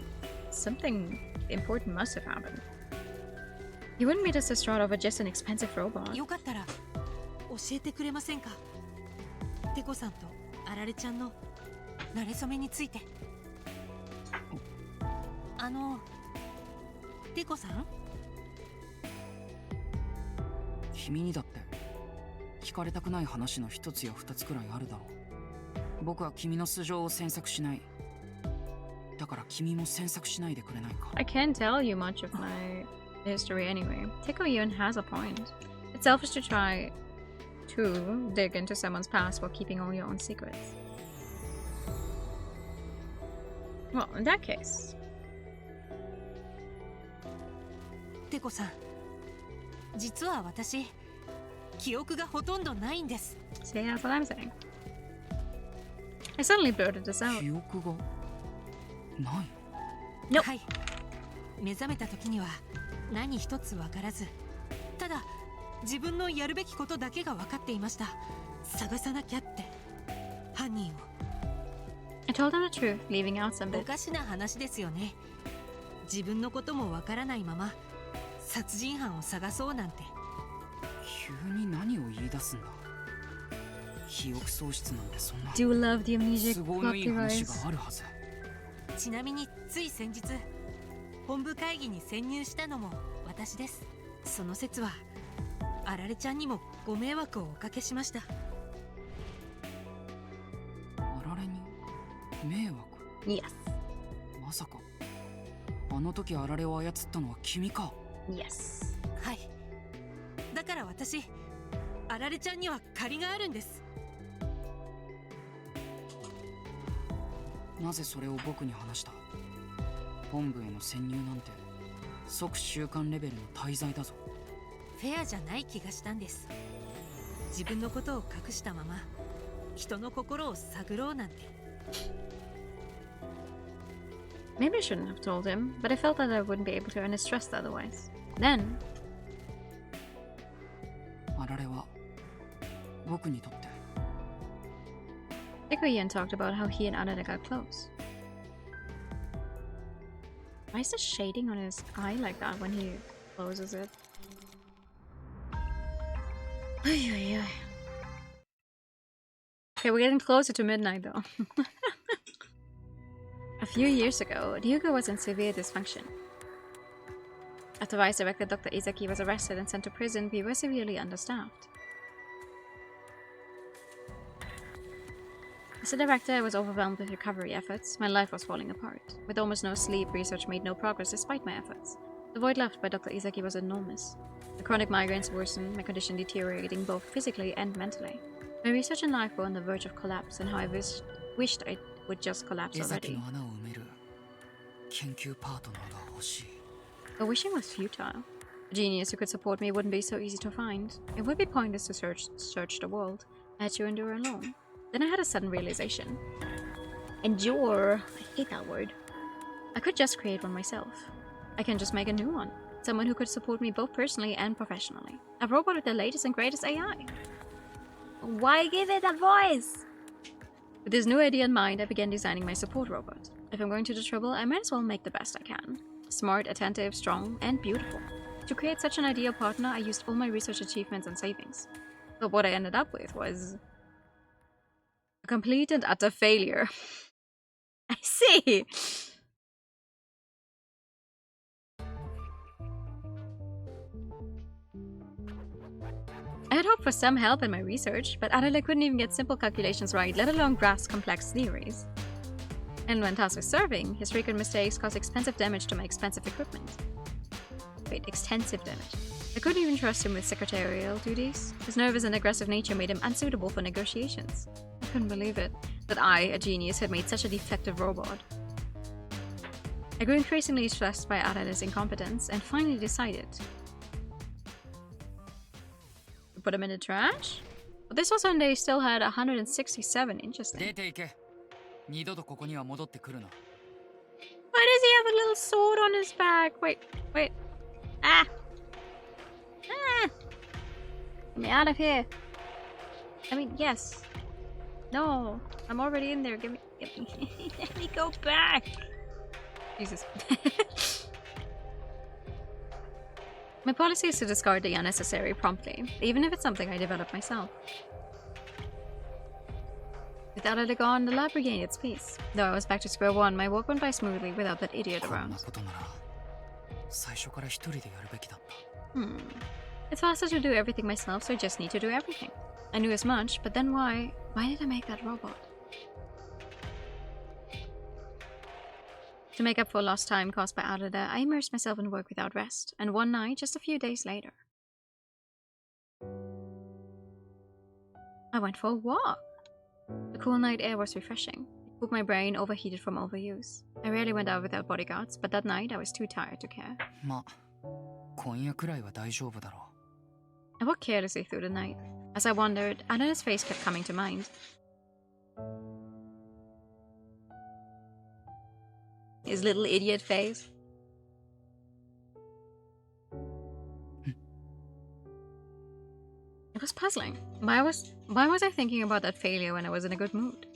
something important must have happened. He wouldn't be this distraught over just an expensive robot. よかったら教えてくれませんか。テコさんとあられちゃんの馴れ初めについて。テコさん？君にだって聞かれたくない話の一つや二つくらいあるだろう。僕は君の素性を詮索しない。だから君も詮索しないでくれないか。 I can't tell you much of my history anyway. Tekoyun has a point. It's selfish to try to dig into someone's past while keeping all your own secrets. Well, in that case. テコさん、実は私記憶がほとんどないんです。 See, that's what I'm saying. I suddenly blurted this out. 記憶がない。Nope. はい。目覚めた時には何一つわからず、ただ自分のやるべきことだけが分かっていました。探さなきゃって、犯人を。 I told him the truth, leaving out some お bits. かしな話ですよね。自分のこともわからないまま殺人犯を探そうなんて。急に何を言い出すんだ。記憶喪失なんてそんな Do love the amnesic 都合の plot いい話 device. があるはず。ちなみについ先日本部会議に潜入したのも私です。その説はあられちゃんにもご迷惑をおかけしました。あられに迷惑。 Yes. まさかあの時あられを操ったのは君か。 Yes. はい。だから私あられちゃんには借りがあるんです。なぜそれを僕に話した。本部への潜入なんて即週刊レベルの滞在だぞ。フェアじゃない気がしたんです。自分のことを隠したまま人の心を探ろうなんて。 Maybe I shouldn't have told him, but I felt that I wouldn't be able to earn his trust otherwise. Then, あられは僕にとって Tekoyan talked about how he and Arale got close. Why is there shading on his eye like that when he closes it? Okay, we're getting closer to midnight though. A few years ago, Ryuga was in severe dysfunction. After Vice Director Dr. Izaki was arrested and sent to prison, we were severely understaffed. As a director, I was overwhelmed with recovery efforts. My life was falling apart. With almost no sleep, research made no progress despite my efforts. The void left by Dr. Izaki was enormous. The chronic migraines worsened, my condition deteriorating both physically and mentally. My research and life were on the verge of collapse, and how I wished I would just collapse 江崎 already. の穴を埋める研究パートナーが欲しい。 But wishing was futile. A genius who could support me wouldn't be so easy to find. It would be pointless to search the world. I had to endure alone. Then I had a sudden realization. Endure. I hate that word. I could just create one myself. I can just make a new one. Someone who could support me both personally and professionally. A robot with the latest and greatest AI. Why give it a voice? With this new idea in mind, I began designing my support robot. If I'm going to do trouble, I might as well make the best I can. Smart, attentive, strong, and beautiful. To create such an ideal partner, I used all my research achievements and savings. But what I ended up with was a complete and utter failure. I see! I had hoped for some help in my research, but Arale couldn't even get simple calculations right, let alone grasp complex theories. And when tasked with serving, his frequent mistakes caused expensive damage to my expensive equipment. Wait, extensive damage. I couldn't even trust him with secretarial duties. His nervous and aggressive nature made him unsuitable for negotiations. I couldn't believe it, that I, a genius, had made such a defective robot. I grew increasingly stressed by Arale's incompetence, and finally decided to put him in the trash? But this was when they still had 167, interesting. 出て行け。二度とここには戻ってくるな。 Why does he have a little sword on his back? Wait. Ah! Get me out of here. I mean, yes. No, I'm already in there. Give me. Let me go back. Jesus. My policy is to discard the unnecessary promptly, even if it's something I developed myself. Without it gone, the lab regained its peace. Though I was back to square one, my work went by smoothly without that idiot around. It's faster to do everything myself, so I just need to do everything. I knew as much, but then why did I make that robot? To make up for lost time caused by Arada, I immersed myself in work without rest, and one night, just a few days later, I went for a walk. The cool night air was refreshing. It cooled my brain, overheated from overuse. I rarely went out without bodyguards, but that night I was too tired to care. I walked carelessly through the night. As I wandered, Arada's face kept coming to mind. His little idiot face. It was puzzling. Why was I thinking about that failure when I was in a good mood?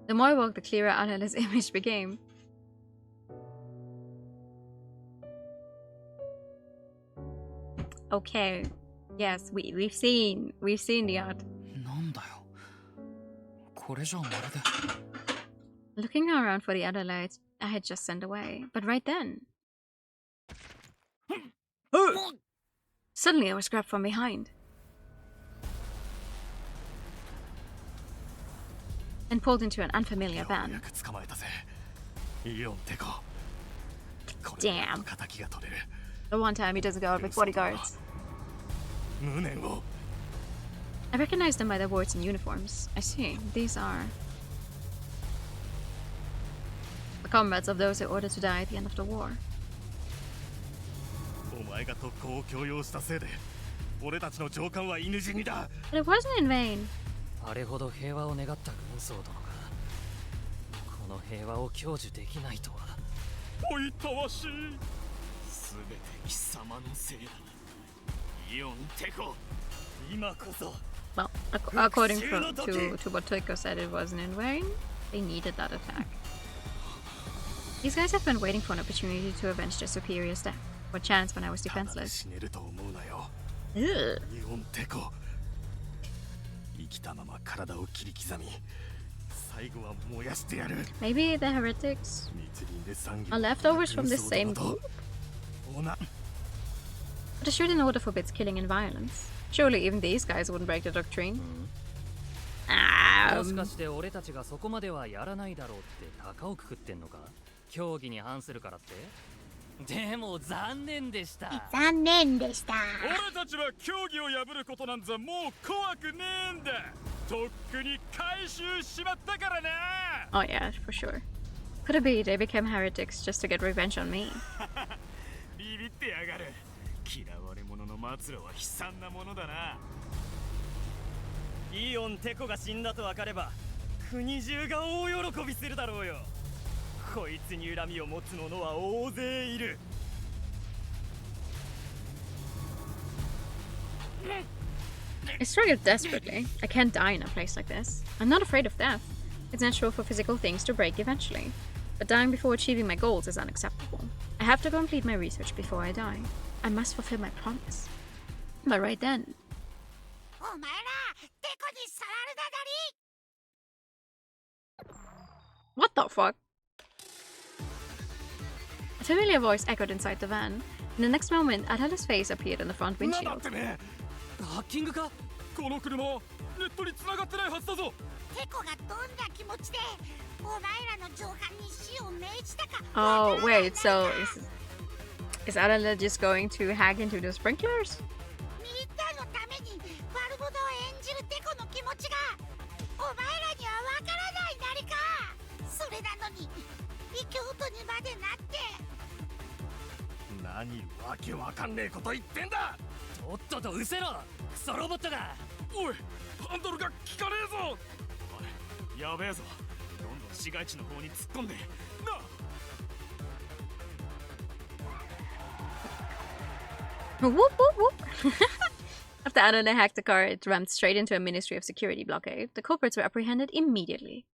The more I walked, the clearer Arada's image became. Okay. Yes, we've seen the art. Looking around for the other lights I had just sent away, but right then, suddenly I was grabbed from behind and pulled into an unfamiliar van. Damn. The one time he doesn't go out with bodyguards. I recognized them by their words and uniforms. I see, these are the comrades of those who ordered to die at the end of the war. But it wasn't in vain. Well, according to what Toiko said, it wasn't in vain. They needed that attack. These guys have been waiting for an opportunity to avenge their superior's death. What chance when I was defenseless? Ugh. Maybe the heretics are leftovers from the same group? But the Shuten Order forbids killing and violence. Surely even these guys wouldn't break the doctrine. Oh yeah, for sure. Could it be they became heretics just to get revenge on me? I struggle desperately. I can't die in a place like this. I'm not afraid of death. It's natural for physical things to break eventually. But dying before achieving my goals is unacceptable. I have to complete my research before I die. I must fulfill my promise. But right then... What the fuck? A familiar voice echoed inside the van. In the next moment, Adela's face appeared in the front windshield. Oh, wait, so is Adela just going to hack into the sprinklers? Whoop whoop whoop. After Adana hacked the car, it rammed straight into a Ministry of Security blockade. The culprits were apprehended immediately.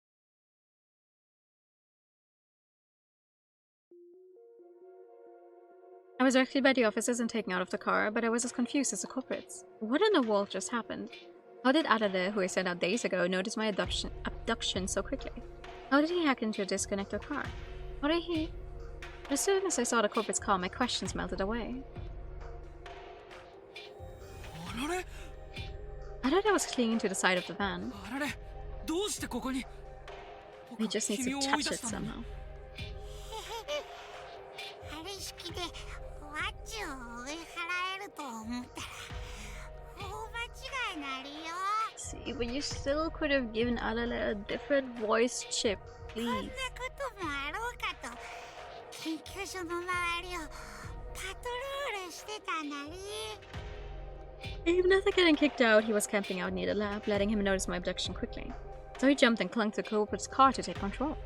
I was rescued by the officers and taken out of the car, but I was as confused as the culprits. What in the world just happened? How did Adade, who I sent out days ago, notice my abduction so quickly? How did he hack into a disconnected car? How did he... As soon as I saw the culprit's car, my questions melted away. Adade was clinging to the side of the van. He just needs to touch it somehow. あれ式でワッチを追い払えると思ったら大間違いなりよ。 See, but you still could have given Adade a different voice chip, こんな please. こともあろうかと研究所の周りをパトロールしてたなり。 Even after getting kicked out, he was camping out near the lab, letting him notice my abduction quickly. So he jumped and clung to the culprit's car to take control.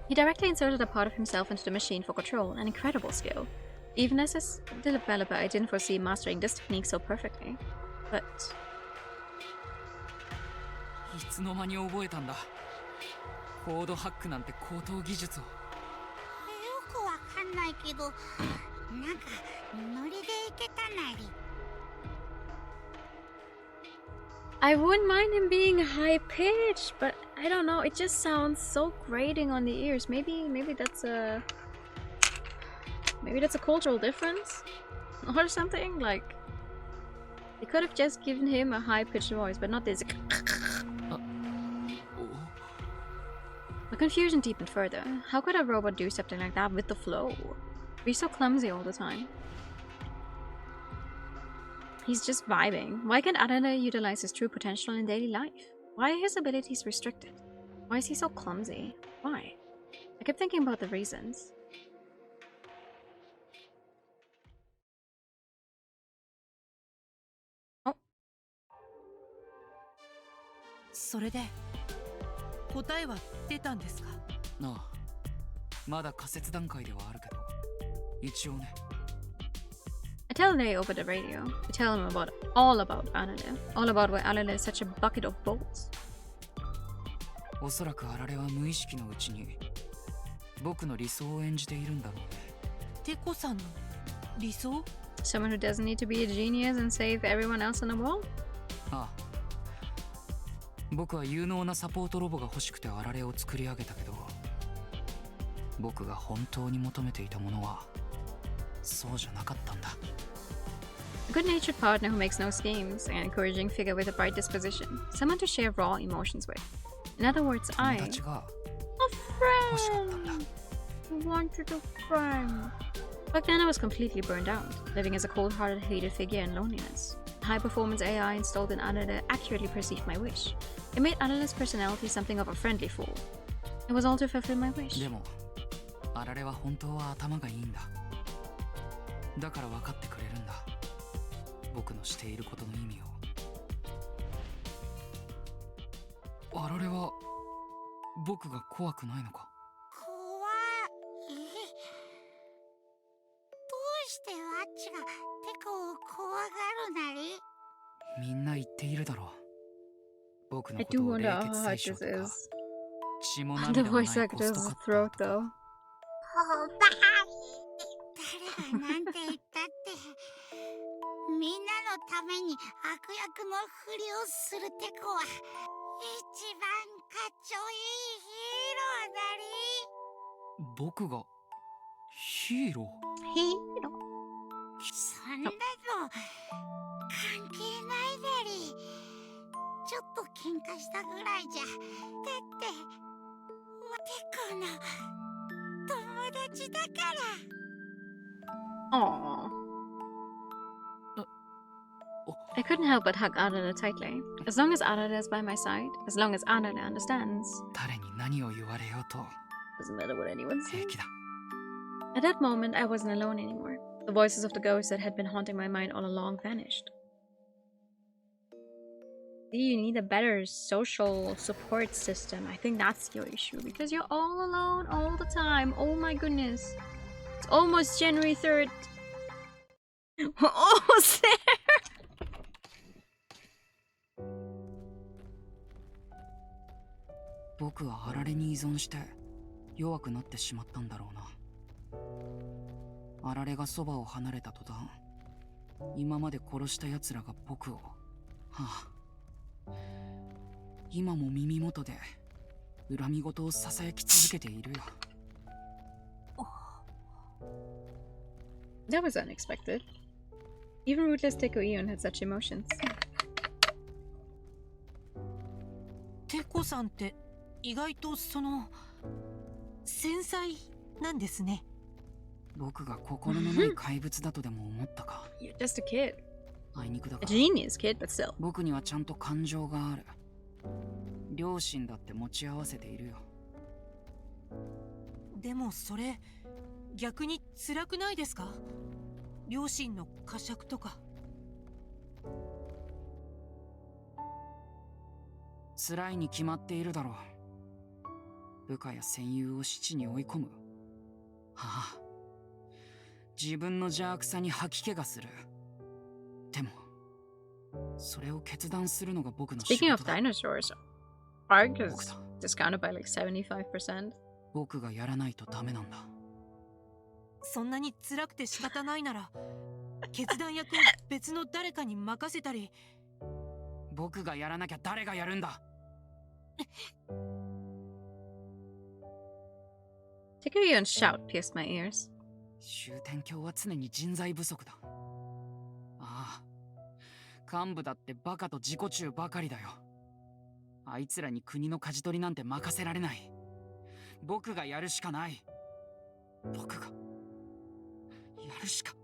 He directly inserted a part of himself into the machine for control, an incredible skill. Even as a developer, I didn't foresee mastering this technique so perfectly. But... いつの間に覚えたんだ。コードハックなんて高等技術を。よくわかんないけど、なんかノリでいけたなり。 I wouldn't mind him being high-pitched, but I don't know, it just sounds so grating on the ears. Maybe that's a... Maybe that's a cultural difference? Or something? Like... They could have just given him a high-pitched voice, but not this... The confusion deepened further. How could a robot do something like that with the flow? Be so clumsy all the time. He's just vibing. Why can't Adana utilize his true potential in daily life? Why are his abilities restricted? Why is he so clumsy? Why? I kept thinking about the reasons. Oh. それで答えは出たんですか？ああ、まだ仮説段階ではあるけど、一応ね。I tell Lei over the radio. I tell him all about Alale. All about why Alale is such a bucket of bolts. おそらくあられは無意識のうちに僕の理想を演じているんだろうね。テコさんの理想？ Someone who doesn't need to be a genius and save everyone else in the world? ああ。僕は有能なサポートロボが欲しくてあられを作り上げたけど、僕が本当に求めていたものはそうじゃなかったんだ。A good-natured partner who makes no schemes, an encouraging figure with a bright disposition, someone to share raw emotions with. In other words, I... 友達が A 欲しかったんだ。friend! Wanted a friend. Back then I was completely burned out, living as a cold-hearted, hated figure in loneliness. The high-performance AI installed in Adele accurately perceived my wish. It made Adele's personality something of a friendly fool. It was all to fulfill my wish. でも、あられは本当は頭がいいんだ。だから分かってくれるんだ。僕のしていることの意味を。あられは僕が怖くないのか？怖い。どうしてワッチがテコを怖がるなり？みんな言っているだろう。僕の I こ do とを冷 wonder 血 how 最 hard 小 this とか is. 血も The 涙もない voice コスト actor's カッ throat, ト though. 誰がなんて言ったってみんなのために悪役のふりをするテコは一番かっちょいいヒーローだり。僕がヒーロー？そんなの関係ないだり。ちょっと喧嘩したぐらいじゃ。だってテコの友達だから。Aww. I couldn't help but hug Adele tightly. As long as Adele is by my side, as long as Adele understands. 誰に何を言われようと Doesn't matter what anyone 平 says. 気だ。 At that moment, I wasn't alone anymore. The voices of the ghosts that had been haunting my mind all along vanished. You need a better social support system. I think that's your issue, because you're all alone all the time. Oh my goodness. It's almost January 3rd. Almost there! 僕はあられに依存して弱くなってしまったんだろうな。あられがそばを離れた途端、今まで殺した奴らが僕を、今も耳元で恨み事をささやき続けているよ。That was unexpected. Even rootless Teko Ion had such emotions. テコさんって意外と繊細なんですね。僕が心のない怪物だとでも思ったか。You're just a kid. あいにくだ A が genius kid, but still. 僕にはちゃんと感情がある。両親だって持ち合わせているよ。でもそれ逆に辛くないですか？両親の呵責とか。辛いに決まっているだろう。部下や戦友を死地に追い込む。自分の邪悪さに吐き気がする。でもそれを決断するのが僕の仕事だ。 Speaking of dinosaurs, Ark is discounted by like 75%. 僕がやらないとダメなんだ。そんなに辛くて仕方ないなら決断役を別の誰かに任せたり。僕がやらなきゃ誰がやるんだ。Teko Ion's shout pierced my ears. 終点卿は常に人材不足だ。ああ、幹部だってバカと自己中ばかりだよ。あいつらに国の舵取りなんて任せられない。僕がやるしかない。僕がやるしか。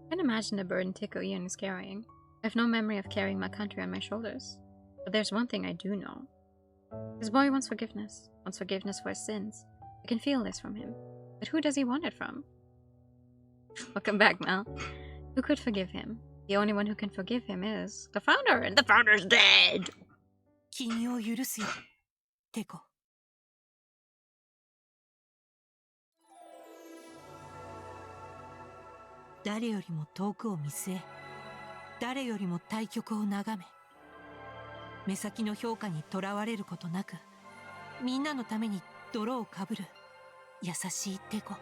I can imagine the burden Teko Ion is carrying. I have no memory of carrying my country on my shoulders. But there's one thing I do know. This boy wants forgiveness for his sins. I can feel this from him. But who does he want it from? Welcome back, Mel. Who could forgive him? The only one who can forgive him is the founder, and the founder's dead! 君を許すよ、テコ。誰よりも遠くを見据え、誰よりも対局を眺め、目先の評価にとらわれることなく、みんなのために泥をかぶる優しいテコ。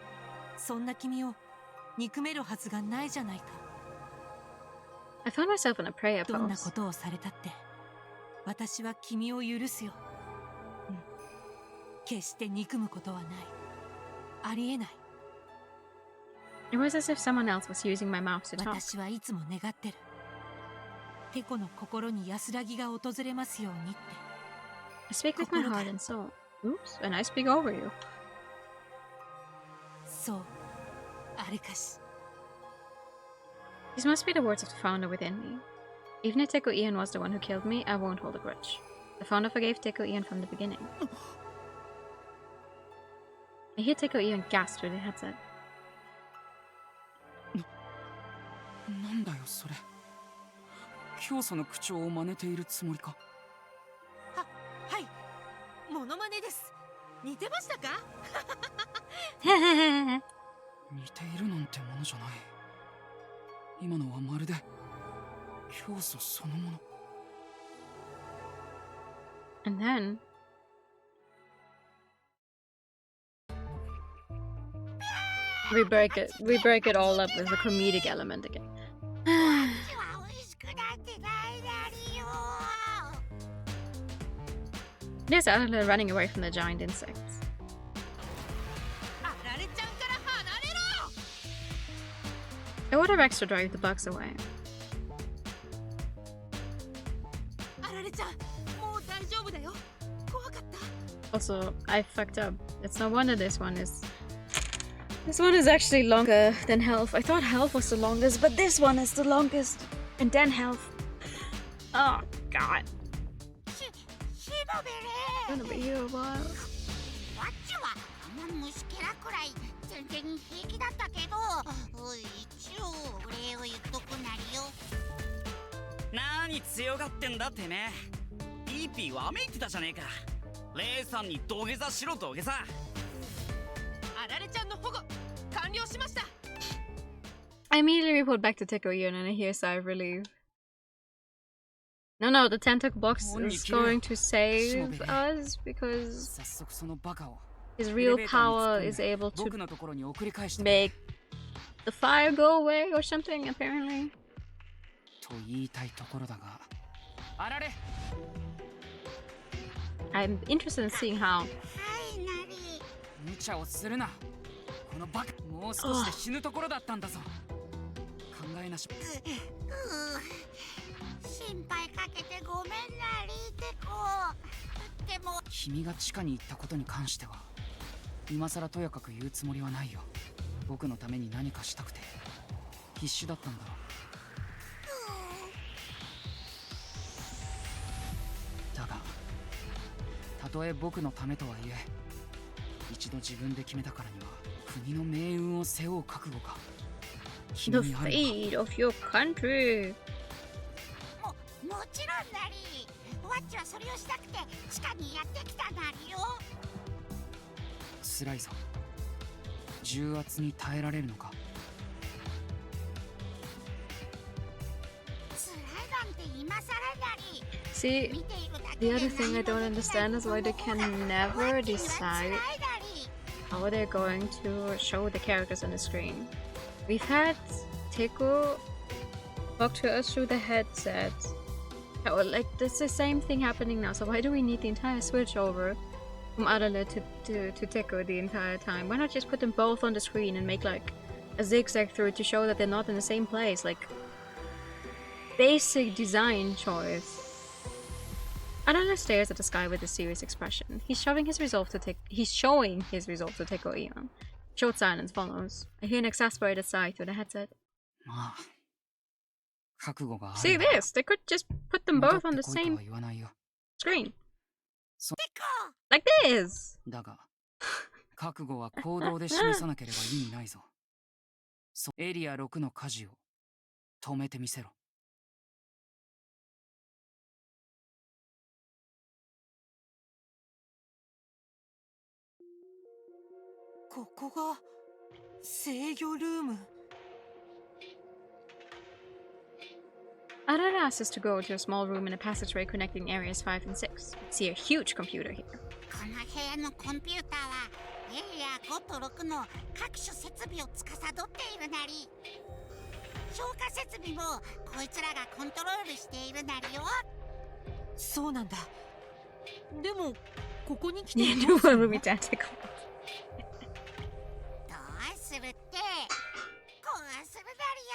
そんな君を憎めるはずがないじゃないか。I found myself in a prayer どんな pose. ことをされたって私は君を許すよ。決して憎むことはない。ありえない。It was as if someone else was using my mouth to talk. 私はいつも願ってる。テコの心に安らぎが訪れますようにって。I speak with my heart and soul. Oops, and I speak over you. そう、あれかし。These must be the words of the founder within me. Even if Teko Ion was the one who killed me, I won't hold a grudge. The founder forgave Teko Ion from the beginning. I hear Teko Ion gasp through the headset. なんだよそれ。教祖の口調を真似ているつもりか。はい、モノマネです。似てましたか？似ているなんてものじゃない。今のはまるで教祖そのもの。And then we break it all up with a comedic element again. There's Adela running away from the giant insects. I would have extra drive the bugs away. Also, I fucked up. It's no wonder this one is actually longer than Health. I thought Health was the longest, but this one is the longest. And then Health. Oh god. Gonna be here a while. 全然平気だったけど、一応お礼を言っとくなりよ。何強がってんだてめえ。ピーピーわめいてたじゃねえか。レイさんに土下座しろ土下座。I immediately report back to Teko Ion and I hear a sigh of relief. No, the tentacle box is going to save us because his real power is able to make the fire go away or something, apparently. I'm interested in seeing how. The fate of your country. もちろんなり。ワッチはそれをしたくて地下にやってきたなりよ。辛いぞ。重圧に耐えられるのか。辛いなんて今更なり。See, the other thing I don't understand is why they can never decide how they're going to show the characters on the screen. We've had Teko talk to us through the headset. Oh, like, it's the same thing happening now, so why do we need the entire switch over from Adela to Teko the entire time? Why not just put them both on the screen and make like a zigzag through it to show that they're not in the same place? Like, basic design choice. Adela stares at the sky with a serious expression. He's showing his resolve to Teko Ion. Short silence follows. I hear an exasperated sigh through the headset. See this? They could just put them both on the same screen. Like this! だが、覚悟は行動で示さなければ意味ないぞ。エリア6の火事を止めてみせろ。ここが制御ルーム。Arara asks us to go to a small room in a passageway connecting areas 5 and 6. See a huge computer here. この部屋のコンピューターはエリア5と6の各種設備を司っているなり。消火設備もこいつらがコントロールしているなりよ。そうなんだ。でもここに来てどうするって。こうするなりよ。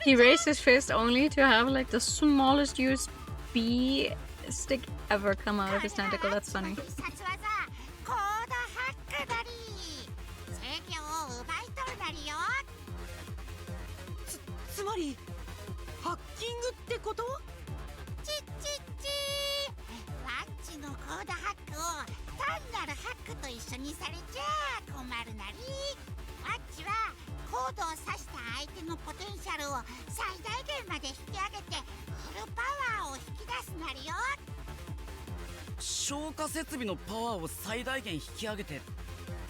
He raised his fist only to have like the smallest USB stick ever come out of his tentacle. That's funny. つまりハッキングってこと？ワッチのコードハックを単なるハックと一緒にされちゃ困るなり。ワッチはコードを挿した相手のポテンシャルを最大限まで引き上げてフルパワーを引き出すなりよ。消火設備のパワーを最大限引き上げて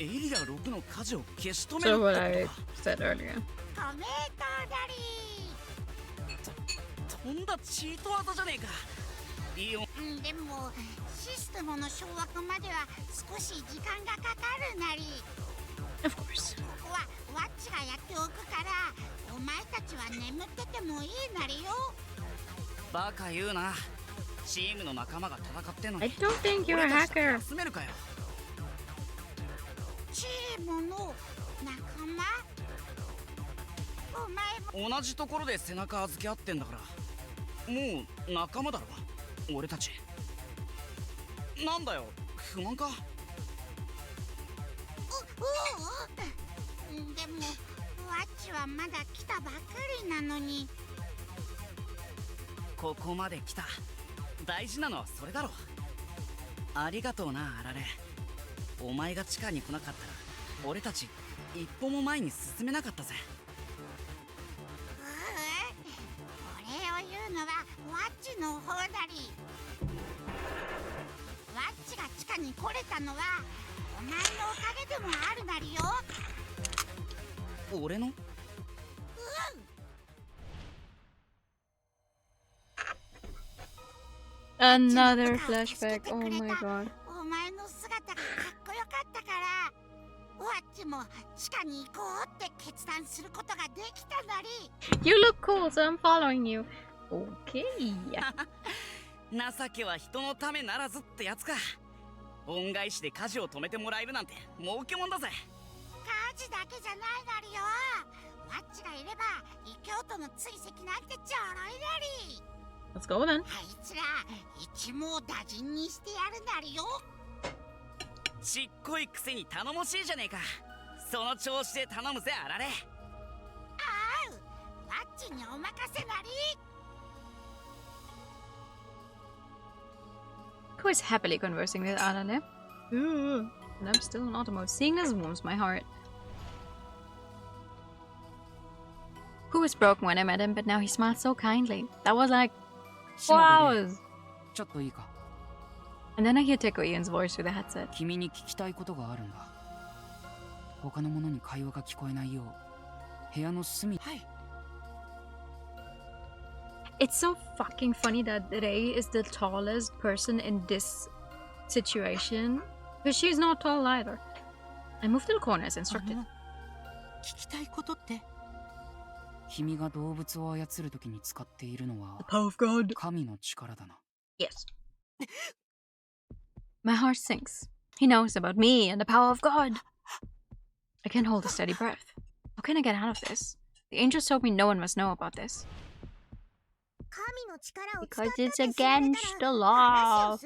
エリア6の火事を消し止める So what I said earlier. コメントなり。とんだチート技じゃねえか。でもシステムの掌握までは少し時間がかかるなり。Of course. ここはワッチがやっておくからお前たちは眠っててもいいなりよ。バカ言うな。チームの仲間が戦ってんのに。 I don't think you're a hacker. 休めるかよ。チームの仲間？お前も同じところで背中預け合ってんだからもう仲間だろ俺たち。なんだよ不満か？でもワッチはまだ来たばかりなのに。ここまで来た。大事なのはそれだろ。ありがとうなあられ。お前が地下に来なかったら俺たち一歩も前に進めなかったぜ。お礼を言うのはワッチの方なり。ワッチが地下かに来れたのはお前のおかげでもあるなりよ。俺の？ Another flashback. Oh my god. お前の姿がかっこよかったから、ワッチも地下に行こうって決断することができたなり。 You look cool, so I'm following you. Okay. 情けは人のためならずってやつか。恩返しで火事を止めてもらえるなんて儲けもんだぜ。火事だけじゃないなりよ。ワッチがいれば異教徒の追跡なんてちょろいなり。 Let's go then. あいつら一網打尽にしてやるなりよ。ちっこいくせに頼もしいじゃねえか。その調子で頼むぜあられ。あう、ワッチにお任せなり。 Who is happily conversing with Arane? And I'm still in auto mode. Seeing this warms my heart. Who was broken when I met him, but now he smiles so kindly. That was like 4 hours. ちょっといいか。 And then I hear Teko Ian's voice through the headset. 君に聞きたいことがあるんだ。他の者に会話が聞こえないよう部屋の隅。はい。 It's so fucking funny that Rei is the tallest person in this situation. Because she's not tall either. I moved to the corner as instructed. 聞きたいことって？君が動物を操るときに使っているのは The power of God. 神の力だな。 Yes. My heart sinks. He knows about me and the power of God. I can't hold a steady breath. How can I get out of this? The angels told me no one must know about this. Because it's against the law.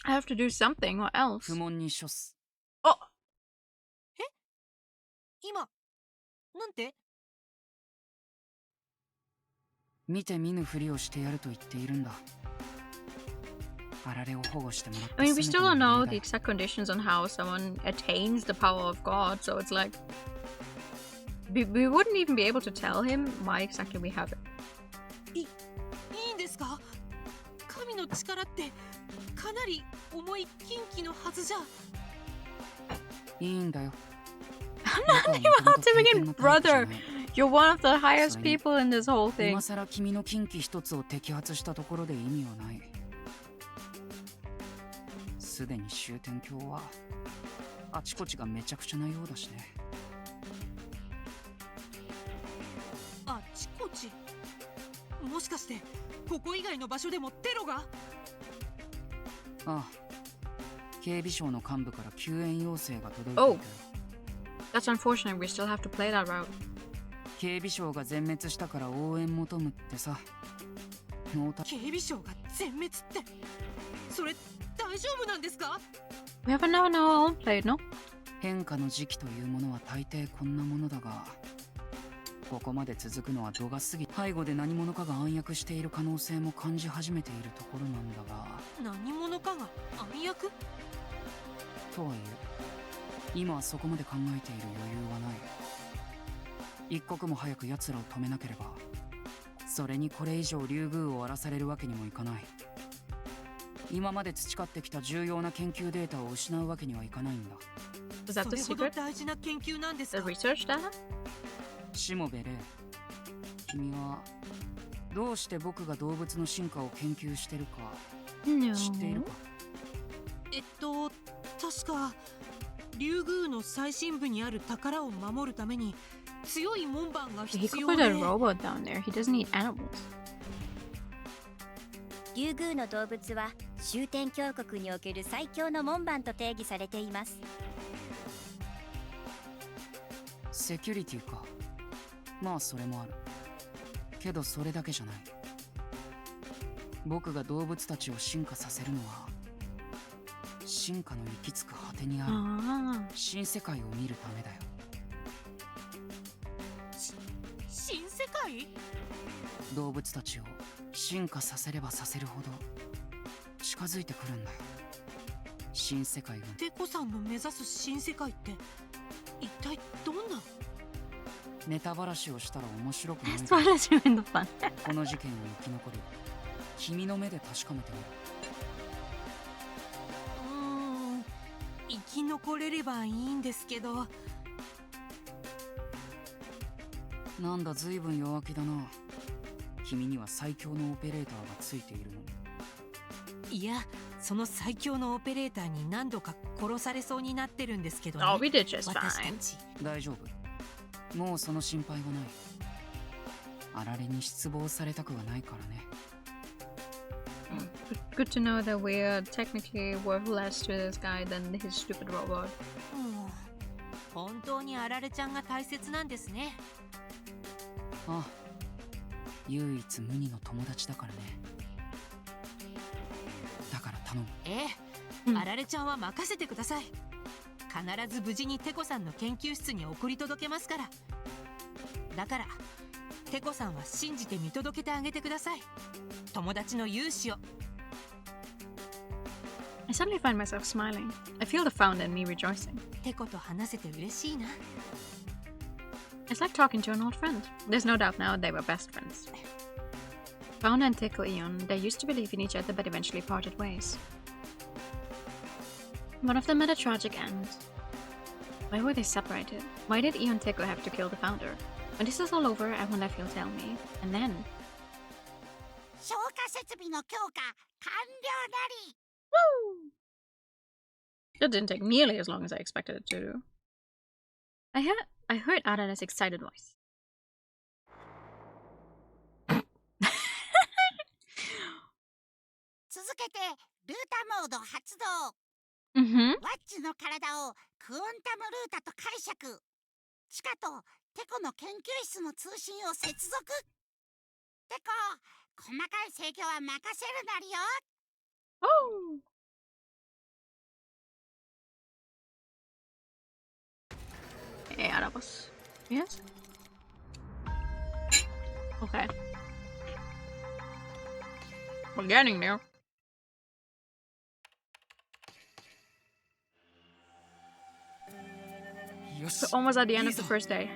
I have to do something. What else? 不問に処す。Oh! 今なんて？見て見ぬふりをしてやると言っているんだ。あられを保護してもらった。 I mean, we still don't know the exact conditions on how someone attains the power of God, so it's like we wouldn't even be able to tell him why exactly we have it. いいんですか？神の力ってかなり重い禁忌のはずじゃ。いいんだよ。 I'm not even ultimate brother. You're one of the highest people in this whole thing. 今さら君の禁忌一つを摘発したところで意味はない。すでに終点橋はあちこちがめちゃくちゃなようだしね。あちこち？もしかしてここ以外の場所でもテロが？ああ、警備省の幹部から救援要請が届いていた Oh, よ。 that's unfortunate. We still have to play that route. 警備省が全滅したから応援求むってさ。警備省が全滅ってそれ大丈夫なんですか？ We haven't known our own plate, no? 変化の時期というものは大抵こんなものだが、ここまで続くのは度が過ぎ、背後で何者かが暗躍している可能性も感じ始めているところなんだが。何者かが暗躍？とはいえ、今はそこまで考えている余裕はない。一刻も早く奴らを止めなければ、それにこれ以上竜宮を荒らされるわけにもいかない。今まで培ってきた重要な研究データを失うわけにはいかないんだ。Is that the それほど secret? 大事な研究なんですか？ The research data? しもべれ、君はどうして僕が動物の進化を研究してるか No. 知っているか？確か竜宮の最深部にある宝を守るために強い門番が He 必 could 要 put で。 a robot down there. He doesn't need animals. 竜宮の動物は終点峡谷における最強の門番と定義されています。セキュリティか。まあそれもある。けどそれだけじゃない。僕が動物たちを進化させるのは、進化の行き着く果てにある Ah. 新世界を見るためだよ。新世界？動物たちを進化させればさせるほど近づいてくるんだよ。新世界軍。テコさんの目指す新世界って一体どんな？ネタばらしをしたら面白くない。That's what is doing the fun. この事件を生き残り、君の目で確かめてみる。生き残れればいいんですけど。なんだ、随分弱気だな。君には最強のオペレーターがついているのに。いや、その最強のオペレーターに何度か殺されそうになってるんですけどね。Oh, we did just 私た fine. ち。大丈夫。もうその心配はない。あられに失望されたくはないからね。Good to know that we're technically worth less to this guy than his stupid robot. 本当にあられちゃんが大切なんですね。ああ、唯一無二の友達だからね。だから頼む。あられちゃんは任せてください。必ず無事にテコさんの研究室に送り届けますから。だからテコさんは信じて見届けてあげてください。友達の勇姿を。I suddenly find myself smiling. I feel the founder in me rejoicing. テコと話せて嬉しいな。It's like talking to an old friend. There's no doubt now they were best friends. Founder and Tickle Eon, they used to believe in each other but eventually parted ways. One of them met a tragic end. Why were they separated? Why did Eon Tickle have to kill the founder? When this is all over, I wonder if he'll tell me. And then... 消火設備の強化完了なり。 Woo! That didn't take nearly as long as I expected it to do. I heard Arara's excited voice. 続けてルータモード発動。Mm-hmm. ワッチの体をクオンタムルータと解釈。チカとテコの研究室の通信を接続。テコ、細かい制御は任せるなりよ。Oh! Hey, Arabos. Yes? Okay. We're getting there. We're almost at the end of the first day.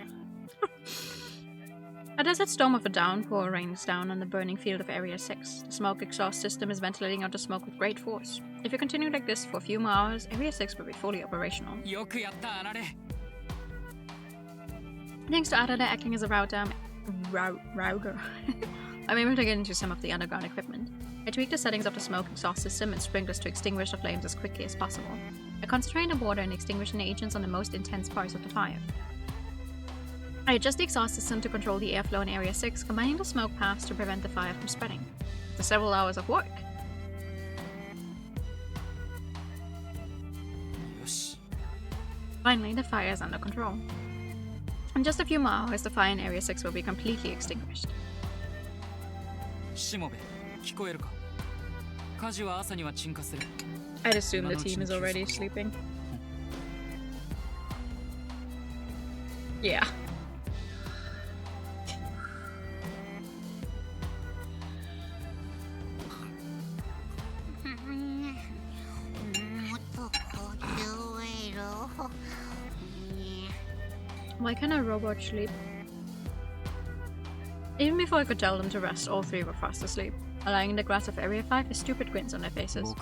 A desert storm of a downpour rains down on the burning field of Area 6. The smoke exhaust system is ventilating out the smoke with great force. If you continue like this for a few more hours, Area 6 will be fully operational. Thanks to Arada acting as a router, I'm able to get into some of the underground equipment. I tweak the settings of the smoke exhaust system and sprinklers to extinguish the flames as quickly as possible. I concentrate the water and extinguishing agents on the most intense parts of the fire. I adjust the exhaust system to control the airflow in Area 6, combining the smoke paths to prevent the fire from spreading. After several hours of work. Finally, the fire is under control. In just a few more hours, the fire in Area 6 will be completely extinguished. I'd assume the team is already sleeping. Yeah. Why can't a robot sleep? Even before I could tell them to rest, all three were fast asleep, lying in the grass of Area 5 with stupid grins on their faces.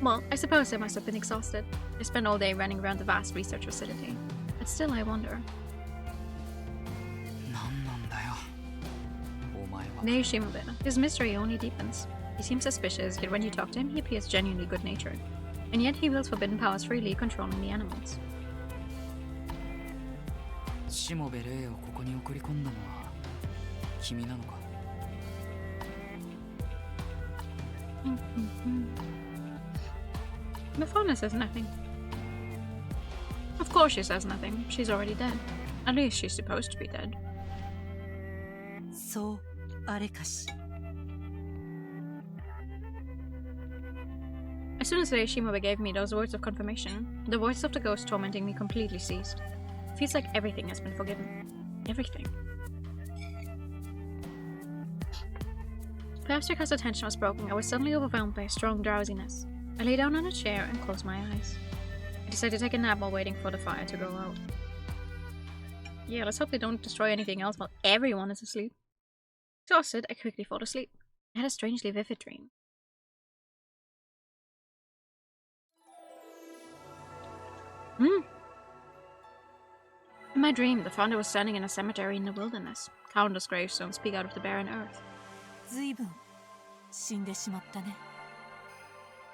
Well, I suppose they must have been exhausted. They spent all day running around the vast research facility. But still, I wonder. Nay, Shimobin. His mystery only deepens. He seems suspicious, yet when you talk to him, he appears genuinely good-natured. And yet he wields forbidden powers freely, controlling the animals. The fauna says nothing. Of course she says nothing. She's already dead. At least she's supposed to be dead. So, あれかし。 As soon as Shimobe gave me those words of confirmation, the voice of the ghost tormenting me completely ceased. It feels like everything has been forgiven. Everything. Perhaps because attention was broken, I was suddenly overwhelmed by a strong drowsiness. I lay down on a chair and closed my eyes. I decided to take a nap while waiting for the fire to go out. Yeah, let's hope they don't destroy anything else while everyone is asleep. Exhausted, I quickly fell asleep. I had a strangely vivid dream. In my dream, the founder was standing in a cemetery in the wilderness. Countless gravestones peek out of the barren earth. 随分死んでしまったね。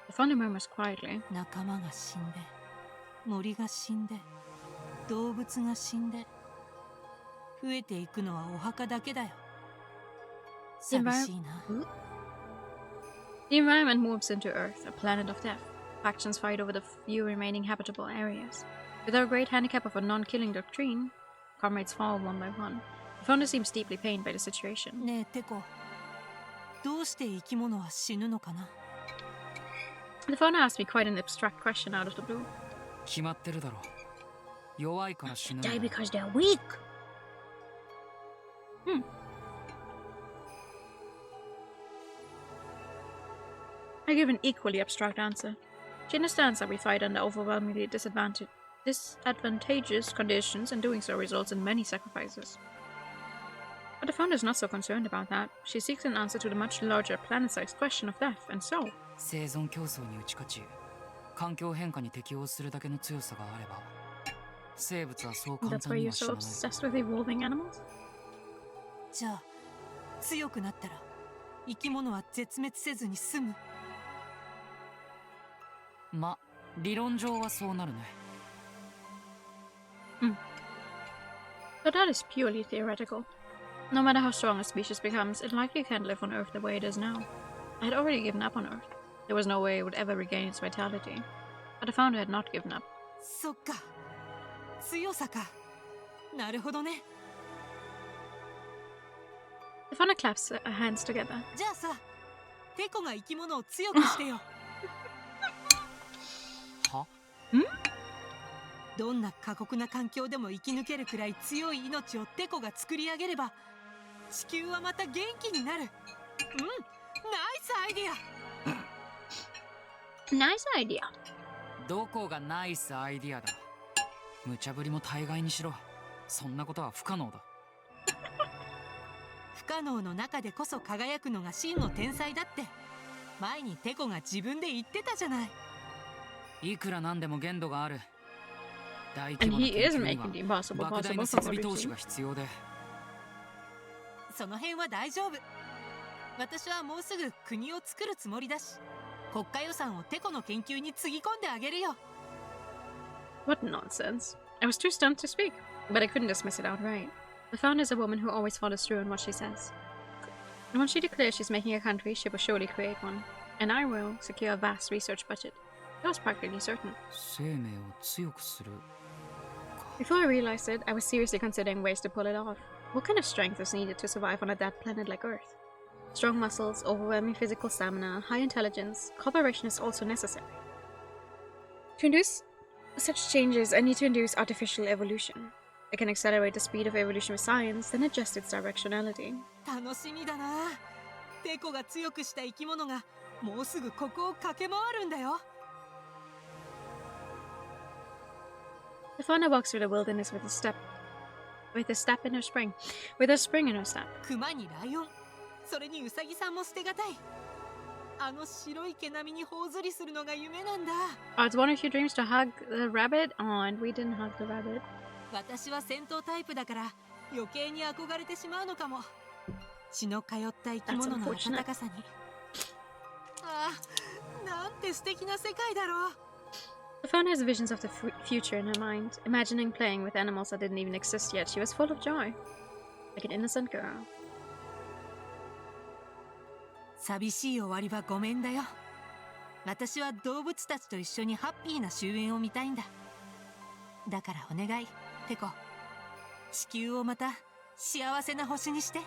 The founder murmurs quietly. 仲間が死んで、森が死んで、動物が死んで、増えていくのはお墓だけだよ。寂しいな。The environment moves into Earth, a planet of death. Factions fight over the few remaining habitable areas. With our great handicap of a non-killing doctrine, comrades fall one by one. The founder seems deeply pained by the situation. ねえ、テコ。どうして生き物は死ぬのかな？ The founder asked me quite an abstract question out of the blue. 決まってるだろう。弱いから死ぬんだ。 Die because they're weak. I give an equally abstract answer. She understands that we fight under overwhelmingly disadvantageous conditions, and doing so results in many sacrifices. But the founder is not so concerned about that. She seeks an answer to the much larger planet-sized question of death, and so... 生存競争に打ち勝ち、環境変化に適応するだけの強さがあれば、生物はそう簡 That's 単 why に you're は死 so なない。 obsessed with evolving animals? じゃあ、強くなったら、生き物は絶滅せずに済む。ま、理論上はそうなるね。But that is purely theoretical. No matter how strong a species becomes, it likely can't live on Earth the way it is now. I had already given up on Earth. There was no way it would ever regain its vitality. But the founder had not given up. そっか。強さか。なるほどね。The founder claps her hands together. じゃあさ、テコが生き物を強くしてよ。は？どんな過酷な環境でも生き抜けるくらい強い命をテコが作り上げれば、地球はまた元気になる。ナイスアイディア。Nice idea. どこがナイスアイディアだ。無茶ぶりも大概にしろ。そんなことは不可能だ。不可能の中でこそ輝くのが真の天才だって、前にテコが自分で言ってたじゃない。いくらなんでも限度がある。大 And 規模な he 研 is 究に making the は impossible 莫大 possible な for 設備投資 everything. が必要で。その辺は大丈夫。私はもうすぐ国を作るつもりだし、国家予算をテコの研究につぎ込んであげるよ。What nonsense. I was too stunned to speak, but I couldn't dismiss it outright. The founder is a woman who always follows through on what she says. And when she declares she's making a country, she will surely create one. And I will secure a vast research budget. That was practically certain. 生命を強くする。 Before I realized it, I was seriously considering ways to pull it off. What kind of strength is needed to survive on a dead planet like Earth? Strong muscles, overwhelming physical stamina, high intelligence, cooperation is also necessary. To induce such changes, I need to induce artificial evolution. I can accelerate the speed of evolution with science, then adjust its directionality. 楽しみだな。テコが強くした生き物がもうすぐここを駆け回るんだよ。The fauna walks through the wilderness with a step in her spring. With a spring in her step. 熊にライオン、それにウサギさんも捨てがたい。あの白い毛並みに頬ずりするのが夢なんだ。Oh, it's one of your dreams to hug the rabbit? Oh, and we didn't hug the rabbit. 私は戦闘タイプだから余計に憧れてしまうのかも。血の通った生き物の温かさに。ああ、なんて素敵な世界だろう。The fauna has visions of the future in her mind. Imagining playing with animals that didn't even exist yet, she was full of joy. Like an innocent girl. 寂しい終わりはごめんだよ。私は動物たちと一緒にハッピーな終焉を見たいんだ。だからお願い、テコ。地球をまた幸せな星にして。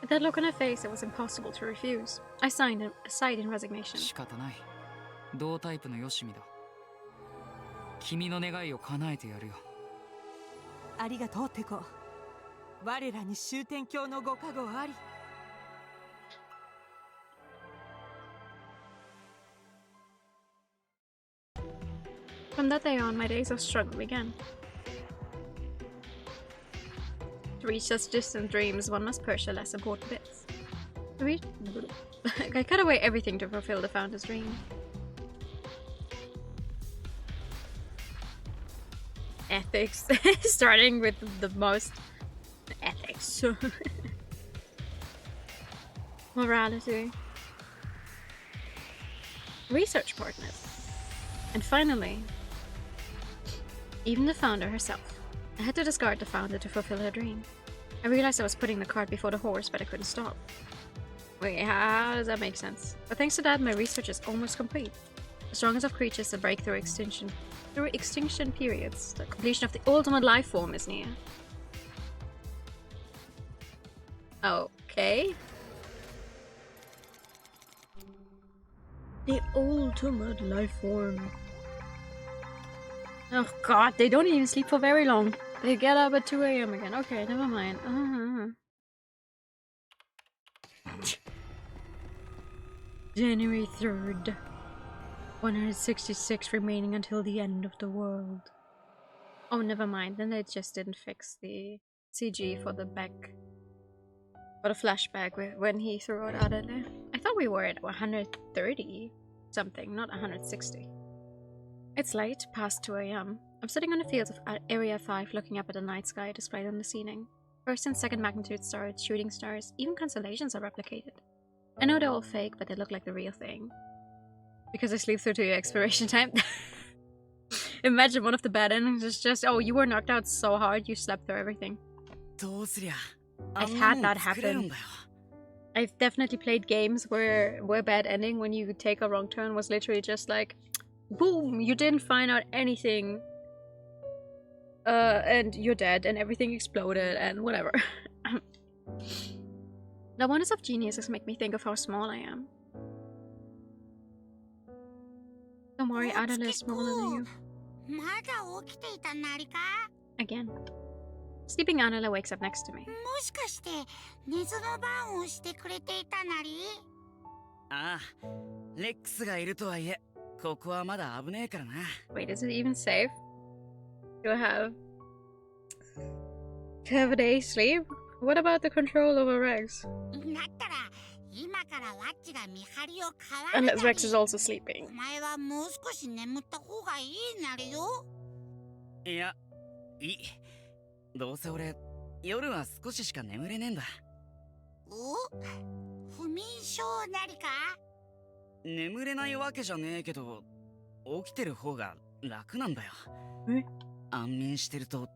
With that look on her face, it was impossible to refuse. I sighed in resignation. 仕方ない。同タイプのよしみだ。君の願いを叶えてやるよ。ありがとう、テコ。我らに終点鏡のご加護あり。From that day on, my days of struggle began. To reach such distant dreams, one must purge the less important bits. I cut away everything to fulfill the founder's dream. Ethics. Starting with the most... ethics. Morality. Research partners. And finally, even the founder herself. I had to discard the founder to fulfill her dream. I realized I was putting the cart before the horse, but I couldn't stop. Wait, how does that make sense? But thanks to that, my research is almost complete. The strongest of creatures that break through extinction periods. The completion of the ultimate life form is near. Okay. The ultimate life form. Oh god, they don't even sleep for very long. They get up at 2 AM again. Okay, never mind. January 3rd. 166 remaining until the end of the world. Oh, never mind. Then they just didn't fix the CG for the back. For the flashback when he threw it out of there. I thought we were at 130 something, not 160. It's late, past 2 AM. I'm sitting on the fields of Area 5 looking up at the night sky displayed on the ceiling. First and second magnitude stars, shooting stars, even constellations are replicated. I know they're all fake, but they look like the real thing. Because I sleep through to your expiration time. Imagine one of the bad endings is just, oh, you were knocked out so hard you slept through everything. I've had that happen. I've definitely played games where bad ending when you take a wrong turn was literally just like, boom, you didn't find out anything. And you're dead and everything exploded and whatever. The wonders of geniuses make me think of how small I am. Don't worry, Adela is smaller than you. Again. Sleeping Anela wakes up next to me. Wait, is it even safe to have a day's sleep? What about the control over Rex? Unless Rex is also sleeping. Yeah. どうせ俺、夜は少ししか眠れねえんだ。お？不眠症なりか？眠れないわけじゃねえけど、起きてる方が楽なんだよ。え？安眠してると、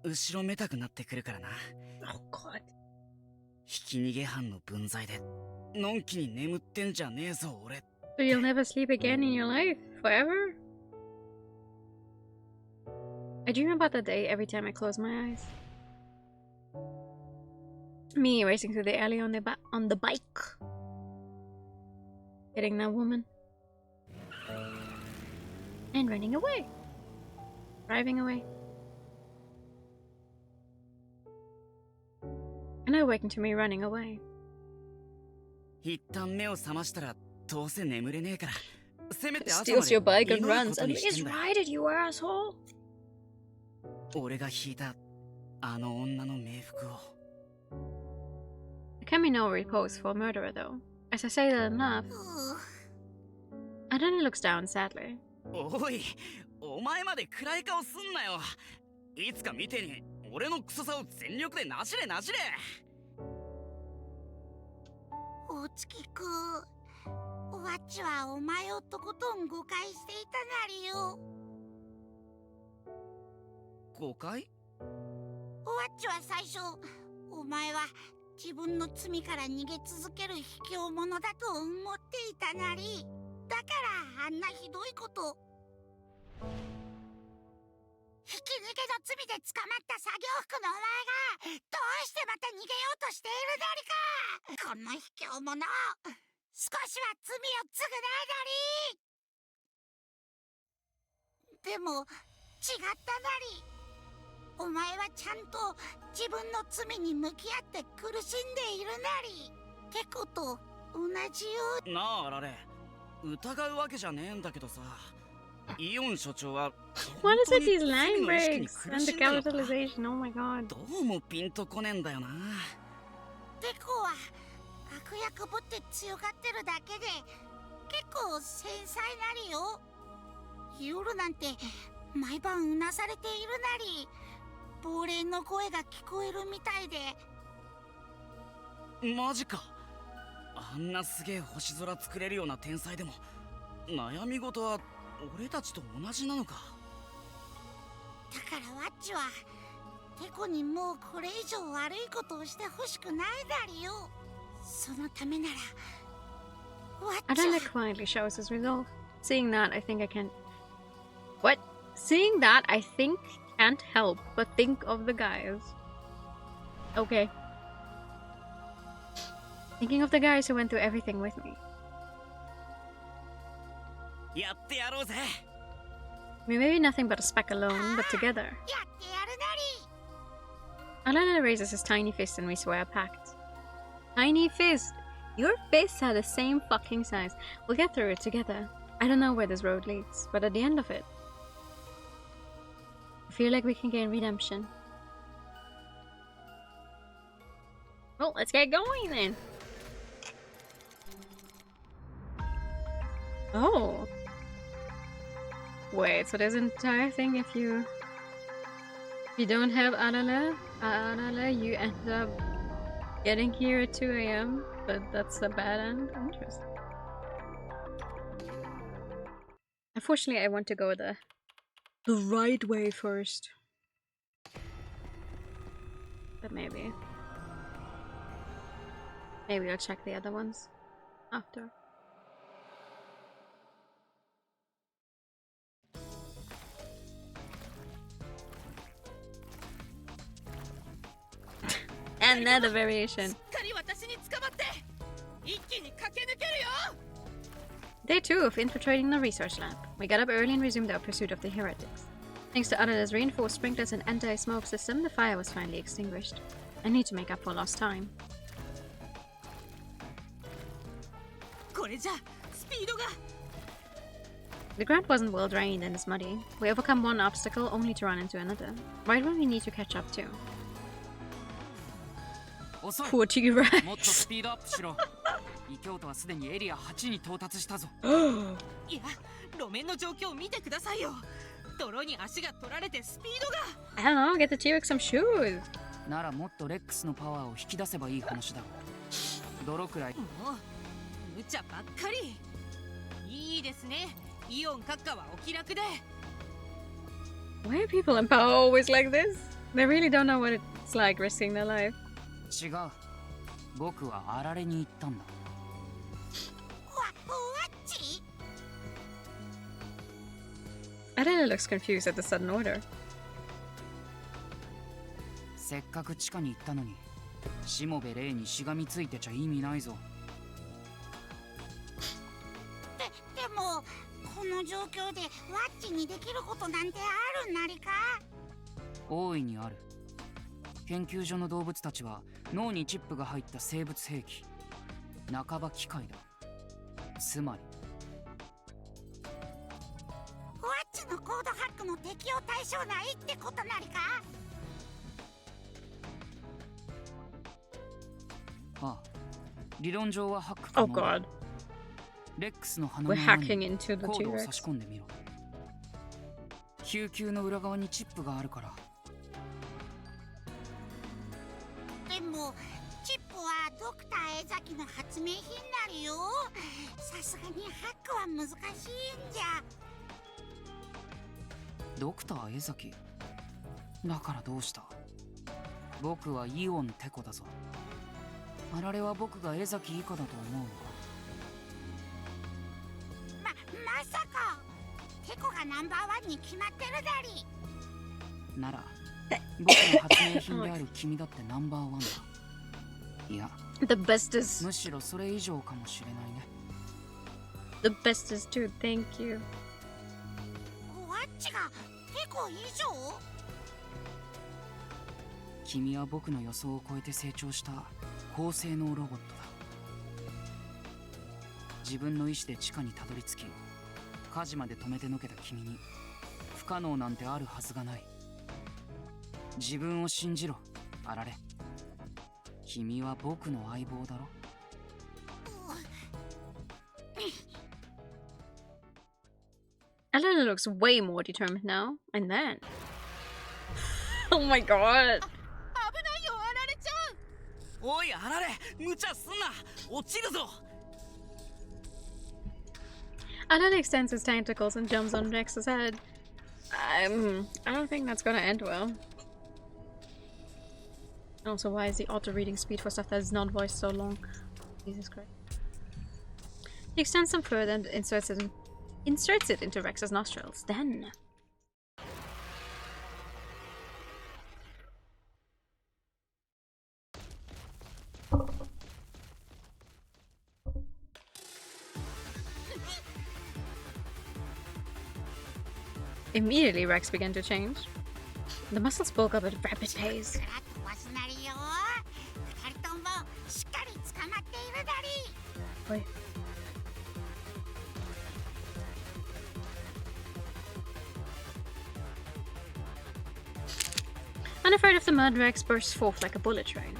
後ろめたくなってくるからな。Oh God。ひき逃げ犯の分際で、のんきに眠ってんじゃねえぞ、俺。So you'll never sleep again in your life? Forever? I dream about that day every time I close my eyes. Me racing through the alley on the bike. Hitting that woman. And running away. Driving away. And I awaken to me running away. 一旦目を覚ましたらどうせ眠れねえからせめて朝まで Steals your bike and runs. At least ride it, you asshole. 俺が引いたあの女の冥福を There can be no repose for a murderer, though. As I say that and laugh, Adana looks down sadly. おい、お前まで暗い顔すんなよ。いつか見てに俺のクソさを全力でなじれなじれ。お月くん、わっちはお前をとことん誤解していたなりよ。誤解？おわっちは最初、お前は自分の罪から逃げ続ける卑怯者だと思っていたなり。だからあんなひどいこと。ひき逃げの罪で捕まった作業服のお前がどうしてまた逃げようとしているなりか。この卑怯者、少しは罪を償いなり。でも違ったなり。お前はちゃんと自分の罪に向き合って苦しんでいるなり。てこと同じよう。なあ、あられ。疑うわけじゃねえんだけどさ、イオン所長は What is it, these line breaks and the capitalization? Oh my god. どうもピンとこねえんだよな。テコは悪役ぶって強がってるだけで結構繊細なりよ。夜なんて毎晩うなされているなり、亡霊の声が聞こえるみたいで。マジか。あんなすげえ星空作れるような天才でも悩み事は俺たちと同じなのか。だからワッチはテコにもうこれ以上悪いことをしてほしくないだりよ。そのためならワッチ Adela は quietly shows his resolve. Seeing that, I think I can't. What? Seeing that, I think can't help but think of the guys. Okay. Thinking of the guys who went through everything with me. やってやろうぜ。 We may be nothing but a speck alone, but together. やってやるなり。 Alana raises his tiny fist and we swear a pact. Tiny fist! Your fists are the same fucking size. We'll get through it together. I don't know where this road leads, but at the end of it, I feel like we can gain redemption. Well, let's get going then. Oh. Wait, so there's an entire thing if you don't have Alala, you end up getting here at 2 AM, but that's a bad end. Interesting. Unfortunately, I want to go the right way first. But maybe I'll check the other ones after. Another variation. Day 2 of infiltrating the research lab. We got up early and resumed our pursuit of the heretics. Thanks to Adela's reinforced sprinklers and anti-smoke system, the fire was finally extinguished. I need to make up for lost time. The ground wasn't well drained and is muddy. We overcome one obstacle only to run into another, right when we need to catch up too. Poor T-Rex. もっとスピードアップしろ。異教徒はすでにエリア8に到達したぞ。いや、路面の状況を見てくださいよ。泥に足が取られてスピードが。 I don't know, get the T-Rex some shoes. ならもっとレックスのパワーを引き出せばいい話だ。泥くらい。もう無茶ばっかり。いいですね。イオン閣下はお気楽で。 Why are people in power always like this? They really don't know what it's like risking their life. 違う。僕はあられに行ったんだ。ワッチ Adela looks confused at the sudden order. せっかく地下に行ったのに、しもべ霊にしがみついてちゃ意味ないぞ。でもこの状況でワッチにできることなんてあるなりか。大いにある。研究所の動物たちは脳にチップが入った生物兵器、半ば機械だ。つまりワッチのコードハックの適用対象ないってことなりか。ああ、理論上はハック可 Oh 能だ。 god. レックスの鼻 We're の穴 hacking に into the コードを差 T-Rex. し込んでみろ。救急の裏側にチップがあるから。でもチップはドクター江崎の発明品なりよ。さすがにハックは難しいんじゃ。ドクター江崎だからどうした。僕はイオンテコだぞ。あられは僕が江崎以下だと思うのか。まさかテコがナンバーワンに決まってるだり。なら僕の発明品である君だってナンバーワンだ。いや、 The best is むしろそれ以上かもしれないね。 the best is too. Thank you. ワッチがテコ以上。君は僕の予想を超えて成長した高性能ロボットだ。自分の意志で地下にたどり着き、火事まで止めてのけた君に不可能なんてあるはずがない。自分を信じろ、あられ。君は僕の相棒だろ。Elena looks way more determined now. And then... oh my god. おい、あられ、無茶すんな。落ちるぞ。Elena extends his tentacles and jumps on Rex's head. I don't think that's gonna end well. Also, why is the auto-reading speed for stuff that is not voiced so long? Jesus Christ. He extends them further and inserts it into Rex's nostrils. Then... immediately, Rex began to change. The muscles bulk up at a rapid pace. Wait. Unafraid of the mud, Rex bursts forth like a bullet train.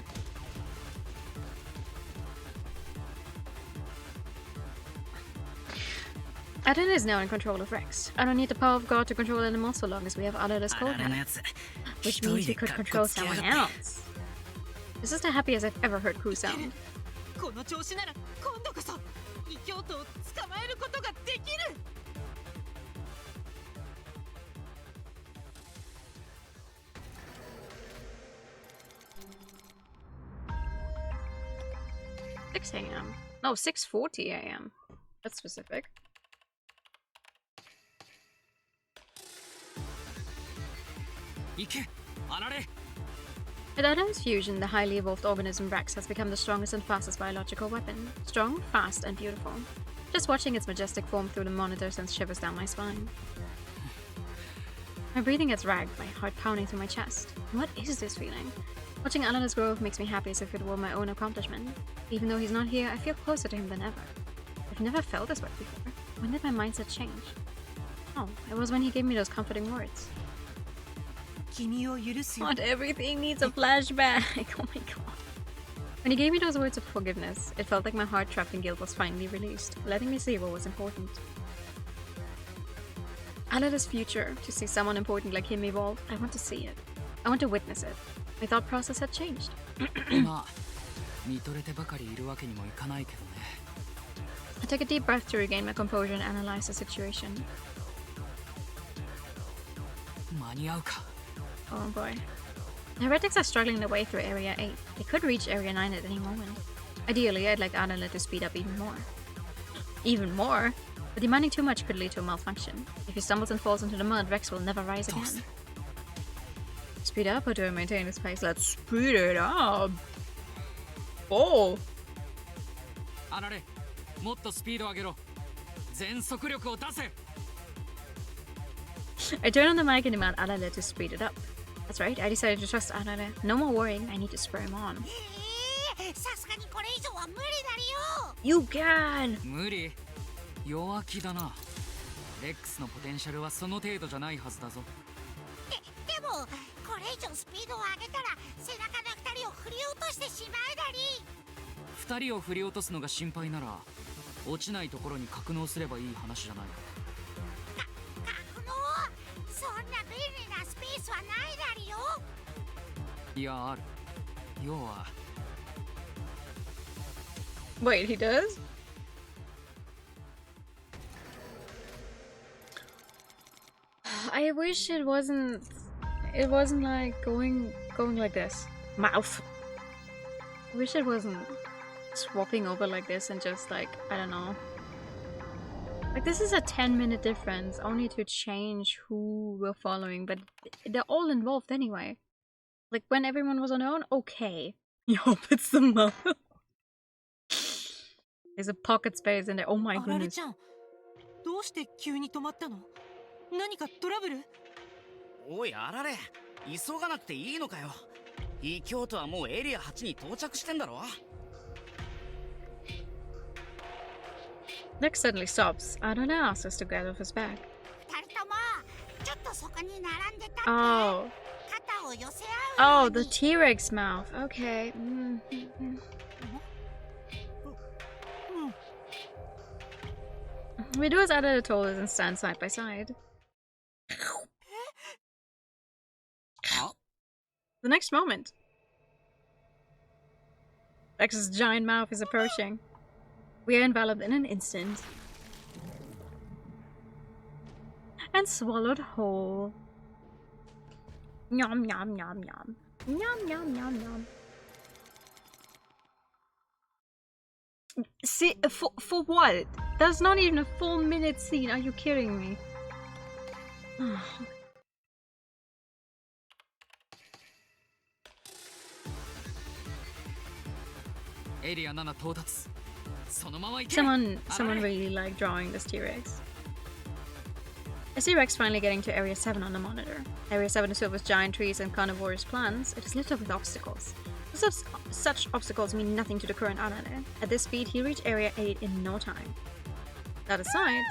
Aden is now in control of Rex. I don't need the power of God to control animals so long as we have Adela's code hand. Which means we could control someone else. This is the happiest I've ever heard Crew sound. AM. No, 6:40 AM. That's specific. With Adam's fusion, the highly evolved organism Rex has become the strongest and fastest biological weapon. Strong, fast, and beautiful. Just watching its majestic form through the monitor sends shivers down my spine. My breathing gets ragged, my heart pounding through my chest. What is this feeling? Watching Alanis growth makes me happy as if it were my own accomplishment. Even though he's not here, I feel closer to him than ever. I've never felt this way before. When did my mindset change? Oh, it was when he gave me those comforting words. Not everything needs a flashback. Oh my god. When he gave me those words of forgiveness, it felt like my heart trapped in guilt was finally released, letting me see what was important. Alada's future, to see someone important like him evolve, I want to see it. I want to witness it. My thought process had changed. I took a deep breath to regain my composure and analyze the situation. Oh boy. The heretics are struggling their way through Area 8. They could reach Area 9 at any moment. Ideally, I'd like Adela to speed up even more. Even more? But demanding too much could lead to a malfunction. If he stumbles and falls into the mud, Rex will never rise again. Speed up or do I maintain his pace? Let's speed it up! Oh! I turn on the mic and demand Adela to speed it up. That's right, I decided to trust Adela. No more worrying, I need to spur him on. You can! 弱気だな。レックスのポテンシャルはその程度じゃないはずだぞ。でもこれ以上スピードを上げたら背中の2人を振り落としてしまうだり。2人を振り落とすのが心配なら、落ちないところに格納すればいい話じゃないか。格納？そんな便利なスペースはないだりよ。いや、ある。要は。Wait, he does? I wish it wasn't like going like this. Mouth. I wish it wasn't swapping over like this and just like, I don't know. Like this is a 10-minute difference only to change who we're following, but they're all involved anyway. Like when everyone was on their own, okay. Yup, it's the mouth. There's a pocket space in there. Oh my goodness. どうして急に止まったの？何かトラブル？おい、あられ、急がなくていいのかよ。異教徒はもうエリア8に到着してんだろ。Rex suddenly stops. Adana asks us to get off his back. 二人ともちょっとそこに並んでたって。 Oh. 肩を寄せ合うよ Oh, う the に。 T-Rex mouth. Okay. We do as Adana told us and stand side by side. The next moment, Rex's giant mouth is approaching. We are enveloped in an instant. And swallowed whole. Yum yum yum yum. Yum yum yum yum. See, for what? That's not even a 4-minute scene. Are you kidding me? Someone really liked drawing this T-Rex. I see Rex finally getting to Area 7 on the monitor. Area 7 is filled with giant trees and carnivorous plants. It is littered with obstacles. Such obstacles mean nothing to the current Arane. At this speed, he'll reach Area 8 in no time. That aside...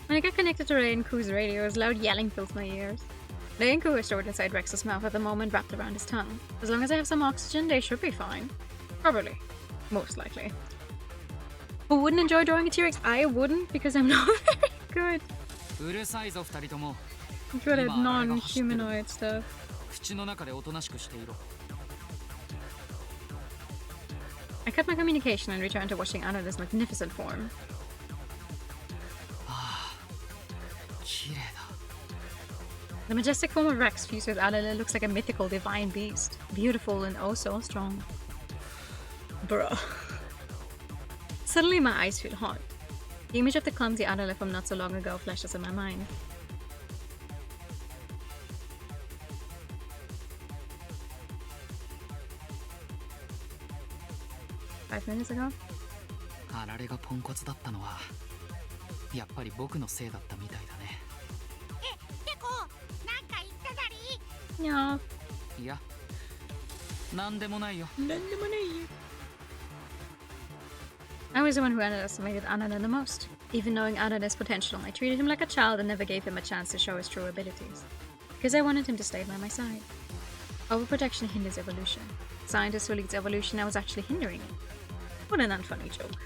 When I get connected to Reinku's radio, his loud yelling fills my ears. Reinku is stored inside Rex's mouth at the moment, wrapped around his tongue. As long as I have some oxygen, they should be fine. Probably. Most likely. Who wouldn't enjoy drawing a T-Rex? I wouldn't, because I'm not very good. I'm good at non-humanoid stuff. I cut my communication and returned to watching Anna's magnificent form. The majestic form of Rex fused with Alala looks like a mythical divine beast. Beautiful and oh so strong. Bruh. Suddenly my eyes feel hot. The image of the clumsy Alala from not so long ago flashes in my mind. Five minutes ago? No. I was the one who underestimated Anana the most. Even knowing Anana's potential, I treated him like a child and never gave him a chance to show his true abilities. Because I wanted him to stay by my side. Overprotection hinders evolution. Scientist who leads evolution, I was actually hindering it. What an unfunny joke.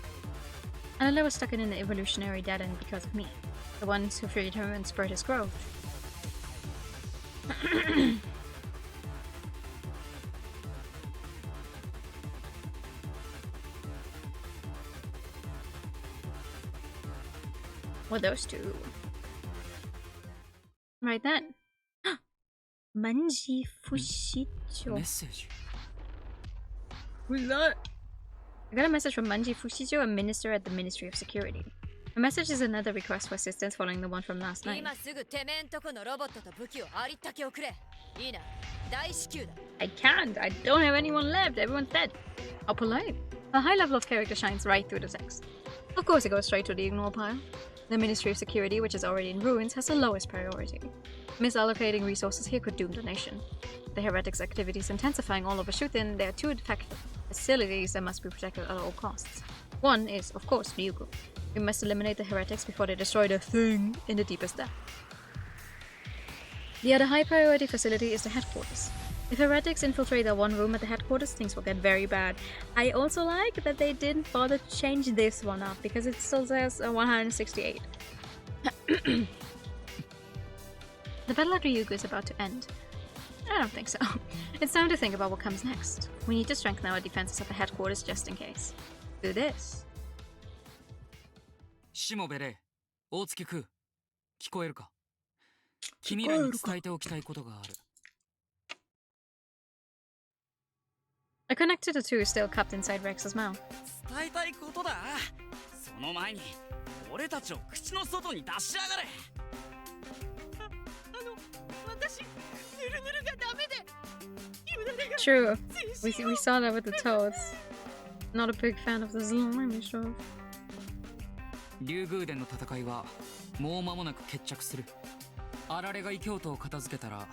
Anana was stuck in an evolutionary dead end because of me. The ones who freed him and spurred his growth. Well, those two. Right then. Manji Fushicho. Message. Who's that? I got a message from Manji Fushicho, a minister at the Ministry of Security. The message is another request for assistance following the one from last night. I can't. I don't have anyone left. Everyone's dead. How polite. A high level of character shines right through the text. Of course it goes straight to the ignore pile. The Ministry of Security, which is already in ruins, has the lowest priority. Misallocating resources here could doom the nation. The heretics' activities intensifying all over Shuten, there are two facilities that must be protected at all costs. One is, of course, Ryugu. We must eliminate the heretics before they destroy the thing in the deepest depth. The other high priority facility is the headquarters. If heretics infiltrate that one room at the headquarters, things will get very bad. I also like that they didn't bother to change this one up, because it still says 168. The battle at Ryugu is about to end. I don't think so. It's time to think about what comes next. We need to strengthen our defenses at the headquarters just in case. Do this. シモベレイ、大月空、聞こえるか？君らに伝えておきたいことがある。I connected the two still cupped inside Rex's mouth. 伝えたいことだ。その前に俺たちを口の外に出しやがれ。私ぬるぬるがダメで。True. We saw that with the toads. Not a big fan of the slimy stuff. 竜宮殿の戦いはもう間もなく決着する。あられが異教徒を片付けたら、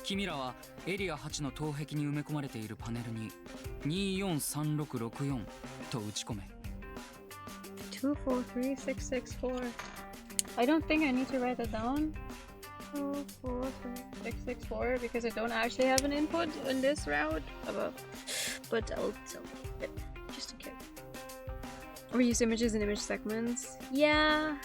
君らはエリア8の東壁に埋め込まれているパネルに243664と打ち込め。243664. I don't think I need to write that down. 243664 because I don't actually have an input in this route. But I'll tell it just in case. Reuse images and image segments. Yeah.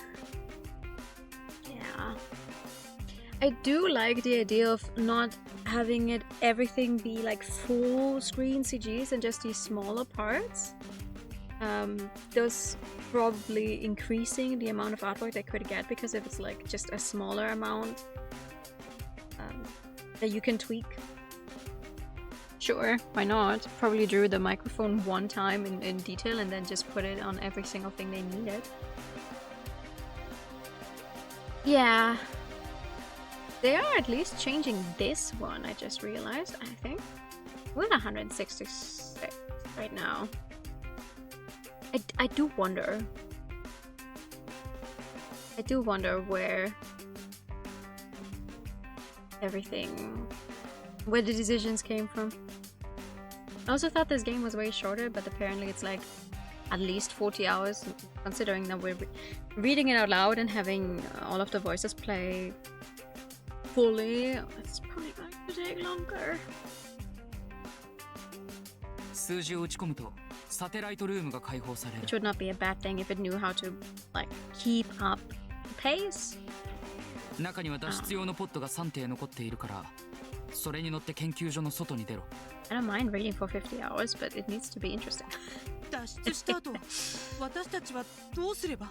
I do like the idea of not having everything be like full screen CGs and just these smaller parts. Those probably increasing the amount of artwork they could get, because if it's like just a smaller amount that you can tweak, sure, why not? Probably drew the microphone one time in detail and then just put it on every single thing they needed. Yeah. They are at least changing this one, I just realized, I think. We're at 166 right now. I do wonder. I do wonder where where the decisions came from. I also thought this game was way shorter, but apparently it's like at least 40 hours, considering that we're reading it out loud and having all of the voices play fully. It's probably going to take longer. 数字を打ち込むとサテライトルームが開放される。 Which would not be a bad thing if it knew how to like keep up the pace. 中には脱出用のポットが3艇残っているから、それに乗って研究所の外に出ろ。 I don't mind reading for 50 hours, but it needs to be interesting. 脱出した後、私たちはどうすれば？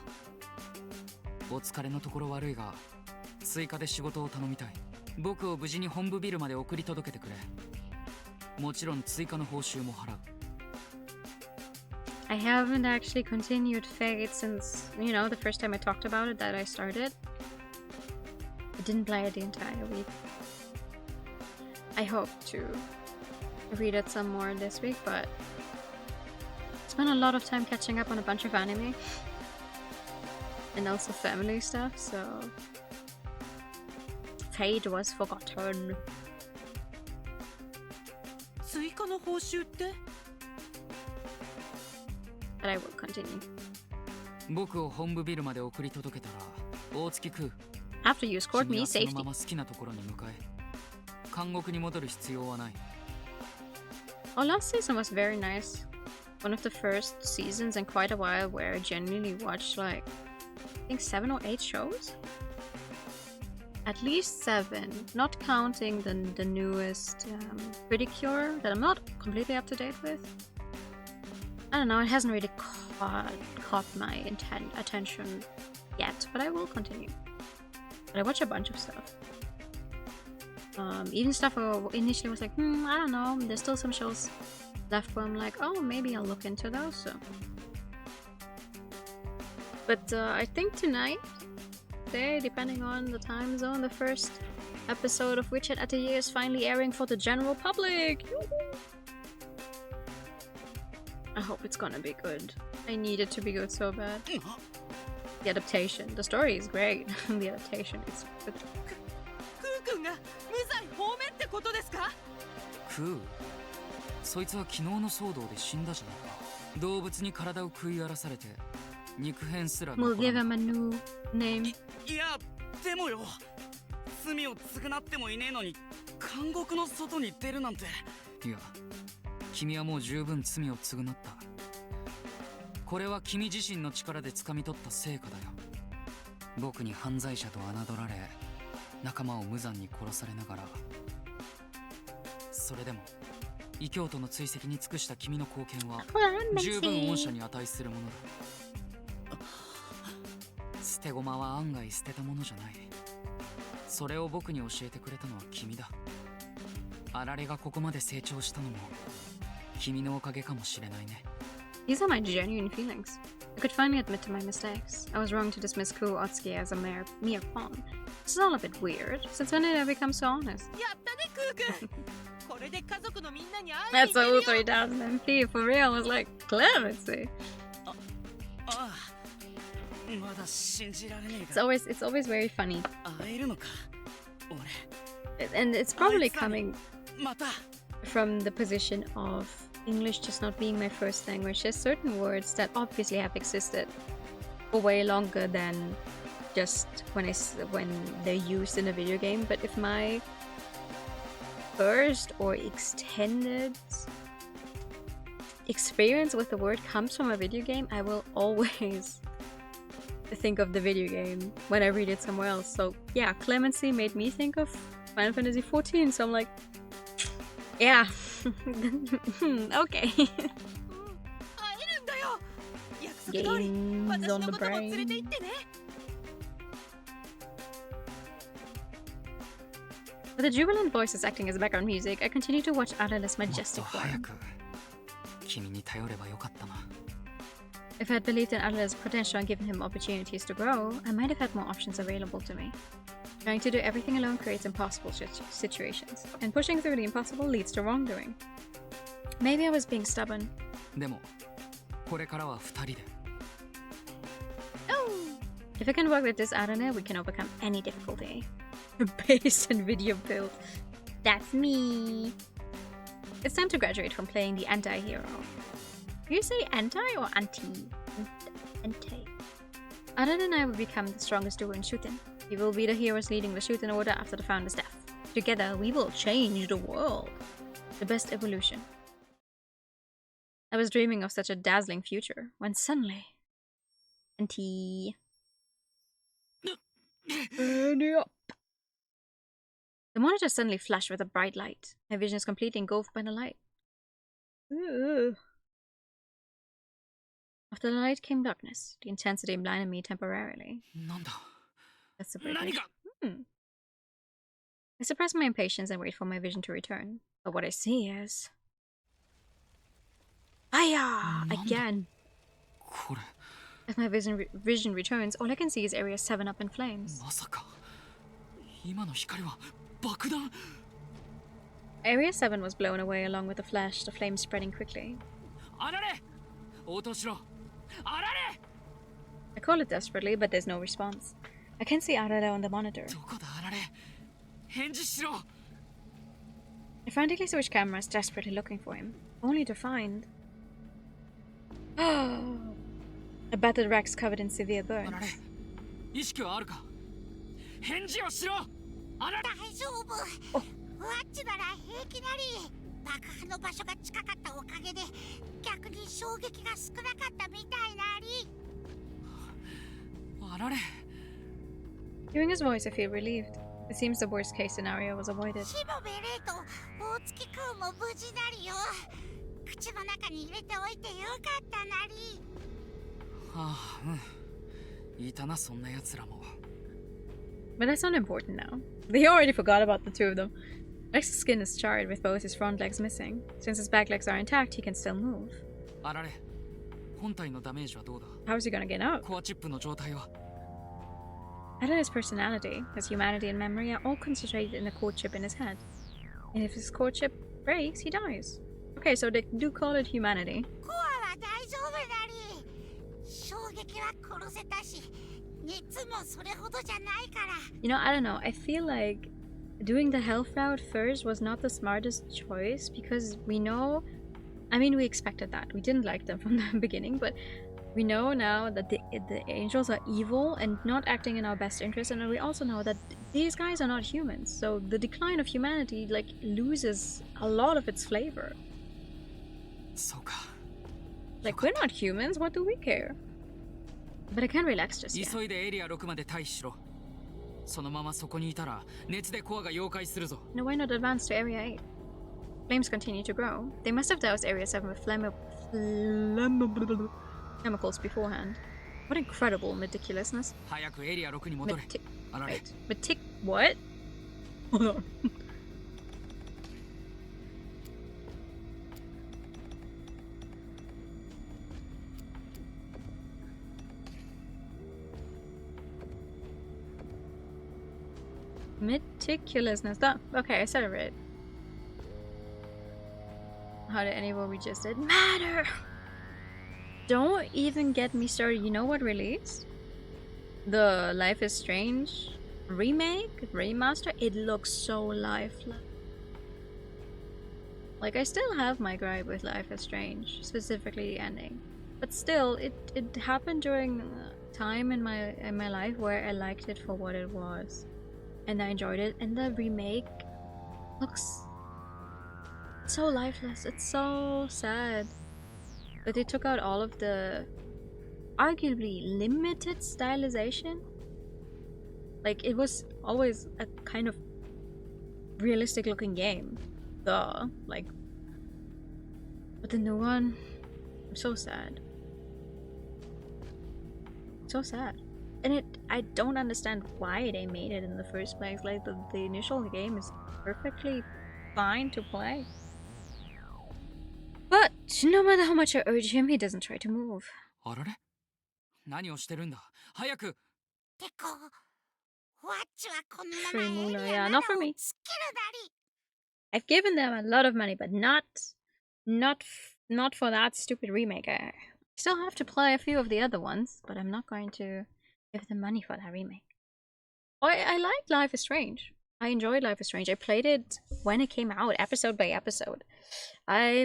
お疲れのところ悪いが、追加で仕事を頼みたい。僕を無事に本部ビルまで送り届けてくれ。もちろん追加の報酬も払う。 I haven't actually continued Fate since, you know, the first time I talked about it that I started. I didn't play it the entire week. I hope to read it some more this week, but spent a lot of time catching up on a bunch of anime and also family stuff, so Fate was forgotten. 追加の報酬って？ But I will continue. 僕を本部ビルまで送り届けたら大月食う。 After you escort me 君はそのま safety. ま好きなところに向かえ。監獄に戻る必要はない。 Our last season was very nice. One of the first seasons in quite a while where I genuinely watched like, I think 7 or 8 shows? At least 7, not counting the newest Pretty Cure that I'm not completely up to date with. I don't know, it hasn't really caught my attention yet, but I will continue. But I watch a bunch of stuff. Even stuff I initially was like, I don't know, there's still some shows left where I'm like, oh, maybe I'll look into those. So. But I think tonight, today, depending on the time zone, the first episode of Witch Atelier is finally airing for the general public. I hope it's gonna be good. I need it to be good so bad. The adaptation, the story is great. The adaptation is good. クー君が無罪放免ってことですか？食う？そいつは昨日の騒動で死んだじゃないか。動物に体を食い荒らされて肉片すら残ら We'll ない。 give him a new name. いやでもよ、罪を償ってもいねえのに監獄の外に出るなんて。いや、君はもう十分罪を償った。これは君自身の力で掴み取った成果だよ。僕に犯罪者と侮られ、仲間を無残に殺されながら、それでも異教徒の追跡に尽くした君の貢献は十分恩赦に値するものだ。捨て駒は案外捨てたものじゃない。それを僕に教えてくれたのは君だ。あられがここまで成長したのも君のおかげかもしれないね。 These are my genuine feelings. I could finally admit to my mistakes. I was wrong to dismiss Ku Otsuki as a mere pawn. This is all a bit weird. Since when did I become so honest? やったねクー君。これで家族のみんなに会いに That's 行けるよ。 a 3000 MP for real. I was like, clemency. ああ、まだ信じられねえ It's always very funny. 会えるのか俺 And it's probably coming また from the position of English just not being my first language. There's certain words that obviously have existed for way longer than just when they're used in a video game. But if my first or extended experience with the word comes from a video game, I will always think of the video game when I read it somewhere else. So yeah, clemency made me think of Final Fantasy XIV, so I'm like, yeah, okay. Games on the brain. With the jubilant voices acting as background music, I continue to watch Adela's majestic form. If I had believed in Adela's potential and given him opportunities to grow, I might have had more options available to me. Trying to do everything alone creates impossible situations, and pushing through the impossible leads to wrongdoing. Maybe I was being stubborn. Oh! If I can work with this Adela, we can overcome any difficulty. Based on video build. That's me! It's time to graduate from playing the anti-hero. Do you say anti or anti? Anti. Adela and I will become the strongest duo in Shuten. We will be the heroes leading the Shuten Order after the founder's death. Together, we will change the world. The best evolution. I was dreaming of such a dazzling future, when suddenly... Anti... The monitor suddenly flashed with a bright light. My vision is completely engulfed by the light. Ooh. After the light came darkness. The intensity blinded me temporarily. That's the British. I suppress my impatience and wait for my vision to return. But what I see is... Fire! Again! As my vision returns, all I can see is Area 7 up in flames. Area 7 was blown away along with the flash, the flames spreading quickly. I call it desperately, but there's no response. I can see Arara on the monitor. I frantically switch cameras, desperately looking for him, only to find... a battered Rex covered in severe burns. 大丈夫。ワッチなら平気なり。爆破の場所が近かったおかげで逆に衝撃が少なかったみたいなり。あられ。Hearing his voice, I feel relieved. It seems the worst case scenario was avoided. シモベレーと大月くんも無事なりよ。口の中に入れておいてよかったなり。ああ、うん。いたなそんな奴らも。 But that's not important now. They already forgot about the two of them. Rex's skin is charred with both his front legs missing. Since his back legs are intact, he can still move. How is he gonna get out? Adela's personality, his humanity and memory are all concentrated in the core chip in his head. And if his core chip breaks, he dies. Okay, so they do call it humanity. You know, I don't know. I feel like doing the health route first was not the smartest choice because we know... I mean, we expected that. We didn't like them from the beginning, but we know now that the angels are evil and not acting in our best interest, and we also know that these guys are not humans. So the decline of humanity, like, loses a lot of its flavor. Like, we're not humans. What do we care? But I can't relax just yet. No, why not advance to Area 8? Flames continue to grow. They must have doused Area 7 with chemicals beforehand. What incredible meticulousness. What? Hold on. Meticulousness. That, okay, I said it right. How did any what we just did matter? Don't even get me started. You know what released? the Life is Strange remake, remaster, it looks so lifeless. Like, I still have my gripe with Life is Strange, specifically the ending. But still, it happened during a time in my life where I liked it for what it was. And I enjoyed it. And the remake looks so lifeless. It's so sad. But they took out all of the arguably limited stylization. Like, it was always a kind of realistic looking game. Like, but the new one, I'm so sad. So sad. And I don't understand why they made it in the first place. Like, the initial game is perfectly fine to play. But no matter how much I urge him, he doesn't try to move. あられ何をしてるんだ早くてこ、ワッチはこのま Free まエ moolah, リ yeah, ア not 7 for を me. 突っ切るだり。 I've given them a lot of money, but not for that stupid remake. I still have to play a few of the other ones, but I'm not going to give them money for that remake. I liked Life is Strange. I enjoyed Life is Strange. I played it when it came out, episode by episode. I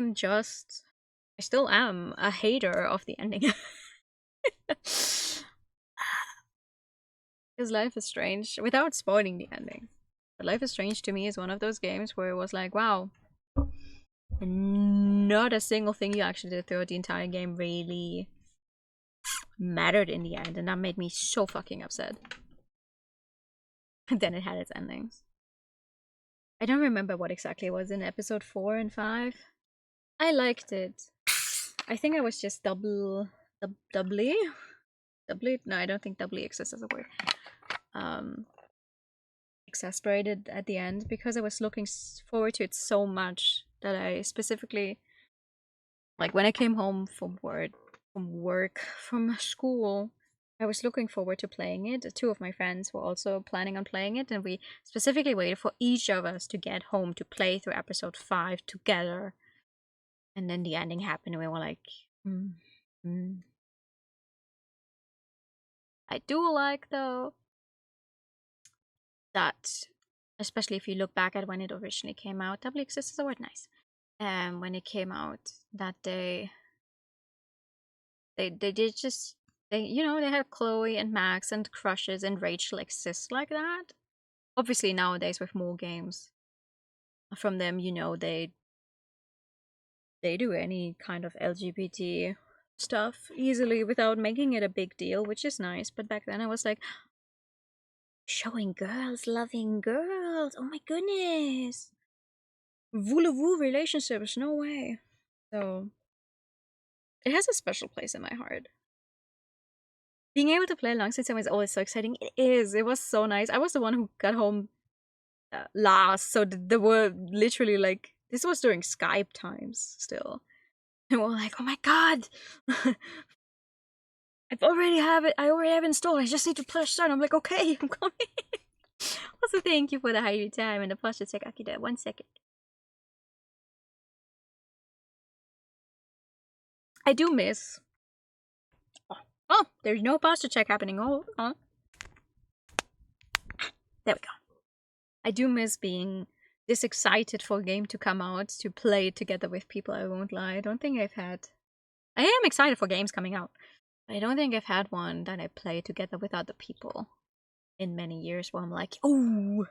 still am a hater of the ending. Because Life is Strange, without spoiling the ending. But Life is Strange to me is one of those games where it was like, wow, not a single thing you actually did throughout the entire game really mattered in the end, and that made me so fucking upset. And then it had its endings. I don't remember what exactly it was in episode 4 and 5. I liked it. I think I was just doubly? No, I don't think doubly exists as a word. Exasperated at the end because I was looking forward to it so much that I specifically, like, when I came home from school, I was looking forward to playing it. 2 of my friends were also planning on playing it, and we specifically waited for each of us to get home to play through episode 5 together. And then the ending happened, and we were like, I do like, though, that, especially if you look back at when it originally came out, doubly exists is a word, nice. When it came out, that they did just, they had Chloe and Max and crushes and Rachel exist like that. Obviously nowadays with more games from them, they do any kind of LGBT stuff easily without making it a big deal, which is nice. But back then I was like, showing girls loving girls, oh my goodness, woo relationships, no way. So it has a special place in my heart. Being able to play alongside someone is always so exciting. It is. It was so nice. I was the one who got home last, so there were literally, like, this was during Skype times still. And we're like, oh my god! I already have it installed. I just need to push start. I'm like, okay, I'm coming. Also, thank you for the high time and the posture check, Akira. 1 second. I do miss. Oh, there's no posture check happening. Hold on. There we go. I do miss being this excited for a game to come out, to play it together with people. I won't lie. I don't think I've had. I am excited for games coming out. I don't think I've had one that I play together with other people in many years where I'm like, oh,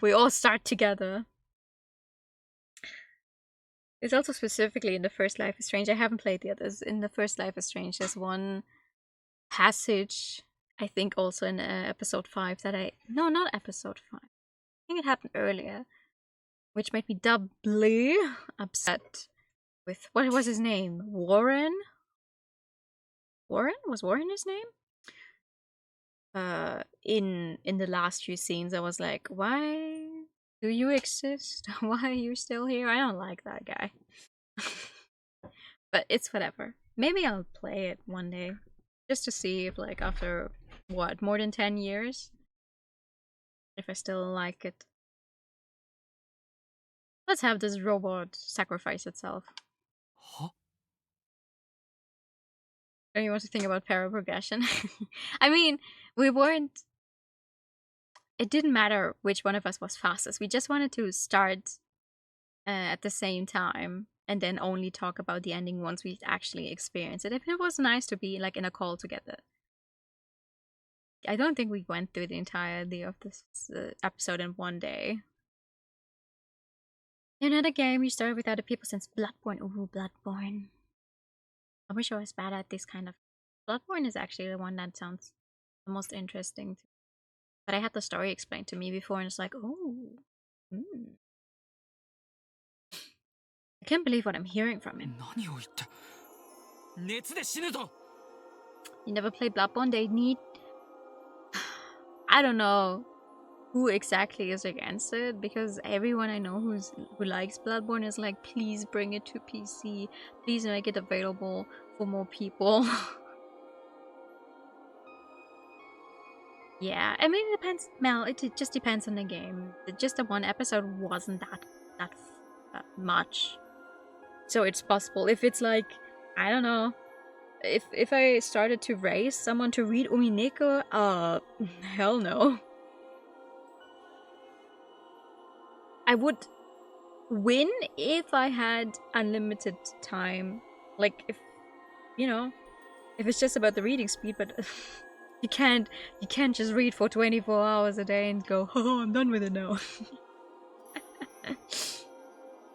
we all start together. It's also specifically in the first Life is Strange. I haven't played the others. In the first Life is Strange, there's one passage, I think also in episode 5 that no, not episode 5. I think it happened earlier, which made me doubly upset with, what was his name? Warren? Was Warren his name? In the last few scenes, I was like, why do you exist? Why are you still here? I don't like that guy. But it's whatever. Maybe I'll play it one day, just to see if, like, after what, more than 10 years, if I still like it. Let's have this robot sacrifice itself. Huh? Don't you want to think about para progression? I mean, we weren't. It didn't matter which one of us was fastest. We just wanted to start at the same time and then only talk about the ending once we actually experience it. If it was nice to be like in a call together. I don't think we went through the entirety of this episode in one day. Another game you started with other people since Bloodborne. Ooh, Bloodborne. I wish I was bad at this kind of. Bloodborne is actually the one that sounds the most interesting. But I had the story explained to me before, and it's like, oh. I can't believe what I'm hearing from him. You never played Bloodborne? They need. I don't know who exactly is against it, because everyone I know who likes Bloodborne is like, please bring it to PC, please make it available for more people. Yeah, I mean, it depends. Mel, it just depends on the game. Just the one episode wasn't that much, so it's possible. If it's like, I don't know, if I started to raise someone to read Umineko, hell no. I would win if I had unlimited time. Like, if, you know, if it's just about the reading speed, but you can't just read for 24 hours a day and go, oh, I'm done with it now.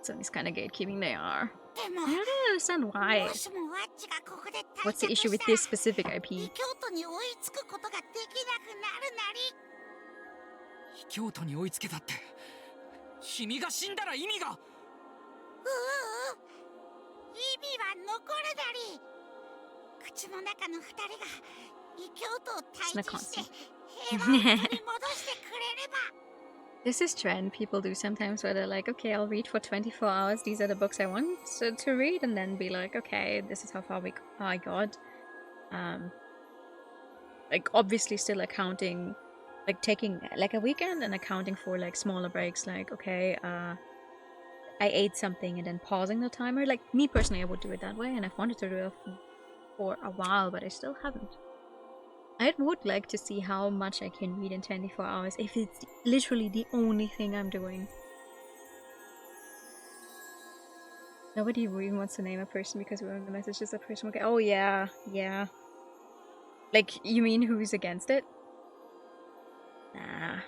So this kind of gatekeeping they are. I don't understand why. What's the issue with this specific IP? 京都に追いつけたって君が死んだら意味が意味は残るなり口の中の二人が異教徒を退治して平和を取り戻してくれれば This is trend people do sometimes where they're like, okay, I'll read for 24 hours. These are the books I want to read, and then be like, okay, this is how far I got. Like, obviously still accounting, like taking like a weekend and accounting for like smaller breaks, like, okay, I ate something and then pausing the timer. Like, me personally, I would do it that way, and I've wanted to do it for a while, but I still haven't. I would like to see how much I can read in 24 hours if it's literally the only thing I'm doing. Nobody even wants to name a person because one of the messages a person will get. Oh yeah, yeah. Like, you mean who's against it? Nah.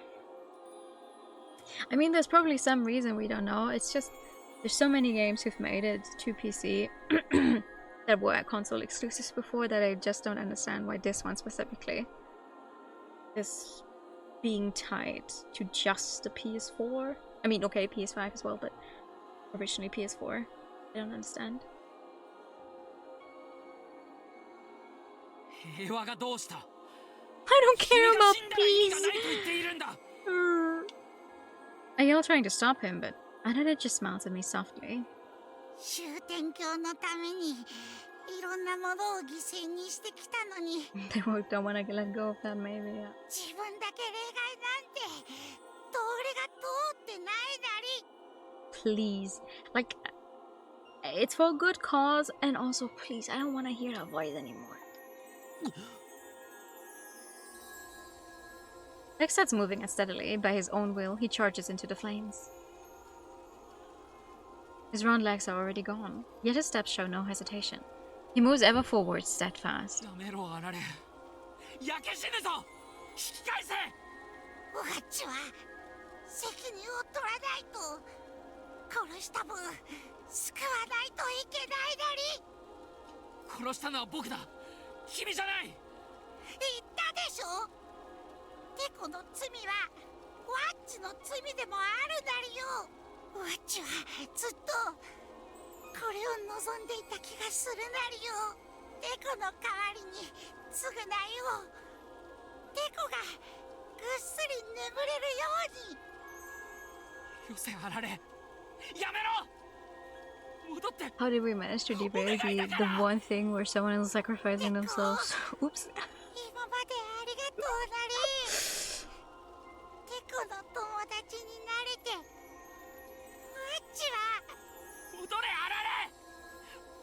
I mean, there's probably some reason we don't know. It's just, there's so many games who've made it to PC that were console exclusives before that I just don't understand why this one specifically is being tied to just the PS4. I mean, okay, PS5 as well, but originally PS4. I don't understand. I don't care about peace! I yell trying to stop him, but Anada just smiles at me softly. 終天教のためにいろんなものを犠牲にしてきたのに They don't want to let go of that, maybe. Yeah. 自分だけ例外なんて道理が通ってないなり Please. Like, it's for a good cause, and also, please, I don't want to hear that voice anymore. Lex starts moving unsteadily. By his own will, he charges into the flames. His round legs are already gone, yet his steps show no hesitation. He moves ever forward, steadfast. オガッチは責任を取らないと殺した分救わないといけないなり殺したのは僕だ君じゃない言ったでしょテコの罪はワッチの罪でもあるなりよワッチはずっとこれを望んでいた気がするなりよテコの代わりに償いをテコがぐっすり眠れるようによせあられやめろ戻って How did we manage to derail the one thing where someone is sacrificing themselves? Oops. 今までありがとうなりテコの友達になれてワッチは戻れあられ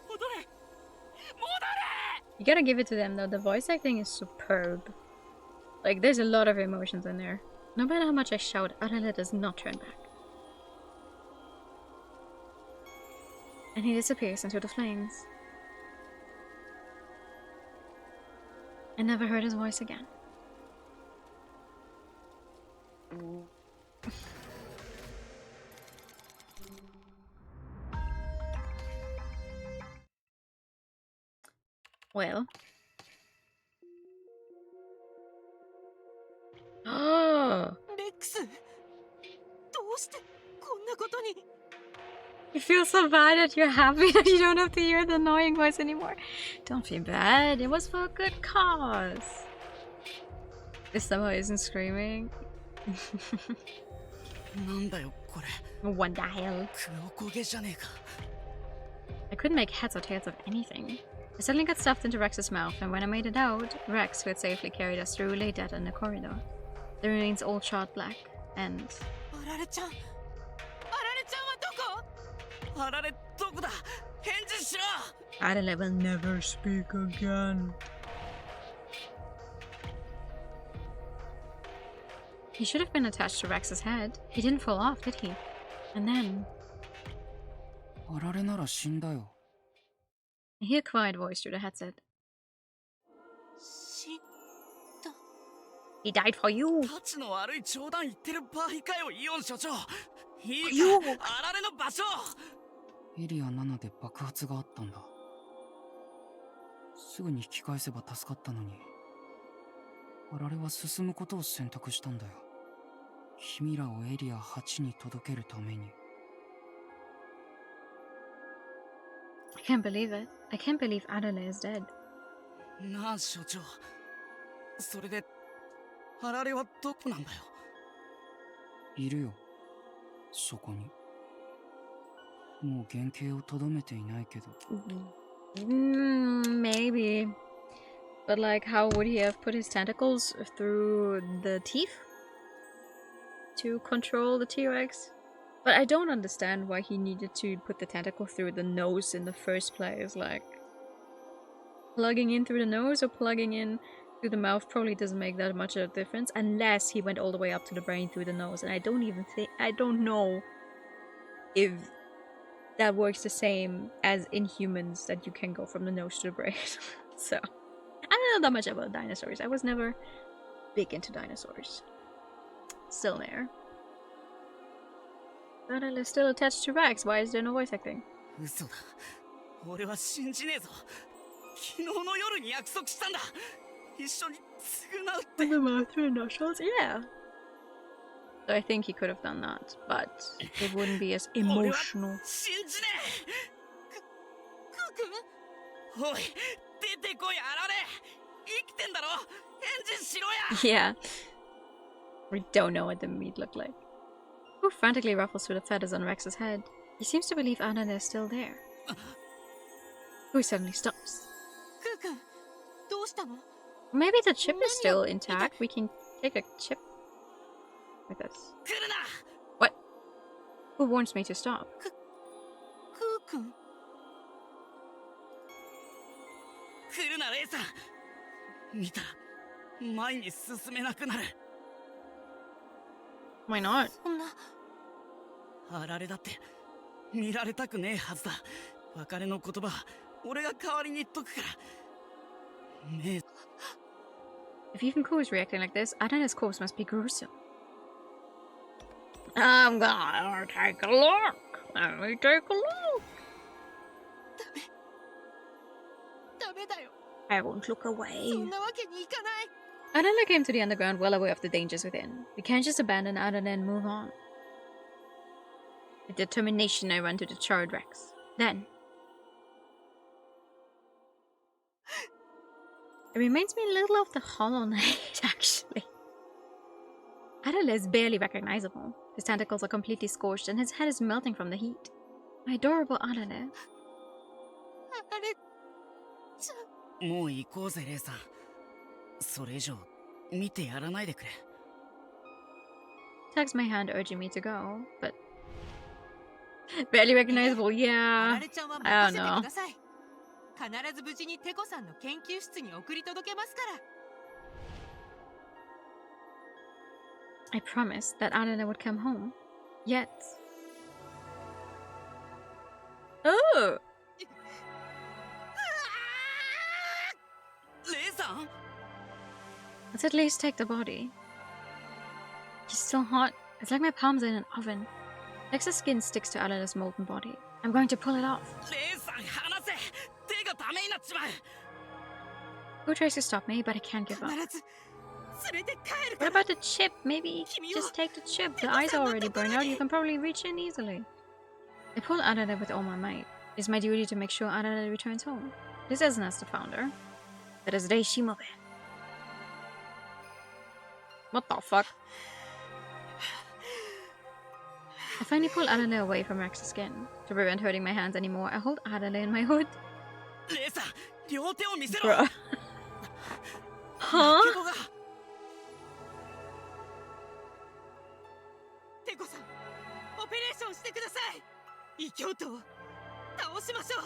戻れ戻れ You gotta give it to them though, the voice acting is superb. Like, there's a lot of emotions in there. No matter how much I shout, Arale does not turn back. And he disappears into the flames. I never heard his voice again. Well. Oh! You feel so bad that you're happy that you don't have to hear the annoying voice anymore. Don't feel bad, it was for a good cause. This somehow isn't screaming. What the hell? I couldn't make heads or tails of anything. I suddenly got stuffed into Rex's mouth, and when I made it out, Rex, who had safely carried us through, lay dead in the corridor. The remains all shot black, and... Arale will never speak again. He should have been attached to Rex's head. He didn't fall off, did he? And then... I hear a quiet voice through the headset. He died for you! You! エリア7で爆発があったんだ。すぐに引き返せば助かったのに。あられは進むことを選択したんだよ。君らをエリア8に届けるために。I can't believe it. I can't believe Arale is dead. なあ、所長。それで、あられはどこなんだよ。いるよ。そこに。もう原型をとどめていないけど。Maybe. But like, how would he have put his tentacles through the teeth? To control the T-Rex? But I don't understand why he needed to put the tentacle through the nose in the first place. Like, plugging in through the nose or plugging in through the mouth probably doesn't make that much of a difference, unless he went all the way up to the brain through the nose. And I don't know if that works the same as in humans, that you can go from the nose to the brain. So, I don't know that much about dinosaurs. I was never big into dinosaurs. Still there. But I'm still attached to Rex. Why is there no voice acting? 嘘だ。俺は信じねえぞ。昨日の夜に約束したんだ。一緒に償うって。 The mouth through the nostrils? Yeah. So I think he could have done that, but it wouldn't be as emotional. 信じねえ。おい、出てこい、あられ。生きてんだろ。返事しろや。Yeah. We don't know what the meat looked like. Who frantically ruffles through the feathers on Rex's head? He seems to believe Anna is still there. Who suddenly stops. Maybe the chip is still intact. We can take a chip with us. What? Who warns me to stop? 来るな、レイさん。見たら前に進めなくなる。 Why not? あられだって見られたくねえはずだ。別れの言葉は俺が代わりに言っとくから。ねえ。 If even Ku is reacting like this, Adana's corpse must be gruesome. I'm gonna take a look. Let me take a look. I won't look away. Adana came to the underground well aware of the dangers within. We can't just abandon Adana and move on. With determination, I run to the charred Rex. Then... It reminds me a little of the Hollow Knight, actually. Adana is barely recognizable. His tentacles are completely scorched and his head is melting from the heat. My adorable Adana. もう行こうぜ、レイさん。それ以上見てやらないでくれ。Tugs my hand, urging me to go, but barely recognizable. Yeah, I don't know. 必ず無事にテコさんの研究室に送り届けますから。 I promised that Arana would come home. Yet. Oh! レイさん Let's at least take the body. He's so hot. It's like my palms are in an oven. Lex's skin sticks to Arana's molten body. I'm going to pull it off. レイさん離せ手がダメになっちまう Who tries to stop me, but I can't give up. 必ず連れて帰る What から。 about the chip? Maybe just take the chip. The eyes are already burned out. You can probably reach in easily. I pull Arana with all my might. It's my duty to make sure Arana returns home. This isn't as the founder. That is Rei Shimobe. What the fuck? I finally pull Arana away from Rex's skin. To prevent hurting my hands anymore, I hold Arana in my hood. レイさん両手を見せろ Bruh. Huh? 怪我がテコさん、オペレーションしてください。異教徒を倒しましょう。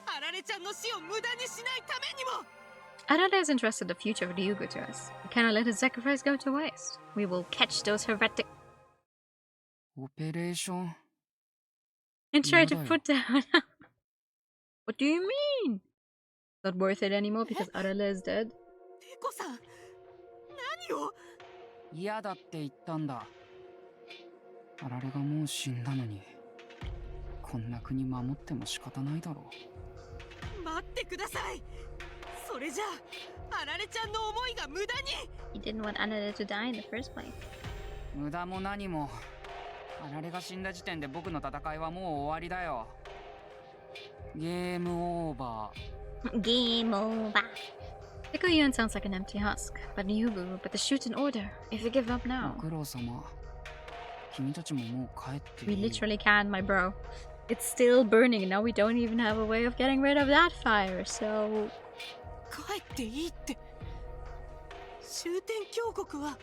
あられちゃんの死を無駄にしないためにも。 Arana is entrusted the future of Ryugu to us. We cannot let his sacrifice go to waste. We will catch those heretic オペレーション and try to やだよ。 put down. What do you mean? Not worth it anymore because Arana is dead. テコさん、何を。嫌だって言ったんだ。あられがもう死んだのに、こんな国守っても仕方ないだろう。待ってください。それじゃあ、あられちゃんの思いが無駄に。 He didn't want Arana to die in the first place. 無駄も何も、あられが死んだ時点で僕の戦いはもう終わりだよ。ゲームオーバー。 Game over. Hikoyun sounds like an empty husk, but Ryugu, but the SHUTEN ORDER. If you give up ご now, 苦労様。君たちももう帰ってい we いよ。 literally can, my bro. It's still burning, and now we don't even have a way of getting rid of that fire, so... 帰っていいって。終点峡谷は。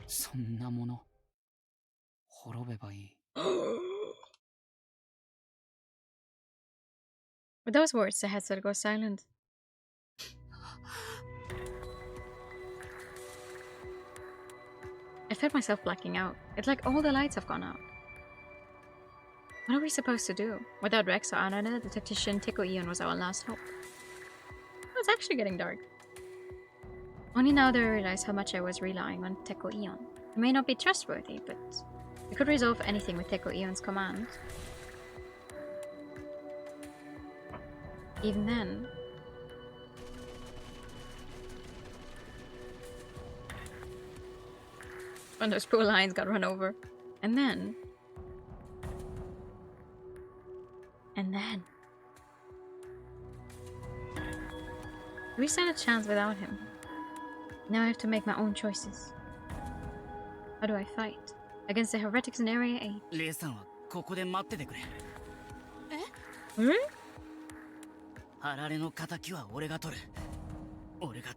そんなもの、滅べばいい。With those words, the headset goes silent. I felt myself blacking out. It's like all the lights have gone out. What are we supposed to do? Without Rex or Arana, the tactician Teko Ion was our last hope. Oh, it's actually getting dark. Only now do I realize how much I was relying on Teko Ion. It may not be trustworthy, but we could resolve anything with Teko Ion's command. Even then... when those poor lions got run over. And then... we stand a chance without him. Now I have to make my own choices. How do I fight? Against the heretics in Area 8. レイさんはここで待っててくれ Hmm? あられの敵は俺が取る俺が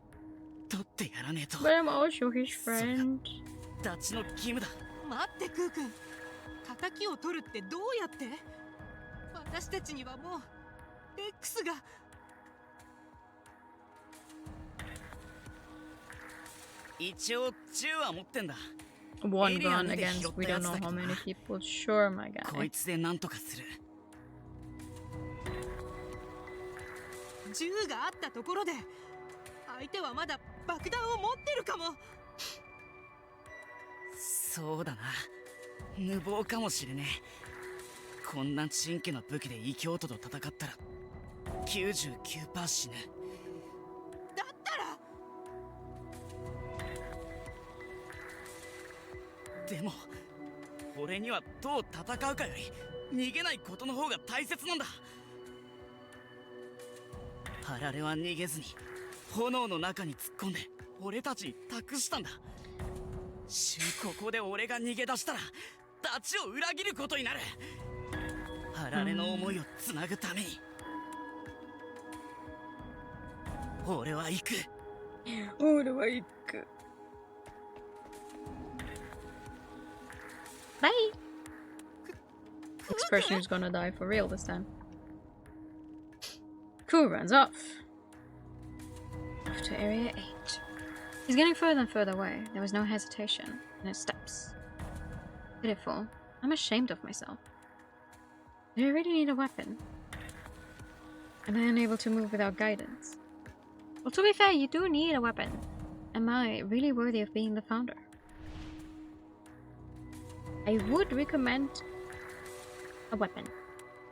取ってやらねえと But I'm also his friend. ダチの義務だ待ってクー君。敵を取るってどうやって。私たちにはもう X が。一応銃は持ってんだ One gun against we don't know how many people. Sure, my こ guy. いつで何とかする銃があったところで相手はまだ爆弾を持ってるかも。そうだな無謀かもしれねえこんなちんけな武器で異教徒と戦ったら 99% 死ぬだったら。でも俺にはどう戦うかより逃げないことの方が大切なんだあられは逃げずに炎の中に突っ込んで俺たちに託したんだここで俺が逃げ出したらダチを裏切ることになるあられの思いをつなぐために俺は行く俺は行くバイ This person who's gonna die for real this time. Ku runs off. Off to Area 8. He's getting further and further away. There was no hesitation in his steps. Pitiful. I'm ashamed of myself. Do I really need a weapon? Am I unable to move without guidance? Well, to be fair, you do need a weapon. Am I really worthy of being the founder? I would recommend a weapon.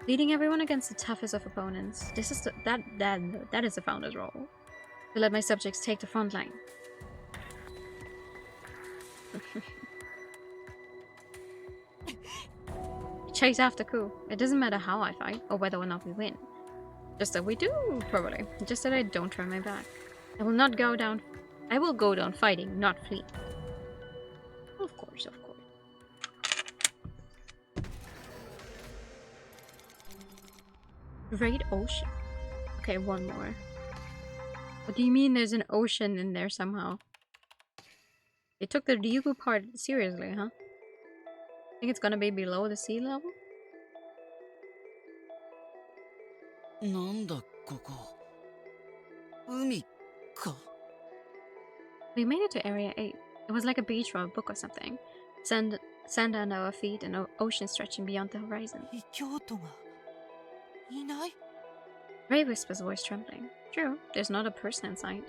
Leading everyone against the toughest of opponents. This is that is the founder's role. To let my subjects take the front line. Chase after Ku. It doesn't matter how I fight or whether or not we win. Just that we do, probably. Just that I don't turn my back. I will not go down. I will go down fighting, not flee. Of course, of course. Great ocean. Okay, one more. What do you mean there's an ocean in there somehow? They took the Ryugu part seriously, huh? Think it's gonna be below the sea level? なんだここ。海か。 We made it to Area 8. It was like a beach or a book or something. Sand under our feet and ocean stretching beyond the horizon. Ray whispers, voice trembling. True, there's not a person in sight.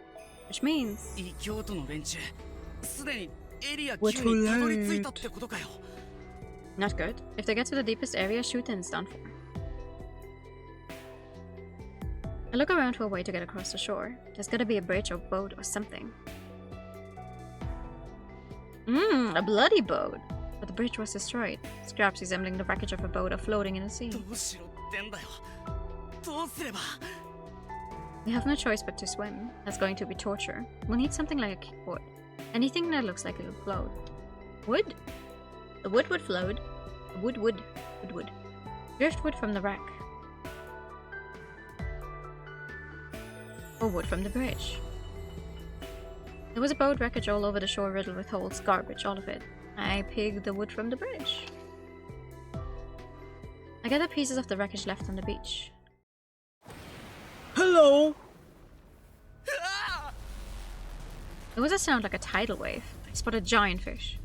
Which means... 京都の連中、すでにエリア9にたどり着いたってことかよ。 Not good. If they get to the deepest area, Shuten's done for. I look around for a way to get across the shore. There's gotta be a bridge or boat or something. A bloody boat! But the bridge was destroyed. Scraps resembling the wreckage of a boat are floating in the sea. We have no choice but to swim. That's going to be torture. We'll need something like a kickboard. Anything that looks like it'll float. Wood? The wood would float. Wood. Driftwood from the wreck. Or wood from the bridge. There was a boat wreckage all over the shore riddled with holes, garbage, all of it. I picked the wood from the bridge. I gathered pieces of the wreckage left on the beach. Hello! There was a sound like a tidal wave. I spotted a giant fish.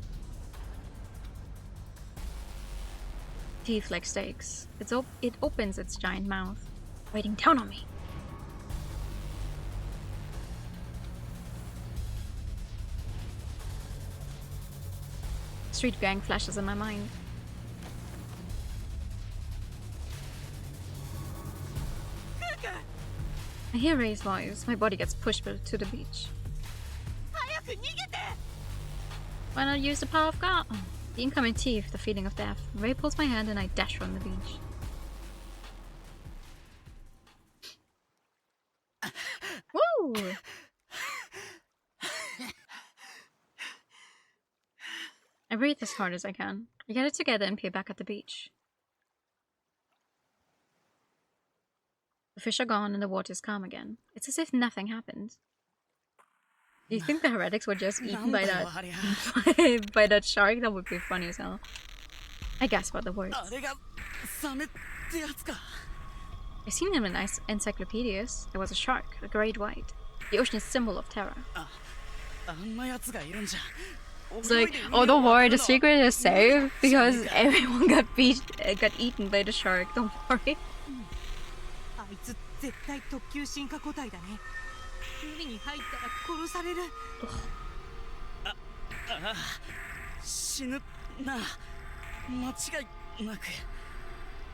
Teeth like stakes. It opens its giant mouth, waiting down on me. Street gang flashes in my mind. I hear Ray's voice. My body gets pushed to the beach. Why not use the power of God? The incoming teeth, the feeling of death. Ray pulls my hand and I dash from the beach. Woo! I breathe as hard as I can. I get it together and peer back at the beach. The fish are gone and the water is calm again. It's as if nothing happened. Do you think the heretics were just eaten by that by that shark? That would be funny as hell. I gasp out the words. I've seen them in encyclopedias. There was a shark, a great white, the ocean's symbol of terror. It's like, oh, don't worry, the secret is safe because everyone got eaten by the shark. Don't worry.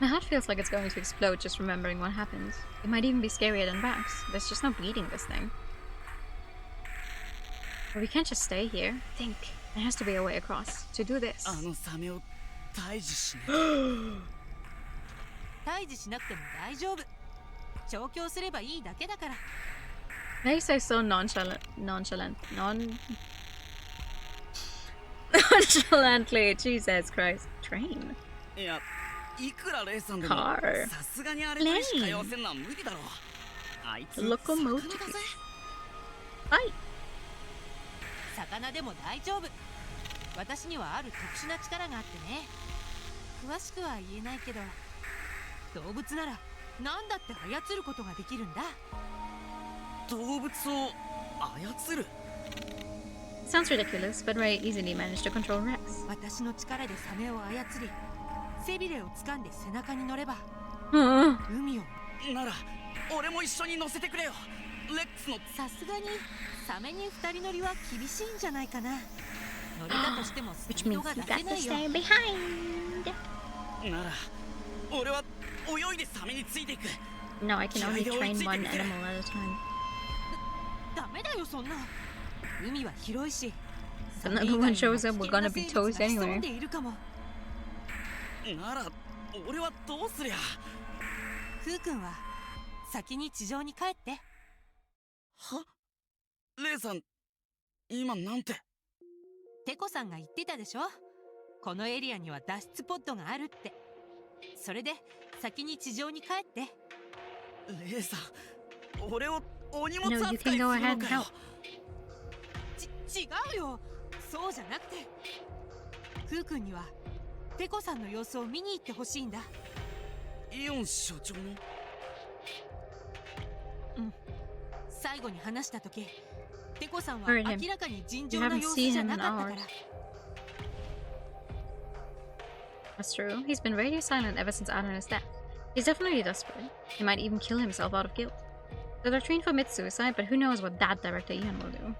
My heart feels like it's going to explode just remembering what happened. It might even be scarier than Bax. There's just no beating this thing. But we can't just stay here. Think. There has to be a way across. To do this. They say so nonchalantly. Jesus Christ. Train. Car. Plane. Locomotive. Fight. 魚でも大丈夫。私にはある特殊な力があってね。詳しくは言えないけど、動物なら何だって操ることができるんだ。動物を操る？ Sounds ridiculous, but Ray easily managed to control Rex. 私の力でサメを操り、背びれを掴んで背中に乗れば、海を。なら俺も一緒に乗せてくれよ。レックスの。さすがにサメに二人乗りは厳しいんじゃないかな。乗れたとしてもスピ Which ード means が you 出せ got な to いよ。 stay behind. なら俺は泳いでサメについていく。 No, I can only train one animal at a time. ダメだよそんな。海は広いし。 If another one shows up, we're gonna be toast anyway. なら俺はどうすりゃ。クー君は先に地上に帰って。は？レイさん、今なんて。テコさんが言ってたでしょ、このエリアには脱出ポッドがあるって。それで先に地上に帰って。レイさん、俺をお荷 No, 物 you 扱 can いする go の ahead and かよ。 help. 違うよ、そうじゃなくて、クー君にはテコさんの様子を見に行ってほしいんだ。イオン所長の。最後に話した時、テコさんは Heard him. 明らかに尋 You 常な haven't 様子 seen じゃ him な in かったから hours. That's true. He's been radio silent ever since Adana's death. He's definitely desperate. He might even kill himself out of guilt. So they're trained for mid-suicide, but who knows what that Director Ian will do.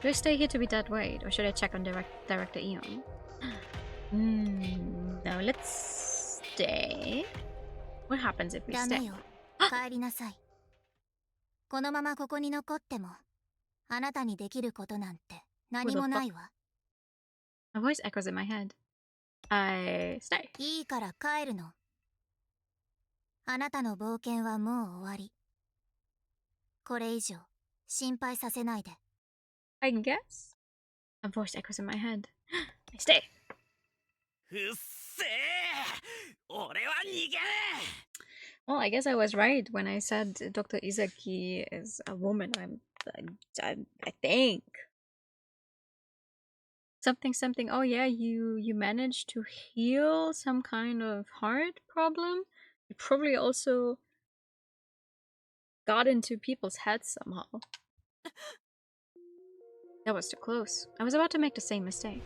Do I stay here to be dead weight, or should I check on Director Ian? No, let's stay. What happens if we ダ stay? メよ、帰りなさい。このままここに残っても、あなたにできることなんて何もないわ。A voice echoes in my head. I stay. いいから帰るの。あなたの冒険はもう終わり。これ以上心配させないで。I guess. A voice echoes in my head. I stay. うっせえ、俺は逃げね Well, I guess I was right when I said Dr. Izaki is a woman. I think. Something. Oh yeah, you managed to heal some kind of heart problem. You probably also got into people's heads somehow. That was too close. I was about to make the same mistake.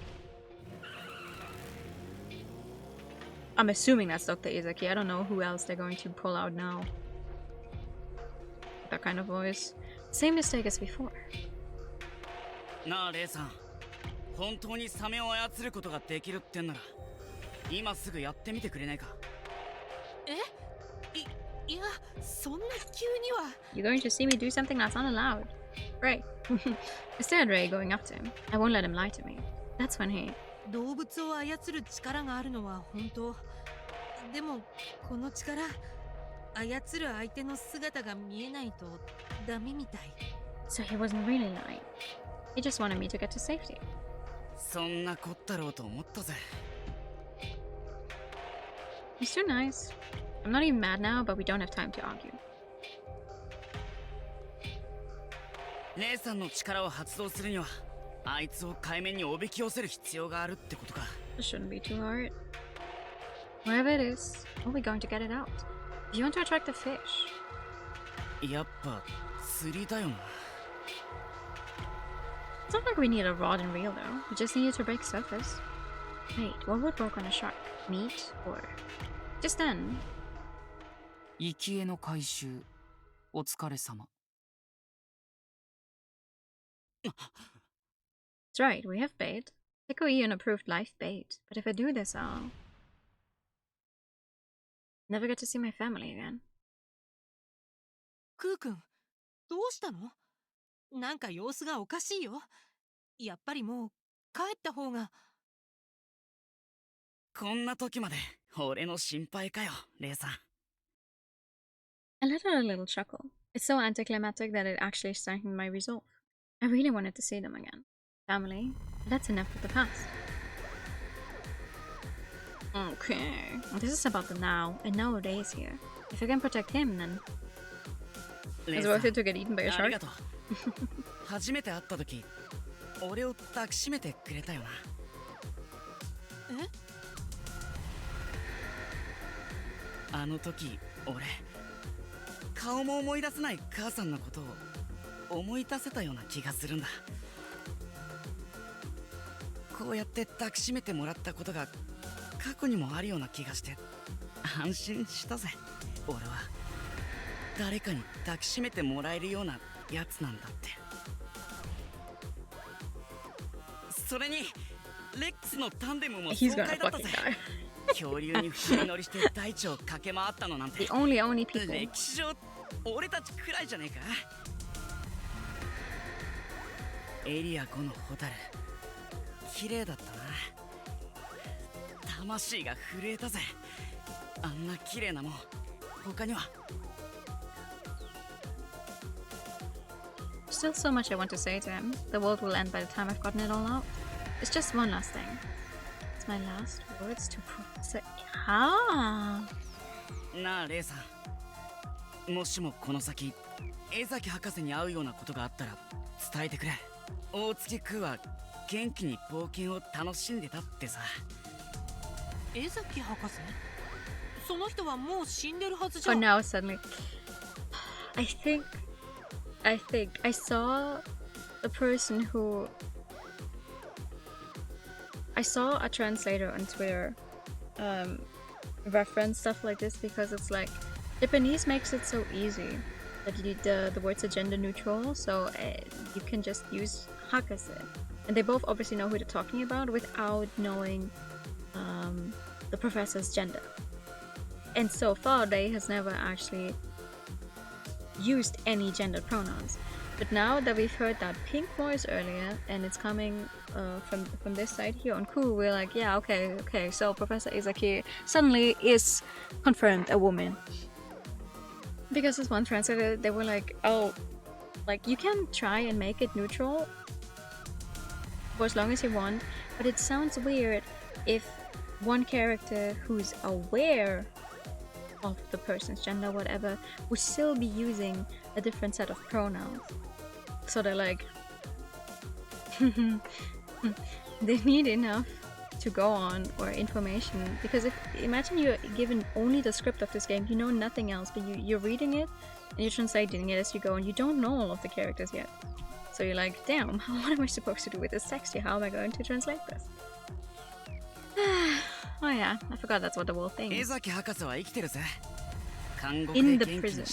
I'm assuming that's Dr. Izaki. I don't know who else they're going to pull out now. That kind of voice. Same mistake as before. え。なあレイさん、本当にサメを操ることができるってんなら、今すぐやってみてくれないか。いや、そんな急には。 You're going to see me do something that's not allowed. Right. I stared at Ray going up to him. I won't let him lie to me. That's when he... 動物を操る力があるのは本当。でもこの力、操る相手の姿が見えないとダメみたい。 So he wasn't really lying. He just wanted me to get to safety. そんなこったろうと思ったぜ。 He's too nice. I'm not even mad now, but we don't have time to argue. レイさんの力を発動するには、あいつを海面におびき寄せる必要があるってことか。 It shouldn't be too hard. Wherever it is, how are we going to get it out? If you want to attract the fish. やっぱ釣りだよな。 It's not like we need a rod and reel though. We just need it to break surface. Wait, what would work on a shark? Meat or... Just then. 生き餌の回収、お疲れ様。That's right, we have bait. Tico Ian approved live bait. But if I do this, I'll... never get to see my family again. クー君、どうしたの？なんか様子がおかしいよ。やっぱりもう帰った方が。こんな時まで俺の心配かよ、レイさん。I let out a little chuckle. It's so anticlimactic that it actually strengthened my resolve. I really wanted to see them again. Family, that's enough of the past. Okay, this is about the now, and nowadays here. If I can protect him, then it's worth it to get eaten by a あり shark. がとう。初めて会った時、俺を抱きしめてくれたよな。あの時俺顔も思い出せない母さんのことを思い出せたような気がするんだ。こうやって抱きしめてもらったことが過去にもあるような気がして安心したぜ。俺は誰かに抱きしめてもらえるようなやつなんだって。それにレックスのタンデムも爽快だったぜ。恐竜に踏み乗りして大地を駆け回ったのなんて The only people. 歴史上俺たちくらいじゃねえか。エリア5のホタル綺麗だったな。魂が震えたぜ。あんな綺麗なもん他には。 Still so much I want to say to him. The world will end by the time I've gotten it all out. It's just one last thing. It's my last words to say. Ah. なあレイさん、もしもこの先江崎博士に会うようなことがあったら伝えてくれ。大月空は元気に冒険を楽しんでたってさ。江崎博士？その人はもう死んでるはずじゃ Oh ん。 now suddenly. I think I saw a person who I saw a translator on Twitter reference stuff like this because it's like Japanese makes it so easy that the words are gender neutral, so you can just use hakase, and they both obviously know who they're talking about without knowing the professor's gender. And so far, they has never actually used any gendered pronouns. But now that we've heard that pink voice earlier, and it's coming from this side here on Ku, we're like, yeah, okay, so Professor Izaki suddenly is confirmed a woman. Because this one translator, they were like, oh, like you can try and make it neutral for as long as you want, but it sounds weird if one character who's aware of the person's gender, whatever, would still be using a different set of pronouns. So they're like, they need enough to go on or information, because if imagine you're given only the script of this game, you know nothing else, but you're reading it and you're translating it as you go, and you don't know all of the characters yet. So you're like, damn, what am I supposed to do with this text here? How am I going to translate this? Oh yeah, I forgot that's what the whole thing is. In the prison.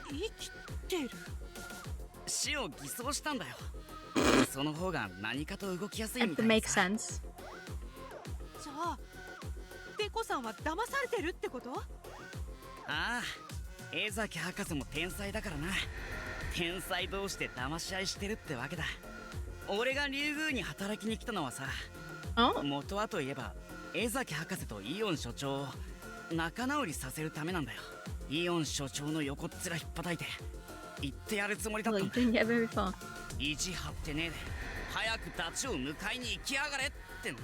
生きてる。死を偽装したんだよ。その方が何かと動きやすいみ It たいな makes さ。 sense. じゃあデコさんは騙されてるってこと？ああ、江崎博士も天才だからな。天才同士で騙し合いしてるってわけだ。俺がリュウグウに働きに来たのはさ、元はといえば江崎博士とイオン所長を仲直りさせるためなんだよ。イオン所長の横っ面引っ叩いて言ってやるつもりだったんだ。 Well, you didn't get very far. 意地張ってねえで早くダチを迎えに行きやがれってな。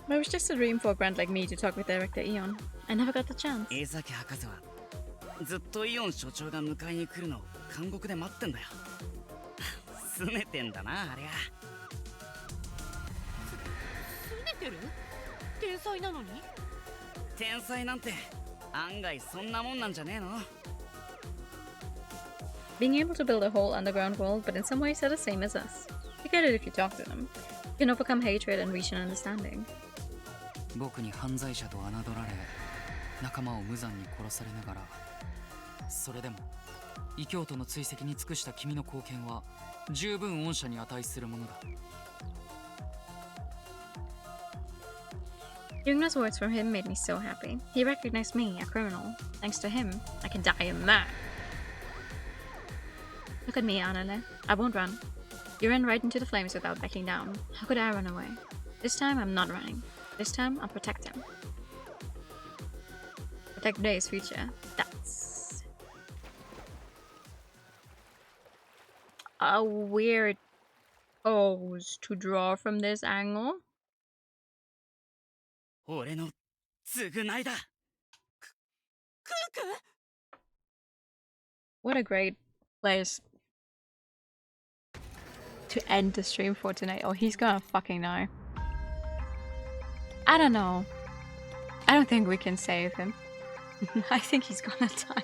But it was just a dream for a grunt like me to talk with Director Eon. I never got the chance. 江崎博士はずっとイオン所長が迎えに来るのを監獄で待ってんだよ。拗ねてんだなありゃ。拗ねてる？天才なのに？天才なんて案外そんなもんなんじゃねえの。 Being able to build a whole underground world, but in some ways they're the same as us. You get it if you talk to them. You can overcome hatred and reach an understanding. 僕に犯罪者と侮られ仲間を無残に殺されながら、それでも異教徒の追跡に尽くした君の貢献は十分恩赦に値するものだ。 Hearing those words from him made me so happy. He recognized me, a criminal. Thanks to him, I can die in that. Look at me, Anale. I won't run. You ran right into the flames without backing down. How could I run away? This time, I'm not running. This time, I'll protect him. Protect today's future. That's a weird pose to draw from this angle. 俺の償いだ。What a great place. to end the stream for tonight. Oh, he's gonna fucking die. I don't know. I don't think we can save him. I think he's gonna die.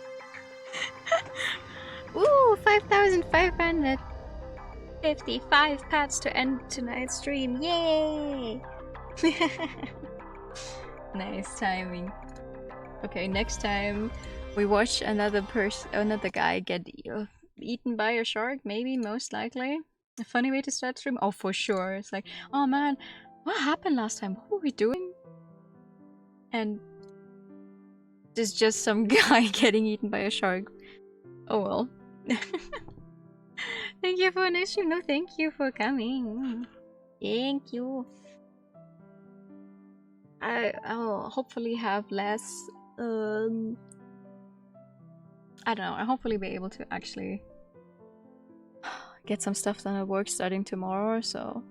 Ooh, 5,555 pats to end tonight's stream. Yay! Nice timing. Okay, next time we watch another guy get eaten by a shark, maybe, most likely. A funny way to start stream? Oh, for sure. It's like, oh man, what happened last time? What were we doing? And there's just some guy getting eaten by a shark. Oh well. Thank you for an issue. No, thank you for coming. Thank you. I'll hopefully have less. I don't know. I'll hopefully be able to actually get some stuff done at work starting tomorrow. So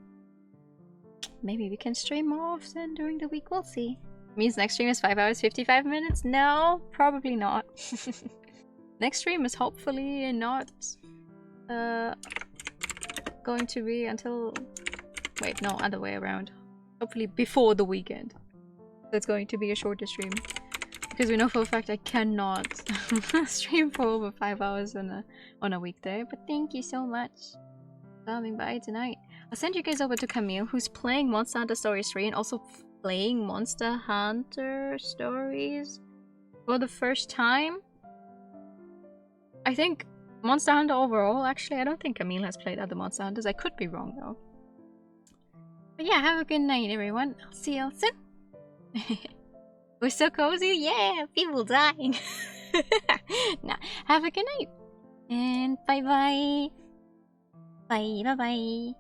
maybe we can stream more often during the week. We'll see. Means next stream is 5 hours 55 minutes? No, probably not. Next stream is hopefully not going to be until... Wait, no, other way around. Hopefully before the weekend. So it's going to be a shorter stream. Because we know for a fact I cannot stream for over 5 hours on a weekday. But thank you so much for coming by tonight. I'll send you guys over to Camille, who's playing Monster Hunter Stories 3 and also playing Monster Hunter Stories for the first time. I think Monster Hunter overall, actually. I don't think Camille has played other Monster Hunters. I could be wrong though. But yeah, have a good night everyone. I'll see you soon. We're so cozy. Yeah, people dying. Nah, have a good night. And bye bye. Bye bye bye.